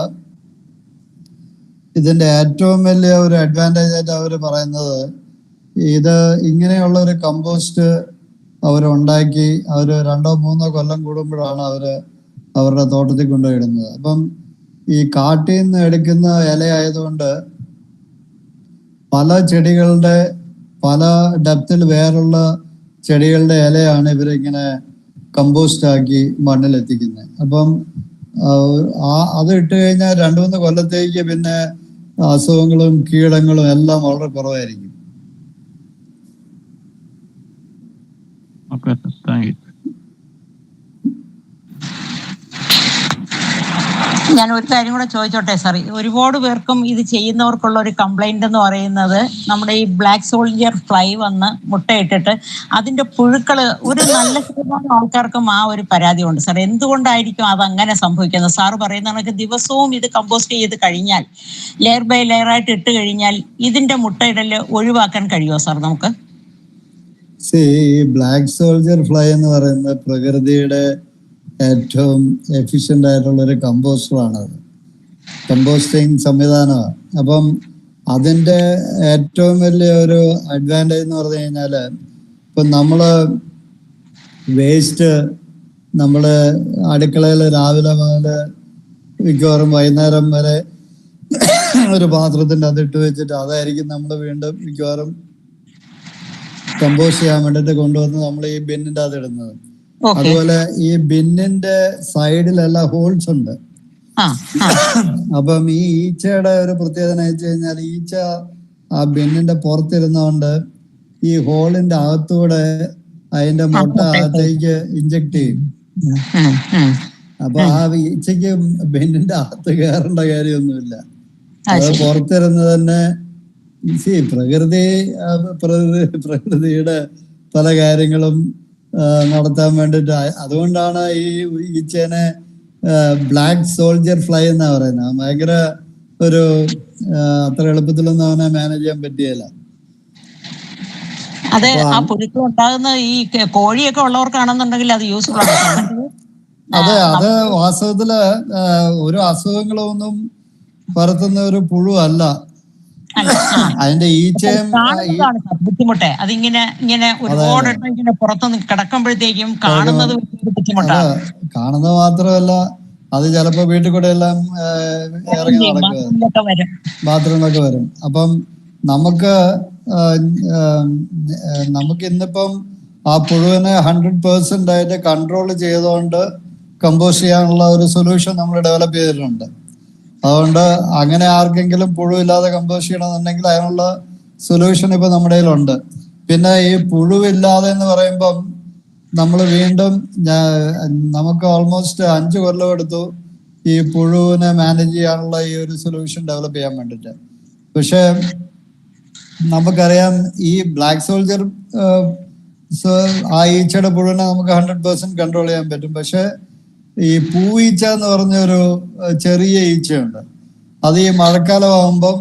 ഇതിന്റെ ഏറ്റവും വലിയ ഒരു അഡ്വാൻറ്റേജ് ആയിട്ട് അവർ പറയുന്നത് ഇങ്ങനെയുള്ള ഒരു കമ്പോസ്റ്റ് അവരുണ്ടാക്കി 2-3 കൊല്ലം കൂടുമ്പോഴാണ് അവരുടെ തോട്ടത്തിൽ കൊണ്ടുപോയിടുന്നത്. അപ്പം ഈ കാട്ടിൽ നിന്ന് എടുക്കുന്ന ഇലയായതുകൊണ്ട് പല ചെടികളുടെ പല ഡെപ്തിൽ വേറുള്ള ചെടികളുടെ ഇലയാണ് ഇവരിങ്ങനെ കമ്പോസ്റ്റ് ആക്കി മണ്ണിലെത്തിക്കുന്നത്. അപ്പം അത് ഇട്ട് കഴിഞ്ഞാൽ 2-3 കൊല്ലത്തേക്ക് പിന്നെ അസുഖങ്ങളും കീടങ്ങളും എല്ലാം വളരെ കുറവായിരിക്കും. ഞാൻ ഒരു കാര്യം കൂടെ ചോദിച്ചോട്ടെ സാർ. ഒരുപാട് പേർക്കും ഇത് ചെയ്യുന്നവർക്കുള്ള ഒരു കംപ്ലൈന്റ് എന്ന് പറയുന്നത് നമ്മുടെ ഈ ബ്ലാക്ക് സോൾജിയർ ഫ്ലൈ വന്ന് മുട്ടയിട്ടിട്ട് അതിന്റെ പുഴുക്കള് ഒരു നല്ല ശതമാനം ആൾക്കാർക്കും ആ ഒരു പരാതി ഉണ്ട് സാർ. എന്തുകൊണ്ടായിരിക്കും അത് അങ്ങനെ സംഭവിക്കുന്നത്? സാറ് പറയുന്ന കണക്ക് ദിവസവും ഇത് കമ്പോസ്റ്റ് ചെയ്ത് കഴിഞ്ഞാൽ ലെയർ ബൈ ലെയർ ആയിട്ട് ഇട്ട് കഴിഞ്ഞാൽ ഇതിന്റെ മുട്ടയിടല് ഒഴിവാക്കാൻ കഴിയുമോ സാർ നമുക്ക്? ഈ ബ്ലാക്ക് സോൾജിയർ ഫ്ലൈ എന്ന് പറയുന്നത് പ്രകൃതിയുടെ ഏറ്റവും എഫിഷ്യൻ്റ് ആയിട്ടുള്ള ഒരു കമ്പോസ്റ്ററാണത്, കമ്പോസ്റ്റിംഗ് സംവിധാനമാണ്. അപ്പം അതിൻ്റെ ഏറ്റവും വലിയ ഒരു അഡ്വാൻറ്റേജ് എന്ന് പറഞ്ഞു കഴിഞ്ഞാൽ ഇപ്പം വേസ്റ്റ് അടുക്കളയിൽ രാവിലെ മുതൽ മിക്കവാറും വൈകുന്നേരം വരെ ഒരു പാത്രത്തിൻ്റെ അതിട്ട് വെച്ചിട്ട് അതായിരിക്കും നമ്മൾ വീണ്ടും മിക്കവാറും കമ്പോസ്റ്റ് ചെയ്യാൻ വേണ്ടിയിട്ട് കൊണ്ടുവന്ന് നമ്മൾ ഈ ബിന്നിൻ്റെ അത് ഇടുന്നത്. അതുപോലെ ഈ ബിന്നിന്റെ സൈഡിലെല്ലാം ഹോൾസ് ഉണ്ട്. അപ്പം ഈ ഈച്ചയുടെ ഒരു പ്രത്യേകത എന്ന് വെച്ച് കഴിഞ്ഞാൽ ഈച്ച ആ ബിന്നിന്റെ പുറത്തിരുന്നോണ്ട് ഈ ഹോളിന്റെ അകത്തൂടെ അതിന്റെ മുട്ട അകത്തേക്ക് ഇഞ്ചക്ട് ചെയ്യും. അപ്പൊ ആ ഈച്ചയ്ക്ക് ബിന്നിന്റെ അകത്ത് കയറേണ്ട കാര്യമൊന്നുമില്ല. അത് പുറത്തിരുന്ന് തന്നെ പ്രകൃതിയുടെ പല കാര്യങ്ങളും നടത്താൻ വേണ്ടിട്ട്. അതുകൊണ്ടാണ് ഈ ഈച്ചേനെ ബ്ലാക്ക് സോൾജിയർ ഫ്ലൈ എന്നാ പറയുന്നത്. ഭയങ്കര അത്ര എളുപ്പത്തിലൊന്നും അവനെ മാനേജ് ചെയ്യാൻ പറ്റിയല്ല. അതെ, ആ പുഴുക്കൾ ഉണ്ടാകുന്ന ഈ കോഴിയൊക്കെ ഉള്ളവർക്കാണെന്നുണ്ടെങ്കിൽ അത് യൂസ്ഫുൾ ആണ്. അതെ, അത് വാസ്തവത്തില് ഒരു അസുഖങ്ങളൊന്നും പരത്തുന്ന ഒരു പുഴു അല്ല. അതിന്റെ ഈച്ചയും ബുദ്ധിമുട്ട് അതിങ്ങനെ ഒരുപാട് ഇങ്ങനെ പുറത്തൊന്ന് കിടക്കുമ്പോഴത്തേക്കും കാണുന്നത് ബുദ്ധിമുട്ടാണ്. കാണുന്നത് മാത്രമല്ല, അത് ചിലപ്പോ വീട്ടിൽ കൂടെ എല്ലാം ഇറങ്ങി നടക്കുക, ബാത്റൂമിലൊക്കെ വരും. അപ്പം നമുക്ക് ഇന്നിപ്പം ആ പുഴുവിനെ 100% ആയിട്ട് കൺട്രോൾ ചെയ്തുകൊണ്ട് കമ്പോസ്റ്റ് ചെയ്യാനുള്ള ഒരു സൊല്യൂഷൻ നമ്മൾ ഡെവലപ്പ് ചെയ്തിട്ടുണ്ട്. അതുകൊണ്ട് അങ്ങനെ ആർക്കെങ്കിലും പുഴുവില്ലാതെ കമ്പോസ്റ്റ് ചെയ്യണമെന്നുണ്ടെങ്കിൽ അതിനുള്ള സൊല്യൂഷൻ ഇപ്പൊ നമ്മുടെ കയ്യിലുണ്ട്. പിന്നെ ഈ പുഴുവില്ലാതെ എന്ന് പറയുമ്പം നമ്മൾ വീണ്ടും നമുക്ക് ഓൾമോസ്റ്റ് 5 കൊല്ലം എടുത്തു ഈ പുഴുവിനെ മാനേജ് ചെയ്യാനുള്ള ഈ ഒരു സൊല്യൂഷൻ ഡെവലപ്പ് ചെയ്യാൻ വേണ്ടിയിട്ട്. പക്ഷെ നമുക്കറിയാം ഈ ബ്ലാക്ക് സോൾജർ ആ ഈച്ചയുടെ പുഴുവിനെ നമുക്ക് 100% കൺട്രോൾ ചെയ്യാൻ പറ്റും. പക്ഷെ ഈ പൂവീച്ച എന്ന് പറഞ്ഞൊരു ചെറിയ ഈച്ചയുണ്ട്. അത് ഈ മഴക്കാലമാകുമ്പം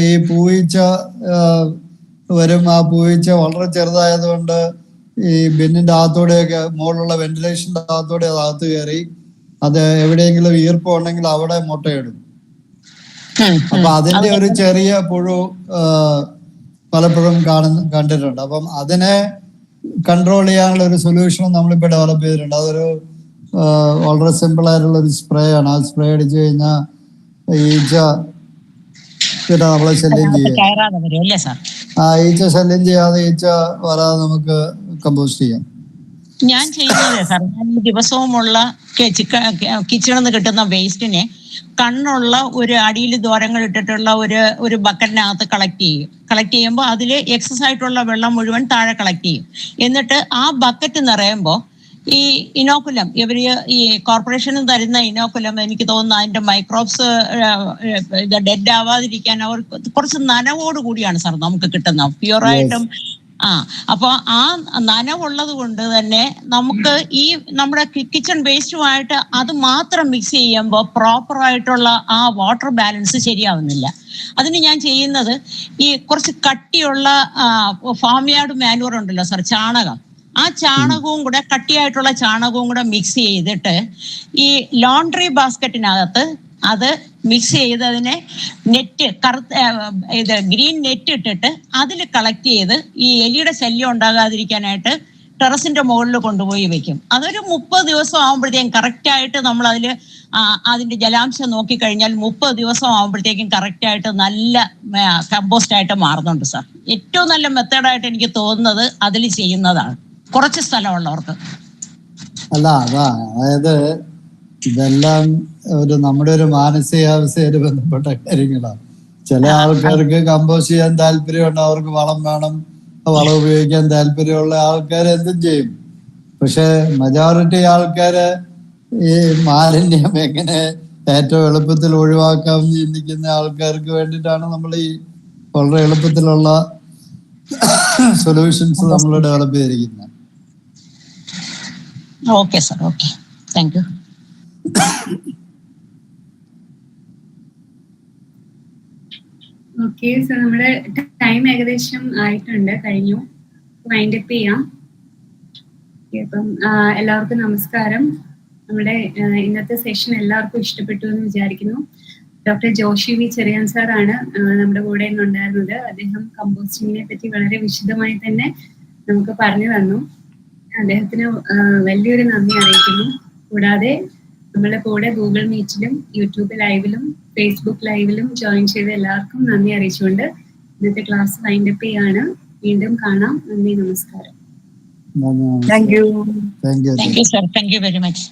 ഈ പൂവീച്ച വരും. ആ പൂവീച്ച വളരെ ചെറുതായതുകൊണ്ട് ഈ ബിന്നിന്റെ അകത്തൂടെയൊക്കെ മുകളിലുള്ള വെന്റിലേഷന്റെ അകത്തൂടെ അത് അകത്ത് കയറി അത് എവിടെയെങ്കിലും ഈർപ്പം ഉണ്ടെങ്കിൽ അവിടെ മുട്ടയിടും. അപ്പൊ അതിന്റെ ഒരു ചെറിയ പുഴു പലപ്പോഴും കണ്ടിട്ടുണ്ട്. അപ്പം അതിനെ കൺട്രോൾ ചെയ്യാനുള്ള ഒരു സൊല്യൂഷൻ നമ്മളിപ്പോ ഡെവലപ്പ് ചെയ്തിട്ടുണ്ട്. അതൊരു വളരെ സിമ്പിൾ ആയിട്ടുള്ള ഒരു സ്പ്രേ ആണ്. ആ സ്പ്രേ അടിച്ചു കഴിഞ്ഞാൽ ഈച്ച പിന്നെ നമ്മളെ ശല്യം ചെയ്യും. ഈച്ച ശല്യം ചെയ്യാതെ ഈച്ച വരാതെ നമുക്ക് കമ്പോസ്റ്റ് ചെയ്യാം. ഞാൻ ചെയ്യുന്നത് സാർ, ഞാൻ ദിവസവുമുള്ള കിച്ചണിൽ നിന്ന് കിട്ടുന്ന വേസ്റ്റിനെ കണ്ണുള്ള ഒരു അടിയിൽ ദ്വാരങ്ങൾ ഇട്ടിട്ടുള്ള ഒരു ബക്കറ്റിനകത്ത് കളക്ട് ചെയ്യുമ്പോൾ അതിൽ എക്സസ് ആയിട്ടുള്ള വെള്ളം മുഴുവൻ താഴെ കളക്ട് ചെയ്യും. എന്നിട്ട് ആ ബക്കറ്റ് നിറയുമ്പോൾ ഈ ഇനോക്കുലം ഇവര് ഈ കോർപ്പറേഷനും തരുന്ന ഇനോക്കുലം എനിക്ക് തോന്നുന്നു അതിന്റെ മൈക്രോബ്സ് ഇത് ഡെഡ് ആവാതിരിക്കാൻ അവർ കുറച്ച് നനവോട് കൂടിയാണ് സാർ നമുക്ക് കിട്ടുന്നത് പ്യുവറായിട്ടും. അപ്പൊ ആ നനവുള്ളത് കൊണ്ട് തന്നെ നമുക്ക് ഈ നമ്മുടെ കിച്ചൺ വേസ്റ്റുമായിട്ട് അത് മാത്രം മിക്സ് ചെയ്യുമ്പോൾ പ്രോപ്പർ ആയിട്ടുള്ള ആ വാട്ടർ ബാലൻസ് ശരിയാവുന്നില്ല. അതിന് ഞാൻ ചെയ്യുന്നത് ഈ കുറച്ച് കട്ടിയുള്ള ഫാം യാർഡ് മാനുവർ ഉണ്ടല്ലോ സാർ, ചാണകം. ആ ചാണകവും കൂടെ കട്ടിയായിട്ടുള്ള ചാണകവും കൂടെ മിക്സ് ചെയ്തിട്ട് ഈ ലോണ്ടറി ബാസ്ക്കറ്റിനകത്ത് അത് മിക്സ് ചെയ്തതിനെ നെറ്റ് ഇത് ഗ്രീൻ നെറ്റ് ഇട്ടിട്ട് അതിൽ കളക്ട് ചെയ്ത് ഈ എലിയുടെ ശല്യം ഉണ്ടാകാതിരിക്കാനായിട്ട് ടെറസിന്റെ മുകളിൽ കൊണ്ടുപോയി വെക്കും. അതൊരു 30 ദിവസം ആകുമ്പോഴത്തേക്കും കറക്റ്റായിട്ട് നമ്മൾ അതിന്റെ ജലാംശം നോക്കിക്കഴിഞ്ഞാൽ 30 ദിവസം ആകുമ്പോഴത്തേക്കും കറക്റ്റായിട്ട് നല്ല കമ്പോസ്റ്റ് ആയിട്ട് മാറുന്നുണ്ട് സാർ. ഏറ്റവും നല്ല മെത്തേഡായിട്ട് എനിക്ക് തോന്നുന്നത് അതിൽ ചെയ്യുന്നതാണ്, കുറച്ച് സ്ഥലമുള്ളവർക്ക്. അല്ല അതായത് ഇതെല്ലാം നമ്മുടെ ഒരു മാനസികാവസ്ഥയായിട്ട് ബന്ധപ്പെട്ട കാര്യങ്ങളാണ്. ചില ആൾക്കാർക്ക് കമ്പോസ്റ്റ് ചെയ്യാൻ താല്പര്യമുണ്ട്, അവർക്ക് വളം വേണം, വളം ഉപയോഗിക്കാൻ താല്പര്യമുള്ള ആൾക്കാർ എന്തും ചെയ്യും. പക്ഷെ മെജോറിറ്റി ആൾക്കാര് ഈ മാലിന്യം എങ്ങനെ ഏറ്റവും എളുപ്പത്തിൽ ഒഴിവാക്കാം ചിന്തിക്കുന്ന ആൾക്കാർക്ക് വേണ്ടിയിട്ടാണ് നമ്മൾ ഈ വളരെ എളുപ്പത്തിലുള്ള സൊല്യൂഷൻസ് നമ്മൾ ഡെവലപ്പ് ചെയ്തിരിക്കുന്നത്. Okay sir, okay, thank you. Okay so നമ്മുടെ ടൈം ഏകദേശം ആയിട്ടുണ്ട്, കഴിഞ്ഞു. വൈൻഡ് അപ്പ് ചെയ്യാം. അപ്പം എല്ലാവർക്കും നമസ്കാരം. നമ്മുടെ ഇന്നത്തെ സെഷൻ എല്ലാവർക്കും ഇഷ്ടപ്പെട്ടു എന്ന് വിചാരിക്കുന്നു. ഡോക്ടർ ജോഷി വി ചെറിയാൻ സാറാണ് നമ്മുടെ കൂടെ ഇന്നുണ്ടായിരുന്നത്. അദ്ദേഹം കമ്പോസ്റ്റിങ്ങിനെ പറ്റി വളരെ വിശദമായി തന്നെ നമുക്ക് പറഞ്ഞു തന്നു. അദ്ദേഹത്തിന് വലിയൊരു നന്ദി അറിയിക്കുന്നു. കൂടാതെ നമ്മളെ കൂടെ ഗൂഗിൾ മീറ്റിലും യൂട്യൂബ് ലൈവിലും ഫേസ്ബുക്ക് ലൈവിലും ജോയിൻ ചെയ്ത എല്ലാവർക്കും നന്ദി അറിയിച്ചുകൊണ്ട് ഇന്നത്തെ ക്ലാസ് വൈൻഡ് അപ്പ് ചെയ്യാണ്. വീണ്ടും കാണാം. നന്ദി, നമസ്കാരം. Thank you. Thank you sir, thank you very much.